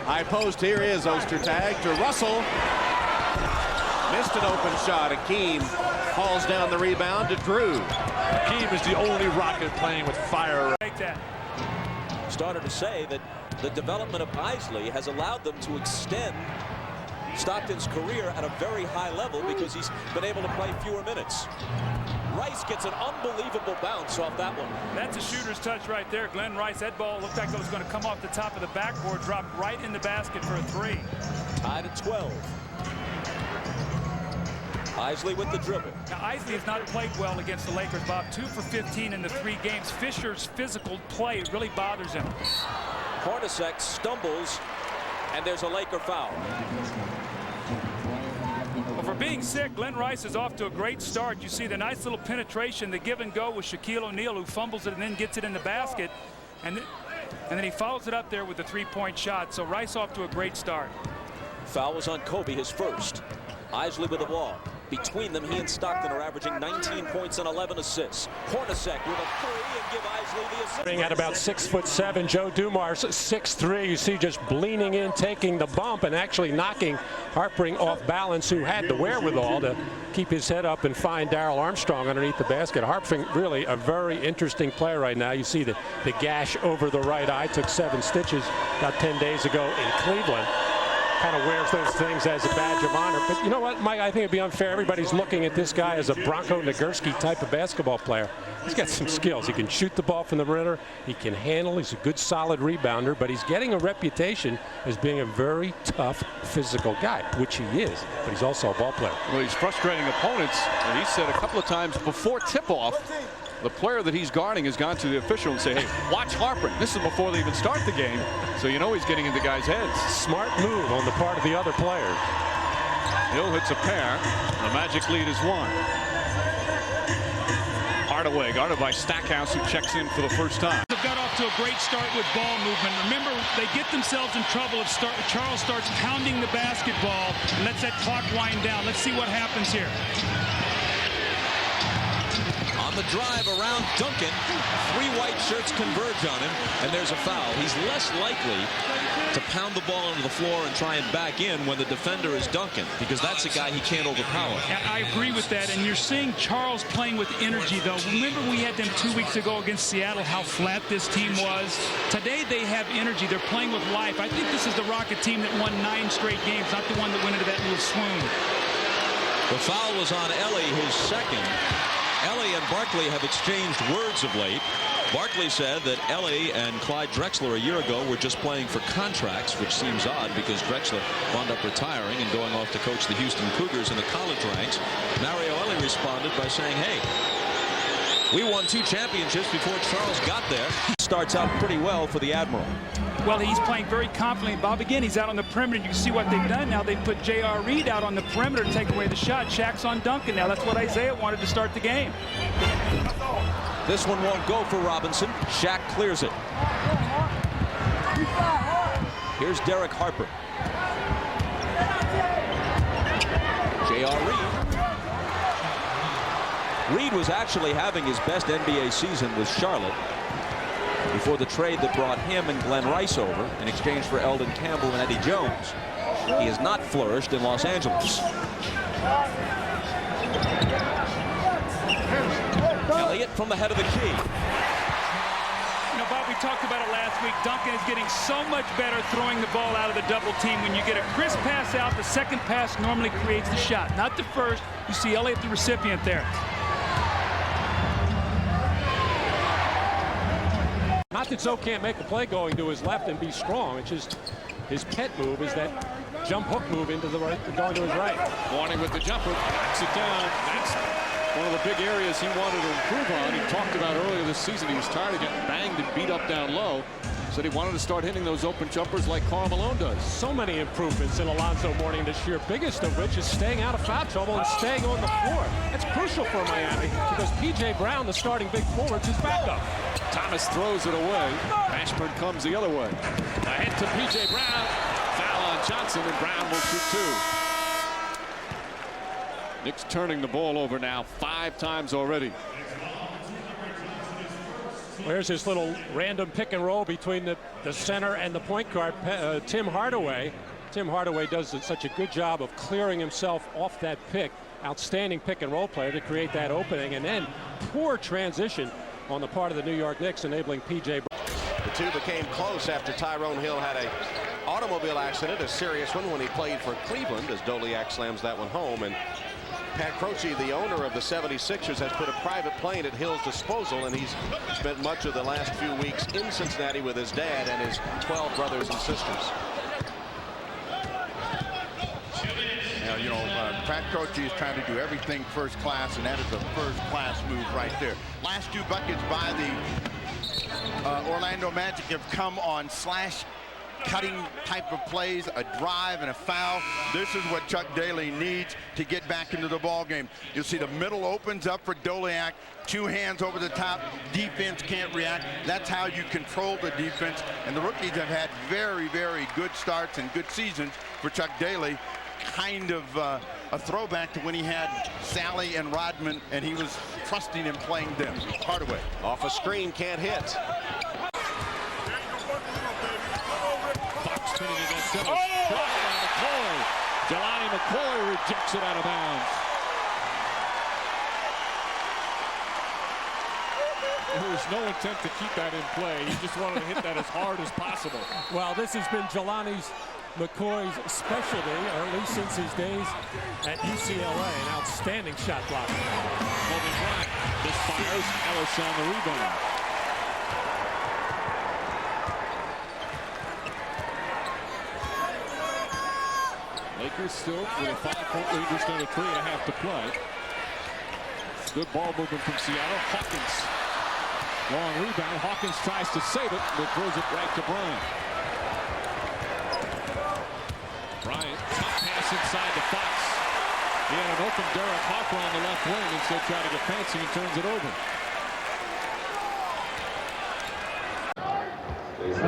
High post, here is Ostertag to Russell. Missed an open shot. Akeem hauls down the rebound to Drew. Akeem is the only Rocket playing with fire. Started to say that the development of Isley has allowed them to extend Stockton's career at a very high level because he's been able to play fewer minutes. Rice gets an unbelievable bounce off that one. That's a shooter's touch right there. Glenn Rice, that ball looked like it was going to come off the top of the backboard, dropped right in the basket for a 3. Tied at 12. Isley with the dribble. Now, Isley has not played well against the Lakers, Bob. 2 for 15 in the 3 games. Fisher's physical play really bothers him. Hornacek stumbles, and there's a Laker foul. Well, for being sick, Glenn Rice is off to a great start. You see the nice little penetration, the give and go with Shaquille O'Neal, who fumbles it and then gets it in the basket. And then he follows it up there with a 3-point shot. So Rice off to a great start. Foul was on Kobe, his first. Isley with the ball. Between them, he and Stockton are averaging 19 points and 11 assists. Hornacek with a 3 and give Isley the assist. At about 6'7", Joe Dumars 6'3". You see just leaning in, taking the bump, and actually knocking Harpring off balance, who had the wherewithal to keep his head up and find Darrell Armstrong underneath the basket. Harpring really a very interesting player right now. You see the gash over the right eye, took 7 stitches about 10 days ago in Cleveland. Kind of wears those things as a badge of honor. But you know what, Mike? I think it'd be unfair. Everybody's looking at this guy as a Bronco Nagurski type of basketball player. He's got some skills. He can shoot the ball from the perimeter. He can handle. He's a good, solid rebounder. But he's getting a reputation as being a very tough, physical guy, which he is. But he's also a ball player. Well, he's frustrating opponents. And he said a couple of times before tip-off, the player that he's guarding has gone to the official and say, hey, watch Harpring. This is before they even start the game. So you know he's getting into guys' heads. Smart move on the part of the other players. Hill hits a pair. The Magic lead is 1. Hardaway guarded by Stackhouse, who checks in for the first time. They've got off to a great start with ball movement. Remember, they get themselves in trouble if Charles starts pounding the basketball and lets that clock wind down. Let's see what happens here. On the drive around Duncan, 3 white shirts converge on him, and there's a foul. He's less likely to pound the ball onto the floor and try and back in when the defender is Duncan, because that's a guy he can't overpower. I agree with that, and you're seeing Charles playing with energy, though. Remember we had them 2 weeks ago against Seattle, how flat this team was? Today they have energy. They're playing with life. I think this is the Rocket team that won 9 straight games, not the one that went into that little swoon. The foul was on Ellie, his second. Ellie and Barkley have exchanged words of late. Barkley said that Ellie and Clyde Drexler a year ago were just playing for contracts, which seems odd because Drexler wound up retiring and going off to coach the Houston Cougars in the college ranks. Mario Ellie responded by saying, hey, we won 2 championships before Charles got there. Starts out pretty well for the Admiral. Well, he's playing very confidently. Bob, again, he's out on the perimeter. You can see what they've done now. They put J.R. Reed out on the perimeter to take away the shot. Shaq's on Duncan now. That's what Isaiah wanted to start the game. This one won't go for Robinson. Shaq clears it. Here's Derek Harper. J.R. Reed. Reed was actually having his best NBA season with Charlotte before the trade that brought him and Glenn Rice over in exchange for Eldon Campbell and Eddie Jones. He has not flourished in Los Angeles. Elliott from the head of the key. You know, Bob, we talked about it last week. Duncan is getting so much better throwing the ball out of the double team. When you get a crisp pass out, the second pass normally creates the shot, not the first. You see Elliott, the recipient there. Not that Zoe can't make a play going to his left and be strong. It's just his pet move is that jump hook move into the right, going to his right. Warning with the jumper. Backs it down. That's one of the big areas he wanted to improve on. He talked about earlier this season he was tired of getting banged and beat up down low. Said he wanted to start hitting those open jumpers like Karl Malone does. So many improvements in Alonzo Mourning this year, biggest of which is staying out of foul trouble and staying on the floor. That's crucial for Miami because P.J. Brown, the starting big forward, is backup. Thomas throws it away. Ashburn comes the other way. Ahead to P.J. Brown. Foul on Johnson, and Brown will shoot 2. Knicks turning the ball over now 5 times already. There's this little random pick and roll between the center and the point guard, Tim Hardaway. Tim Hardaway does such a good job of clearing himself off that pick. Outstanding pick and roll player to create that opening, and then poor transition on the part of the New York Knicks, enabling P.J. The two became close after Tyrone Hill had an automobile accident, a serious one, when he played for Cleveland, as Doliak slams that one home. And Pat Croce, the owner of the 76ers, has put a private plane at Hill's disposal, and he's spent much of the last few weeks in Cincinnati with his dad and his 12 brothers and sisters. Pat Croce is trying to do everything first class, and that is a first class move right there. Last 2 buckets by the Orlando Magic have come on slash cutting type of plays, a drive and a foul. This is what Chuck Daly needs to get back into the ball game. You'll see the middle opens up for Doliak, 2 hands over the top, defense can't react. That's how you control the defense, and the rookies have had very, very good starts and good seasons for Chuck Daly. Kind of a throwback to when he had Sally and Rodman, and he was trusting in playing them. Hardaway off a screen, can't hit. Fox spinning against Dennis. McCoy. Jelani McCoy rejects it out of bounds. There was no intent to keep that in play. He just wanted to hit that as hard as possible. Well, this has been McCoy's specialty, or at least since his days at UCLA, an outstanding shot blocker. Kobe Bryant misfires. Ellis on the rebound. Lakers still with a 5-point lead, just under 3.5 to play. Good ball movement from Seattle. Hawkins, long rebound. Hawkins tries to save it, but throws it right to Bryant. Bryant, top pass inside to Fox. He had an open Derek Harper on the left wing, instead tried to get fancy and turns it over.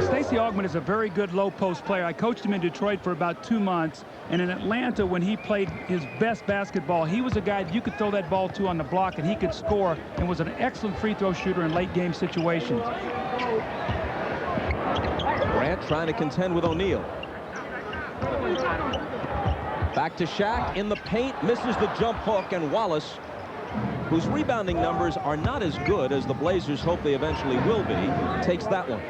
Stacey Augmon is a very good low post player. I coached him in Detroit for about 2 months, and in Atlanta when he played his best basketball, he was a guy that you could throw that ball to on the block and he could score, and was an excellent free throw shooter in late game situations. Grant trying to contend with O'Neal. Back to Shaq in the paint, misses the jump hook, and Wallace, whose rebounding numbers are not as good as the Blazers hope they eventually will be, takes that one.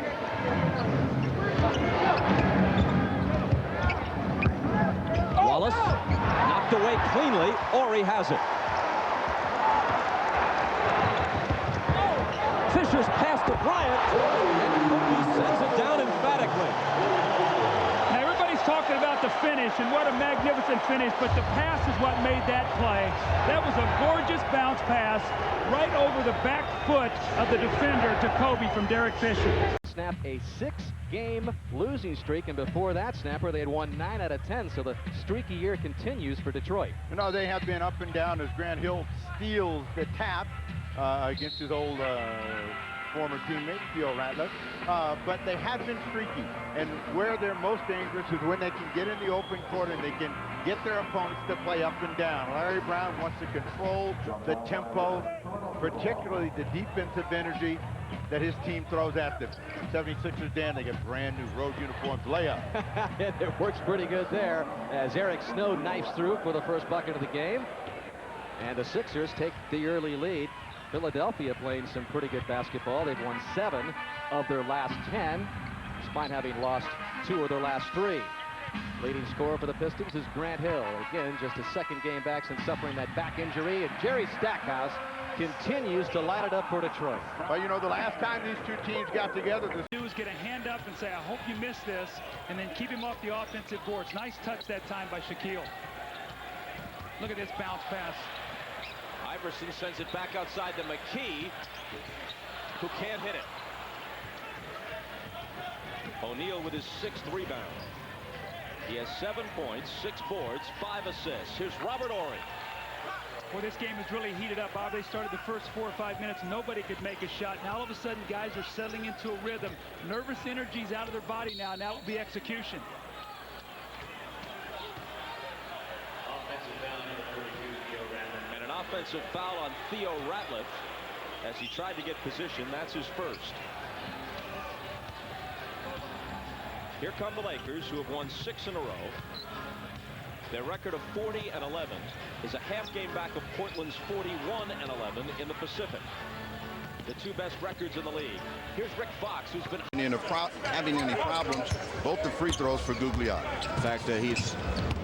Wallace knocked away cleanly. Horry has it. Fisher's pass to Bryant, and Kobe sends it down emphatically. Now everybody's talking about the finish and what a magnificent finish, but the pass is what made that play. That was a gorgeous bounce pass right over the back foot of the defender to Kobe from Derek Fisher. Snap a 6-game losing streak, and before that snapper they had won 9 out of 10, so the streaky year continues for Detroit. You know, they have been up and down as Grant Hill steals the tap against his old former teammate, Theo Ratliff, but they have been streaky, and where they're most dangerous is when they can get in the open court and they can get their opponents to play up and down. Larry Brown wants to control the tempo, particularly the defensive energy that his team throws at them. 76ers, Dan, they get brand new road uniforms. Layup. And it works pretty good there as Eric Snow knifes through for the first bucket of the game. And the Sixers take the early lead. Philadelphia playing some pretty good basketball. They've won 7 of their last 10, despite having lost 2 of their last 3. Leading scorer for the Pistons is Grant Hill. Again, just a second game back since suffering that back injury. And Jerry Stackhouse continues to light it up for Detroit. Well, you know, the last time these two teams got together, Do is get a hand up and say, I hope you missed this, and then keep him off the offensive boards. Nice touch that time by Shaquille. Look at this bounce pass. Iverson sends it back outside to McKee, who can't hit it. O'Neal with his 6th rebound. He has 7 points, 6 boards, 5 assists. Here's Robert Horry. Well, this game is really heated up. Bob, they started the first 4 or 5 minutes. Nobody could make a shot. Now all of a sudden, guys are settling into a rhythm. Nervous energy's out of their body now. Now it will be execution. And an offensive foul on Theo Ratliff as he tried to get position. That's his first. Here come the Lakers, who have won 6 in a row. Their record of 40-11 is a half game back of Portland's 41-11 in the Pacific. The 2 best records in the league. Here's Rick Fox, who's been having any problems. Both the free throws for Gugliotta. In fact, he's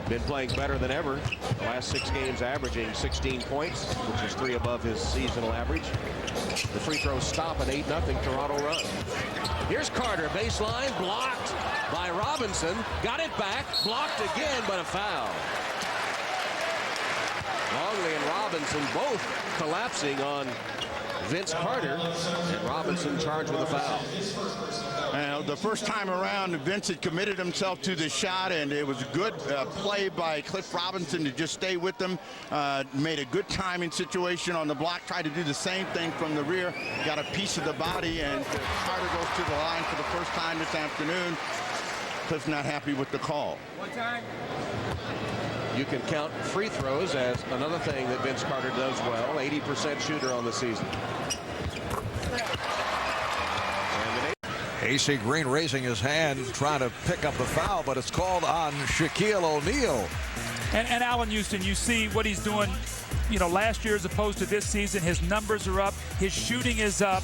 been playing better than ever. The last 6 games averaging 16 points, which is 3 above his seasonal average. The free throws stop at 8-0 Toronto run. Here's Carter, baseline, blocked by Robinson. Got it back, blocked again, but a foul. Longley and Robinson both collapsing on Vince Carter, and Robinson charged with a foul. The first time around, Vince had committed himself to the shot, and it was a good play by Cliff Robinson to just stay with them. Made a good timing situation on the block, tried to do the same thing from the rear, got a piece of the body, and Carter goes to the line for the first time this afternoon. Cliff's not happy with the call. One time. You can count free throws as another thing that Vince Carter does well. 80% shooter on the season. AC Green raising his hand, trying to pick up the foul, but it's called on Shaquille O'Neal. And Allen Houston, you see what he's doing, you know, last year as opposed to this season. His numbers are up, his shooting is up,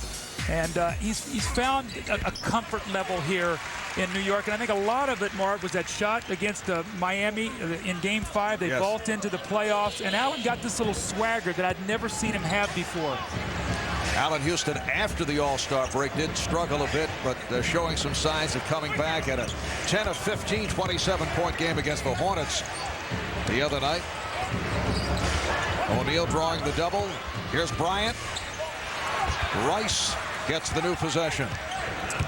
and he's found a comfort level here in New York. And I think a lot of it, Mark, was that shot against Miami in Game 5. They vault into the playoffs, and Allen got this little swagger that I'd never seen him have before. Allen Houston, after the All-Star break, did struggle a bit, but showing some signs of coming back. At a 10 of 15, 27-point game against the Hornets the other night. O'Neal drawing the double. Here's Bryant. Rice gets the new possession.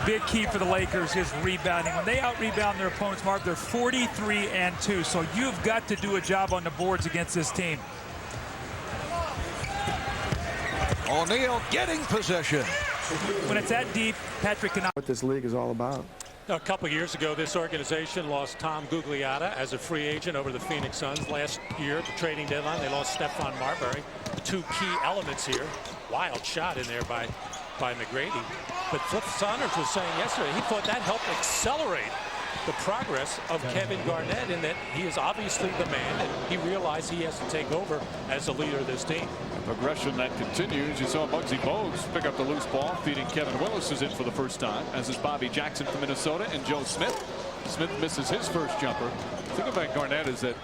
Big key for the Lakers is rebounding. When they out-rebound their opponents, Mark, they're 43-2. So you've got to do a job on the boards against this team. O'Neal getting possession. When it's that deep, Patrick cannot. What this league is all about. A couple years ago, this organization lost Tom Gugliotta as a free agent over the Phoenix Suns. Last year, at the trading deadline, they lost Stephon Marbury. 2 key elements here. Wild shot in there by McGrady. But Flip Saunders was saying yesterday he thought that helped accelerate the progress of Kevin Garnett, in that he is obviously the man, and he realized he has to take over as the leader of this team. Progression that continues. You saw Muggsy Bogues pick up the loose ball, feeding Kevin Willis, is in for the first time, as is Bobby Jackson from Minnesota, and Joe Smith. Smith misses his first jumper. The thing about Garnett is that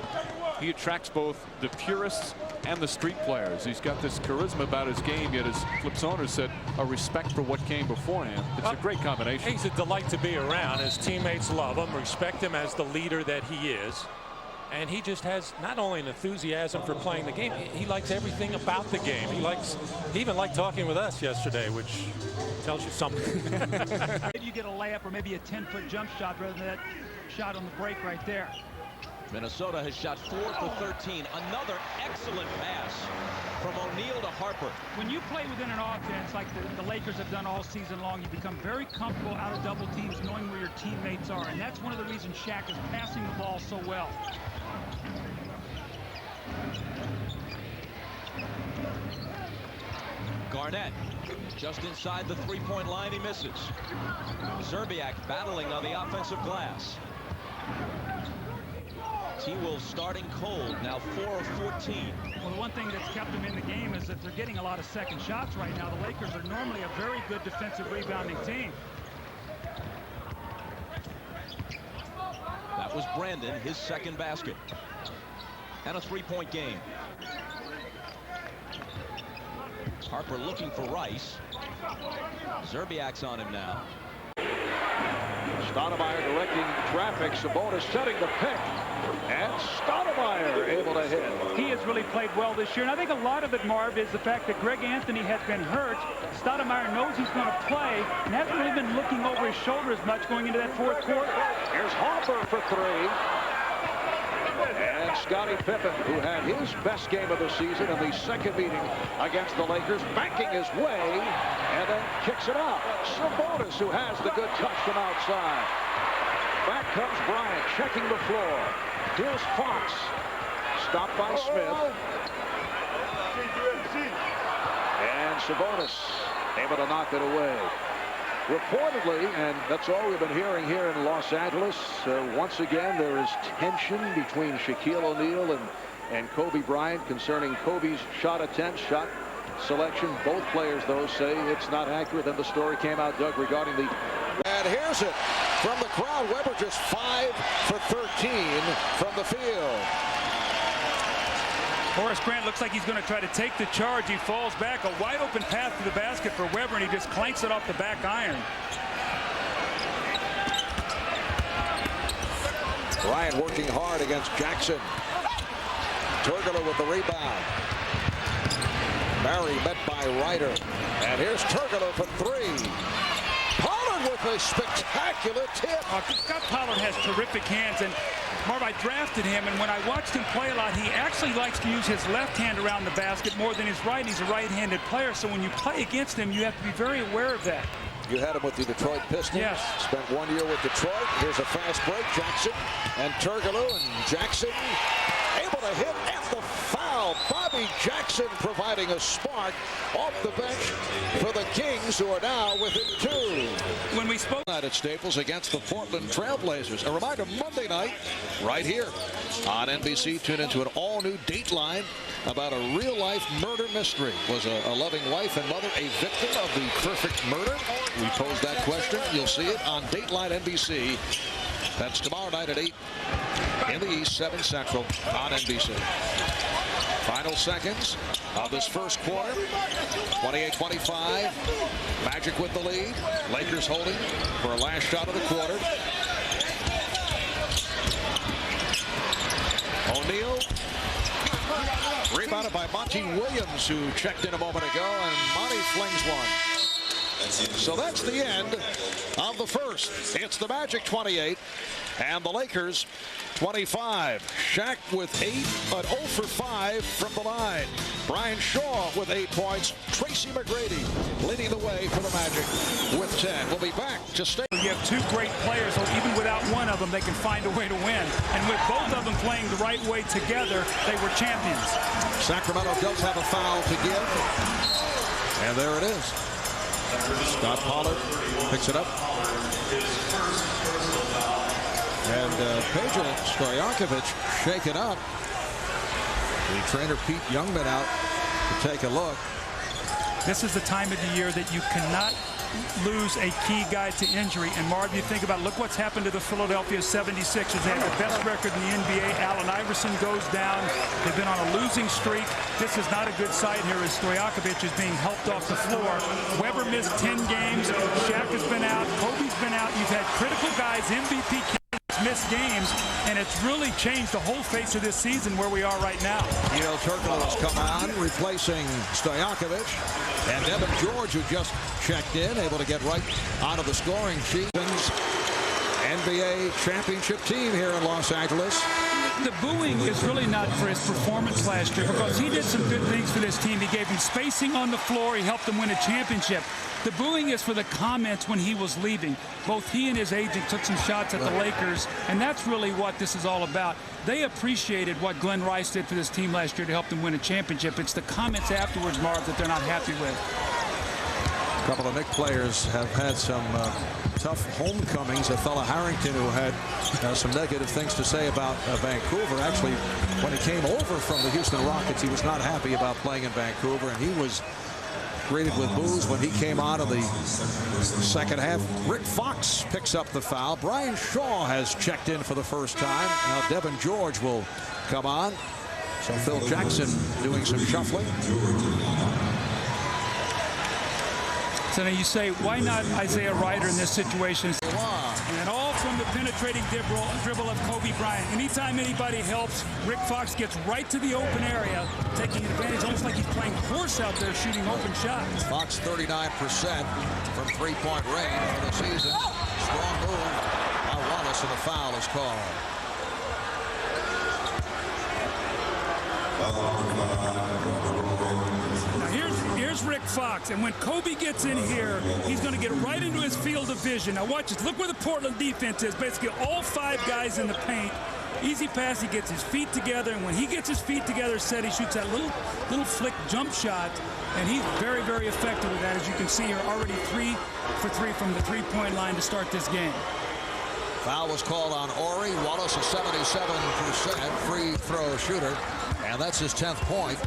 he attracts both the purists and the street players. He's got this charisma about his game, yet as Flip Saunders said, a respect for what came beforehand. It's a great combination. He's a delight to be around. His teammates love him, respect him as the leader that he is. And he just has not only an enthusiasm for playing the game, he likes everything about the game. He even liked talking with us yesterday, which tells you something. Maybe you get a layup or maybe a 10-foot jump shot rather than that shot on the break right there. Minnesota has shot 4 for 13. Another excellent pass from O'Neal to Harper. When you play within an offense like the Lakers have done all season long, you become very comfortable out of double teams knowing where your teammates are. And that's one of the reasons Shaq is passing the ball so well. Garnett just inside the three-point line. He misses. Zerbiak battling on the offensive glass. T-Wolves starting cold, now 4 of 14. Well, the one thing that's kept them in the game is that they're getting a lot of second shots right now. The Lakers are normally a very good defensive rebounding team. That was Brandon, his second basket. And a three-point game. Harper looking for Rice. Zerbiak's on him now. Stoudemire directing traffic. Sabonis setting the pick. And Stoudemire able to hit. He has really played well this year. And I think a lot of it, Marv, is the fact that Greg Anthony has been hurt. Stoudemire knows he's going to play and hasn't really been looking over his shoulder as much going into that fourth quarter. Here's Harper for three. And Scottie Pippen, who had his best game of the season in the second meeting against the Lakers, banking his way and then kicks it out. Sabonis, who has the good touch from outside. Back comes Bryant, checking the floor. Here's Fox. Stopped by Smith. And Sabonis able to knock it away. Reportedly, and that's all we've been hearing here in Los Angeles, once again there is tension between Shaquille O'Neal and Kobe Bryant concerning Kobe's shot attempts, shot selection. Both players, though, say it's not accurate. Then the story came out, Doug, regarding the... And here's it from the crowd. Weber just 5 for 13 from the field. Horace Grant looks like he's going to try to take the charge. He falls back. A wide open path to the basket for Weber, and he just clanks it off the back iron. Bryant working hard against Jackson. Turgler with the rebound. Barry met by Ryder. And here's Turgler for three. Pollard with a spectacular tip. Scott Pollard has terrific hands, and Marv, I drafted him, and when I watched him play a lot, he actually likes to use his left hand around the basket more than his right. He's a right-handed player, so when you play against him, you have to be very aware of that. You had him with the Detroit Pistons. Yes. Spent 1 year with Detroit. Here's a fast break. Jackson and Turgler, and Jackson able to hit, and the foul. Bobby Jackson providing a spark off the bench for the Kings, who are now within 2. When we spoke at Staples against the Portland Trailblazers. A reminder, Monday night, right here on NBC, tune into an all-new Dateline about a real-life murder mystery. Was a loving wife and mother a victim of the perfect murder? We posed that question. You'll see it on Dateline NBC. That's tomorrow night at 8 in the East, 7 Central on NBC. Final seconds of this first quarter. 28-25. Magic with the lead. Lakers holding for a last shot of the quarter. O'Neal. Rebounded by Monty Williams, who checked in a moment ago, and Monty flings one. So that's the end of the first. It's the Magic 28 and the Lakers 25. Shaq with 8, but 0 for 5 from the line. Brian Shaw with 8 points. Tracy McGrady leading the way for the Magic with 10. We'll be back to stay. You have two great players, so even without one of them, they can find a way to win. And with both of them playing the right way together, they were champions. Sacramento does have a foul to give. And there it is. Scott Pollard picks it up. And Peja Stojakovic shaken up. The trainer Pete Youngman out to take a look. This is the time of the year that you cannot lose a key guy to injury. And Marv, you think about, look what's happened to the Philadelphia 76ers. They have the best record in the NBA. Allen Iverson goes down. They've been on a losing streak. This is not a good sight here as Stojakovic is being helped off the floor. Weber missed 10 games. Shaq has been out. Kobe's been out. You've had critical guys, MVP missed games, and it's really changed the whole face of this season where we are right now. Neil Turkle has come on, replacing Stojakovic. And Devin George, who just checked in, able to get right out of the scoring sheet. NBA championship team here in Los Angeles. The booing is really not for his performance last year because he did some good things for this team. He gave him spacing on the floor. He helped them win a championship. The booing is for the comments when he was leaving. Both he and his agent took some shots at the Lakers, and that's really what this is all about. They appreciated what Glenn Rice did for this team last year to help them win a championship. It's the comments afterwards, Marv, that they're not happy with. A couple of Knicks players have had some tough homecomings. A fellow Harrington who had some negative things to say about Vancouver. Actually, when he came over from the Houston Rockets, he was not happy about playing in Vancouver, and he was greeted with boos when he came out of the second half. Rick Fox picks up the foul. Brian Shaw has checked in for the first time. Now Devin George will come on. So Phil Jackson doing some shuffling. So now you say, why not Isaiah Ryder in this situation? And all from the penetrating dribble of Kobe Bryant. Anytime anybody helps, Rick Fox gets right to the open area, taking advantage, almost like he's playing horse out there shooting open shots. Fox 39% from three-point range for the season. Strong move. Now Wallace, and the foul is called. Now here's Rick Fox, and when Kobe gets in here, he's going to get right into his field of vision. Now watch this. Look where the Portland defense is. Basically all five guys in the paint. Easy pass. He gets his feet together, and when he gets his feet together set, he shoots that little flick jump shot, and he's very, very effective with that. As you can see here, already 3 for 3 from the three-point line to start this game. Foul was called on Ori. Wallace, a 77% free throw shooter, and that's his 10th point.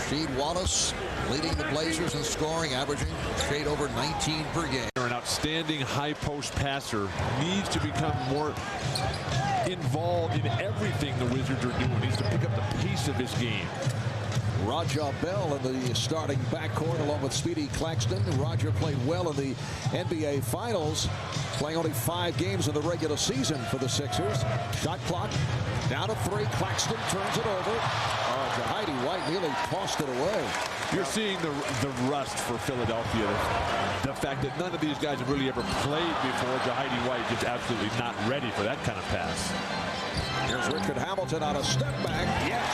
Rasheed Wallace leading the Blazers in scoring, averaging shade over 19 per game. An outstanding high post passer, needs to become more involved in everything the Wizards are doing. Needs to pick up the pace of his game. Raja Bell in the starting backcourt along with Speedy Claxton. Roger played well in the NBA Finals, playing only 5 games in the regular season for the Sixers. Shot clock down to 3. Claxton turns it over. Heidi White nearly tossed it away. You're seeing the rust for Philadelphia. The fact that none of these guys have really ever played before. Heidi White just absolutely not ready for that kind of pass. Here's Richard Hamilton on a step back. Yes.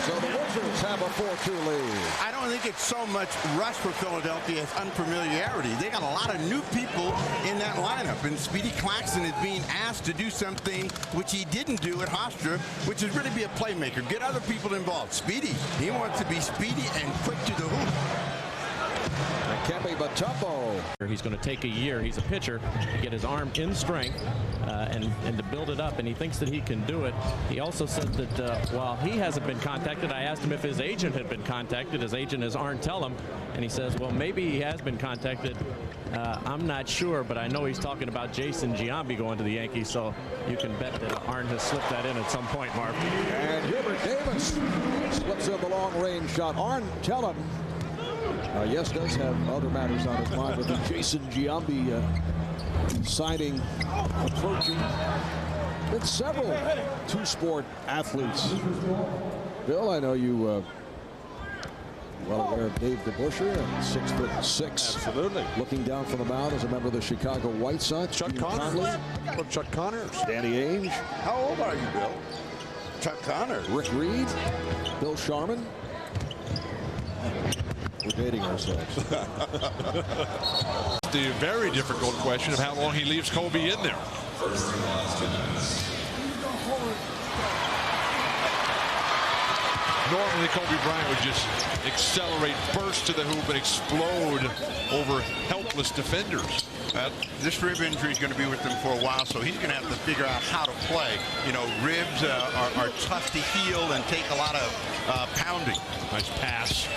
So the Wizards have a 4-2 lead. I don't think it's so much rush for Philadelphia as unfamiliarity. They got a lot of new people in that lineup, and Speedy Claxton is being asked to do something which he didn't do at Hofstra, which is really be a playmaker, get other people involved. Speedy, he wants to be speedy and quick to the hoop. Kembe Mutombo. He's going to take a year. He's a pitcher to get his arm in strength and to build it up, and he thinks that he can do it. He also said that while he hasn't been contacted, I asked him if his agent had been contacted. His agent is Arn Tellem, and he says, well, maybe he has been contacted. I'm not sure, but I know he's talking about Jason Giambi going to the Yankees, so you can bet that Arn has slipped that in at some point, Marv. And Hubert Davis slips in the long-range shot. Arn Tellem, yes, does have other matters on his mind with the Jason Giambi signing approaching. Been several two-sport athletes. Bill, I know you well aware of Dave DeBusschere, 6'6". Absolutely. Looking down from the mound as a member of the Chicago White Sox. Chuck Connors. Chuck Connors. Danny Ainge. How old are you, Bill? Chuck Connors. Rick Reed. Bill Sharman. We're dating ourselves. The very difficult question of how long he leaves Kobe in there. Normally, Kobe Bryant would just accelerate, burst to the hoop, and explode over helpless defenders. This rib injury is going to be with him for a while, so he's going to have to figure out how to play. You know, ribs are tough to heal and take a lot of pounding. Nice pass.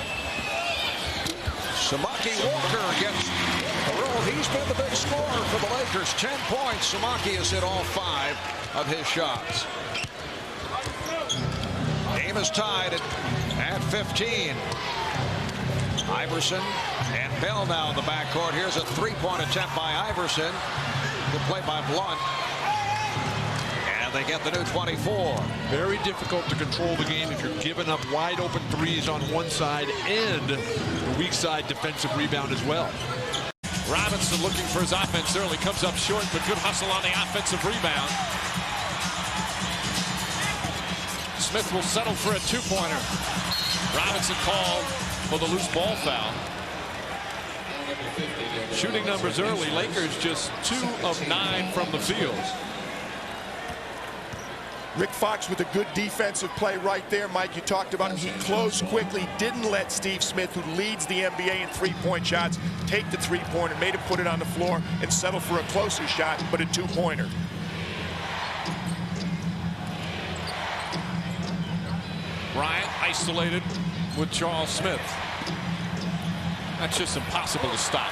Samaki Walker gets a roll. He's been the big scorer for the Lakers. 10 points. Samaki has hit all 5 of his shots. Game is tied at 15. Iverson and Bell now in the backcourt. Here's a three-point attempt by Iverson. Good play by Blunt. And they get the new 24. Very difficult to control the game if you're giving up wide open threes on one side and the weak side defensive rebound as well. Robinson looking for his offense early, comes up short, but good hustle on the offensive rebound. Smith will settle for a two-pointer. Robinson called for the loose ball foul. Shooting numbers early. Lakers just 2 of 9 from the field. Rick Fox with a good defensive play right there, Mike. You talked about him. He closed quickly, didn't let Steve Smith, who leads the NBA in three-point shots, take the three-pointer, made him put it on the floor and settle for a closer shot, but a two-pointer. Bryant isolated with Charles Smith. That's just impossible to stop.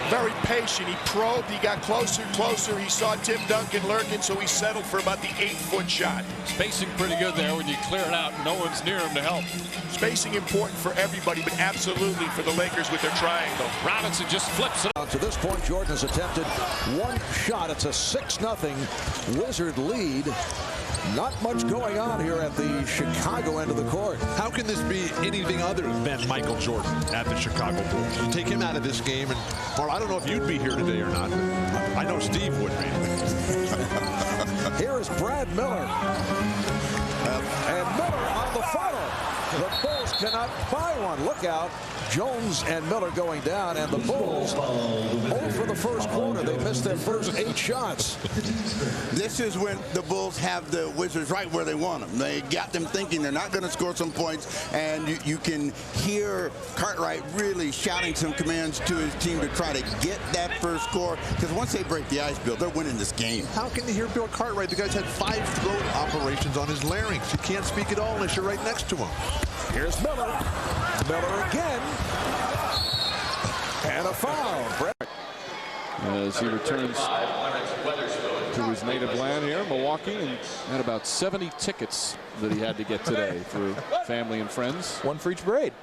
Very patient. He probed. He got closer, closer. He saw Tim Duncan lurking, so he settled for about the 8-foot shot. Spacing pretty good there when you clear it out. No one's near him to help. Spacing important for everybody, but absolutely for the Lakers with their triangle. Robinson just flips it. To this point, Jordan has attempted 1 shot. It's a 6-0 Wizard lead. Not much going on here at the Chicago end of the court. How can this be anything other than Michael Jordan at the Chicago Bulls? You take him out of this game, and well, I don't know if you'd be here today or not. I know Steve would be. Here is Brad Miller. And Miller on the funnel. The Bulls cannot buy one. Look out. Jones and Miller going down, and the Bulls 0 for the first quarter. They missed their first 8 shots. This is when the Bulls have the Wizards right where they want them. They got them thinking they're not going to score some points, and you can hear Cartwright really shouting some commands to his team to try to get that first score, because once they break the ice, Bill, they're winning this game. How can you hear Bill Cartwright? The guy's had 5 throat operations on his larynx. You can't speak at all unless you're right next to him. Here's Miller. Miller again. And a foul. As he returns to his native land here, Milwaukee, and had about 70 tickets that he had to get today for family and friends. 1 for each braid.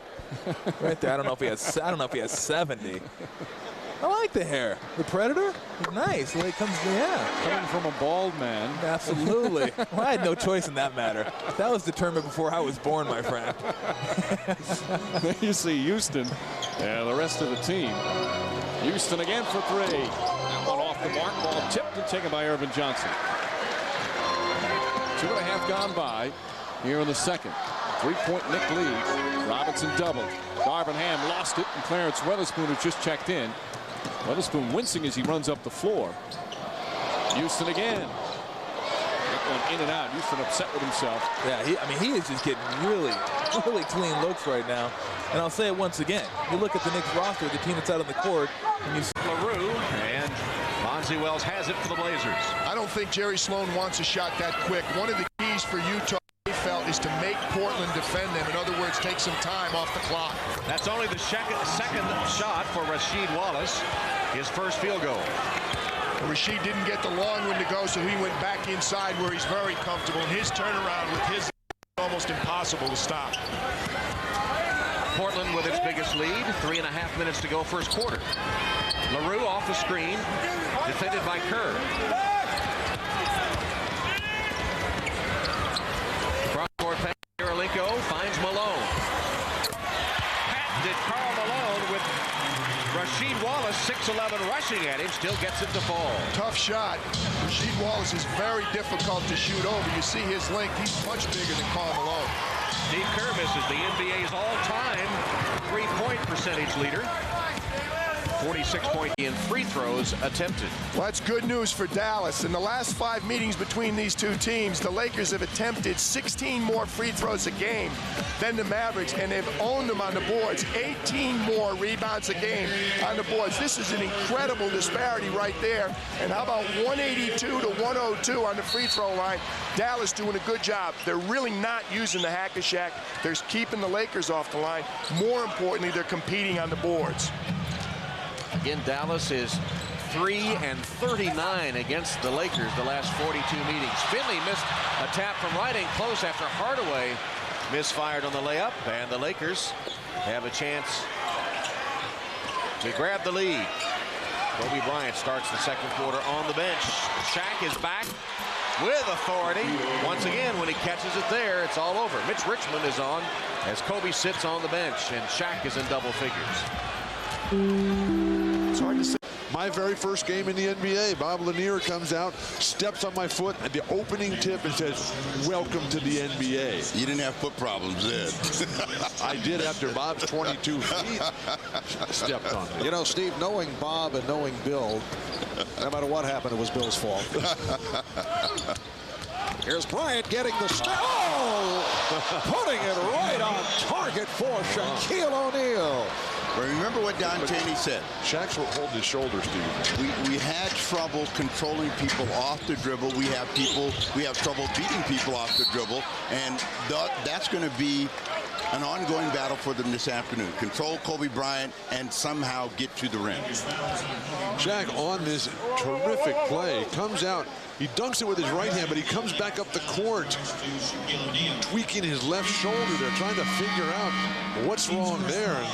Right there. I don't know if he has. I don't know if he has 70. I like the hair. The Predator? He's nice. The way it comes, yeah. Coming from a bald man. Absolutely. Well, I had no choice in that matter. That was determined before I was born, my friend. There you see Houston and the rest of the team. Houston again for 3. That one off the mark. Ball tipped and taken by Irvin Johnson. 2.5 gone by here in the second. 3-point Nick lead. Robinson doubled. Darvin Ham lost it, and Clarence Weatherspoon has just checked in. Weatherspoon wincing as he runs up the floor. Houston again. Going in and out. Houston upset with himself. Yeah, I mean, he is just getting really clean looks right now. And I'll say it once again. You look at the Knicks roster, the team that's out on the court, and you see LaRue, and Bonzi Wells has it for the Blazers. I don't think Jerry Sloan wants a shot that quick. One of the keys for Utah, he felt, is to make Portland defend them. In other words, take some time off the clock. That's only the second shot for Rasheed Wallace, his first field goal. Rasheed didn't get the long one to go, so he went back inside where he's very comfortable. And his turnaround with his almost impossible to stop. Portland with its biggest lead. 3.5 minutes to go first quarter. LaRue off the screen, defended by Kerr. Cross-court pass. Kirilenko finds Malone. Patented Karl Malone with Rasheed Wallace, 6'11", rushing at him, still gets it to fall. Tough shot. Rasheed Wallace is very difficult to shoot over. You see his length. He's much bigger than Karl Malone. Steve Kerr misses, the NBA's all-time three-point percentage leader. 46-point in free throws attempted. Well, that's good news for Dallas. In the last 5 meetings between these two teams, the Lakers have attempted 16 more free throws a game than the Mavericks, and they've owned them on the boards. 18 more rebounds a game on the boards. This is an incredible disparity right there. And how about 182 to 102 on the free throw line? Dallas doing a good job. They're really not using the hack-a-shack. They're keeping the Lakers off the line. More importantly, they're competing on the boards. Again, Dallas is 3-39 against the Lakers the last 42 meetings. Finley missed a tap from right and close after Hardaway misfired on the layup, and the Lakers have a chance to grab the lead. Kobe Bryant starts the second quarter on the bench. Shaq is back with authority. Once again, when he catches it there, it's all over. Mitch Richmond is on as Kobe sits on the bench, and Shaq is in double figures. It's hard to say. My very first game in the NBA, Bob Lanier comes out, steps on my foot at the opening tip and says, "Welcome to the NBA." You didn't have foot problems then. I did after Bob's 22 feet stepped on me. You know, Steve, knowing Bob and knowing Bill, no matter what happened, it was Bill's fault. Here's Bryant getting the steal. Oh! Putting it right on target for Shaquille O'Neal. But remember what Don Chaney said. Shaq's holding his shoulder, Steve. We had trouble controlling people off the dribble. We have trouble beating people off the dribble, and that's going to be an ongoing battle for them this afternoon. Control Kobe Bryant and somehow get to the rim. Shaq on this terrific play comes out. He dunks it with his right hand, but he comes back up the court, tweaking his left shoulder there, trying to figure out what's wrong there. And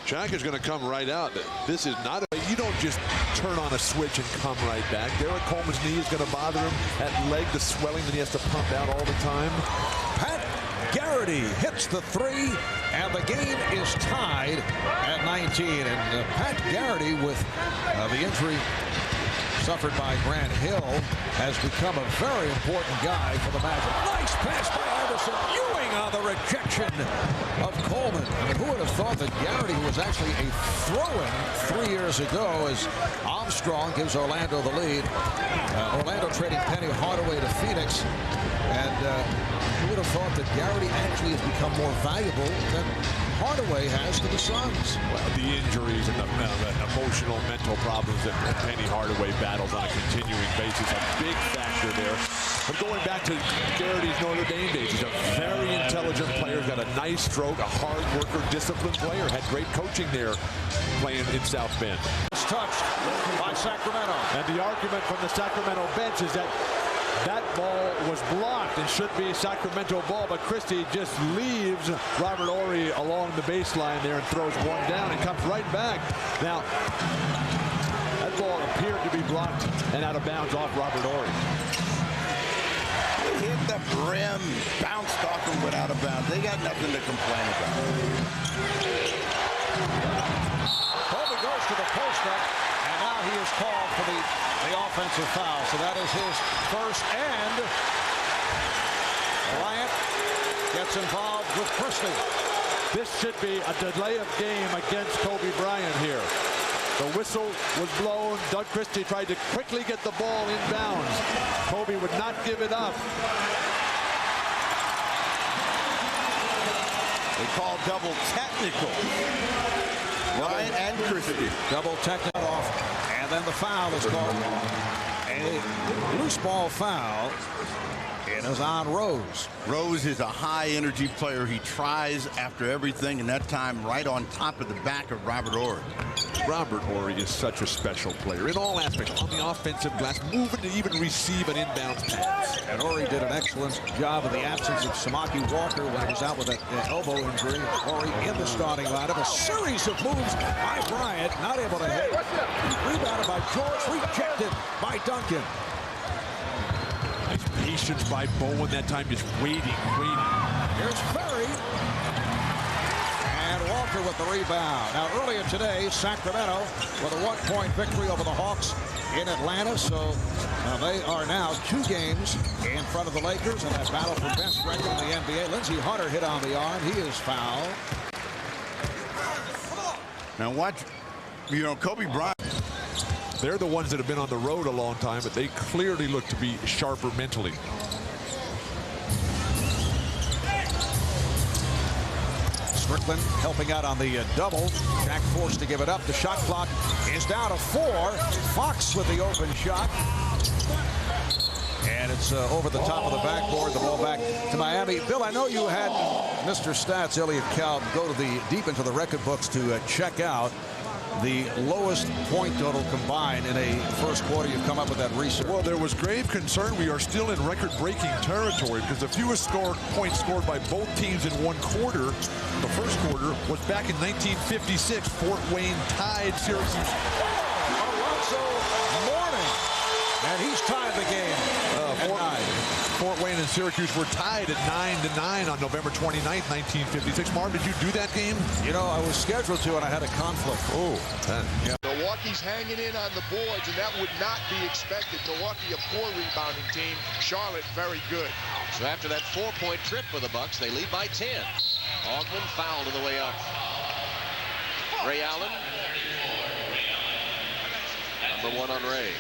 Shaq is going to come right out. This is not you don't just turn on a switch and come right back. Derek Coleman's knee is going to bother him. That leg, the swelling that he has to pump out all the time. Pat Garrity hits the three, and the game is tied at 19. And Pat Garrity, with the injury suffered by Grant Hill, has become a very important guy for the Magic. Nice pass by Iverson. Ewing on the rejection of Coleman. I mean, who would have thought that Garrity, who was actually a throw-in 3 years ago, as Armstrong gives Orlando the lead. Orlando trading Penny Hardaway to Phoenix. And who would have thought that Garrity actually has become more valuable than Hardaway has to the Suns? Well, the injuries and the emotional, mental problems that Penny Hardaway battles on a continuing basis, a big factor there. But going back to Garrity's Notre Dame days, he's a very intelligent player, got a nice stroke, a hard worker, disciplined player, had great coaching there playing in South Bend. It's touched by Sacramento. And the argument from the Sacramento bench is that that ball was blocked and should be Sacramento ball, but Christie just leaves Robert Horry along the baseline there and throws one down and comes right back. Now, that ball appeared to be blocked and out of bounds off Robert Horry. They hit the rim, bounced off him, but out of bounds. They got nothing to complain about. Kobe goes to the post up, and now he is called for the offensive foul. So that is his first, and Bryant gets involved with Christie. This should be a delay of game against Kobe Bryant here. The whistle was blown. Doug Christie tried to quickly get the ball inbounds. Kobe would not give it up. They call double technical. Bryant and Christie. Double technical off, and then the foul is called. A loose ball foul. It is on Rose. Rose is a high-energy player. He tries after everything, and that time right on top of the back of Robert Horry. Robert Horry is such a special player in all aspects. On the offensive glass, moving to even receive an inbound pass. And Horry did an excellent job in the absence of Samaki Walker when he was out with an elbow injury. Horry in the starting lineup. A series of moves by Bryant, not able to hit. Rebounded by George, rejected by Duncan. Nice patience by Bowen that time, just waiting. Here's Ferry. And Walker with the rebound. Now, earlier today, Sacramento with a 1-point victory over the Hawks in Atlanta. So they are now 2 games in front of the Lakers in that battle for best record in the NBA. Lindsey Hunter hit on the arm. He is fouled. Now watch You know, Kobe Bryant. They're the ones that have been on the road a long time, but they clearly look to be sharper mentally. Strickland helping out on the double. Shaq forced to give it up. The shot clock is down to 4. Fox with the open shot. And it's over the top of the backboard. The ball back to Miami. Bill, I know you had Mr. Stats, Elliott Kalb, go to the deep into the record books to check out the lowest point total combined in a first quarter. You've come up with that research. Well, there was grave concern. We are still in record-breaking territory because the fewest points scored by both teams in one quarter, the first quarter, was back in 1956. Fort Wayne tied Syracuse. Alonzo Mourning, and he's tied the game. Fort Wayne and Syracuse were tied at 9-9 on November 29th, 1956. Marv, did you do that game? You know, I was scheduled to, and I had a conflict. Oh, yeah. Milwaukee's hanging in on the boards, and that would not be expected. Milwaukee, a poor rebounding team. Charlotte, very good. So after that 4-point trip for the Bucks, they lead by 10. Augman fouled on the way up. Ray Allen. Number 1 on Ray.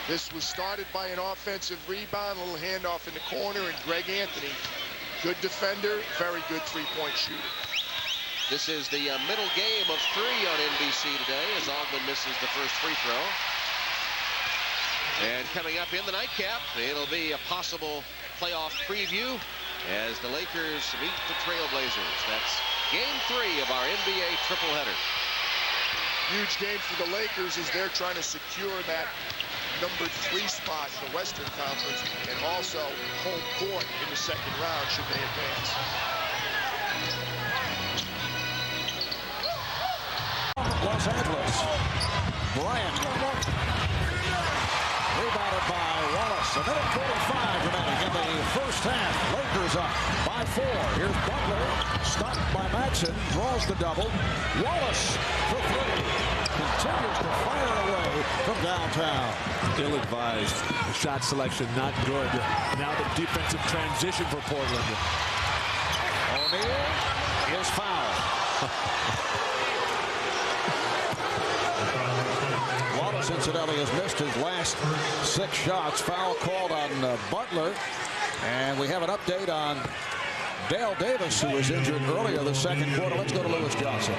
This was started by an offensive rebound, a little handoff in the corner, and Greg Anthony, good defender, very good three-point shooter. This is the middle game of 3 on NBC today as Augman misses the first free throw. And coming up in the nightcap, it'll be a possible playoff preview as the Lakers meet the Trailblazers. That's game 3 of our NBA tripleheader. Huge game for the Lakers as they're trying to secure that number 3 spot in the Western Conference and also home court in the second round should they advance. Los Angeles. Bryant. Rebounded by Wallace. A minute 45 remaining in the first half. Lakers up by 4. Here's Butler. Stopped by Maxson. Draws the double. Wallace for 3. Continues to fire away from downtown. Ill-advised. Shot selection not good. Now the defensive transition for Portland. O'Neal is fouled. Wallace, incidentally, has missed his last 6 shots. Foul called on Butler. And we have an update on Dale Davis, who was injured earlier the second quarter. Let's go to Lewis Johnson.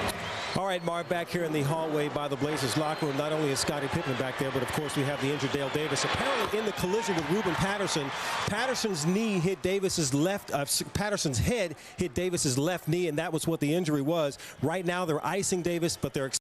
All right, Mark, back here in the hallway by the Blazers locker room. Not only is Scottie Pippen back there, but of course we have the injured Dale Davis. Apparently in the collision with Ruben Patterson, Patterson's knee hit Davis's left, Patterson's head hit Davis's left knee, and that was what the injury was. Right now they're icing Davis, but they're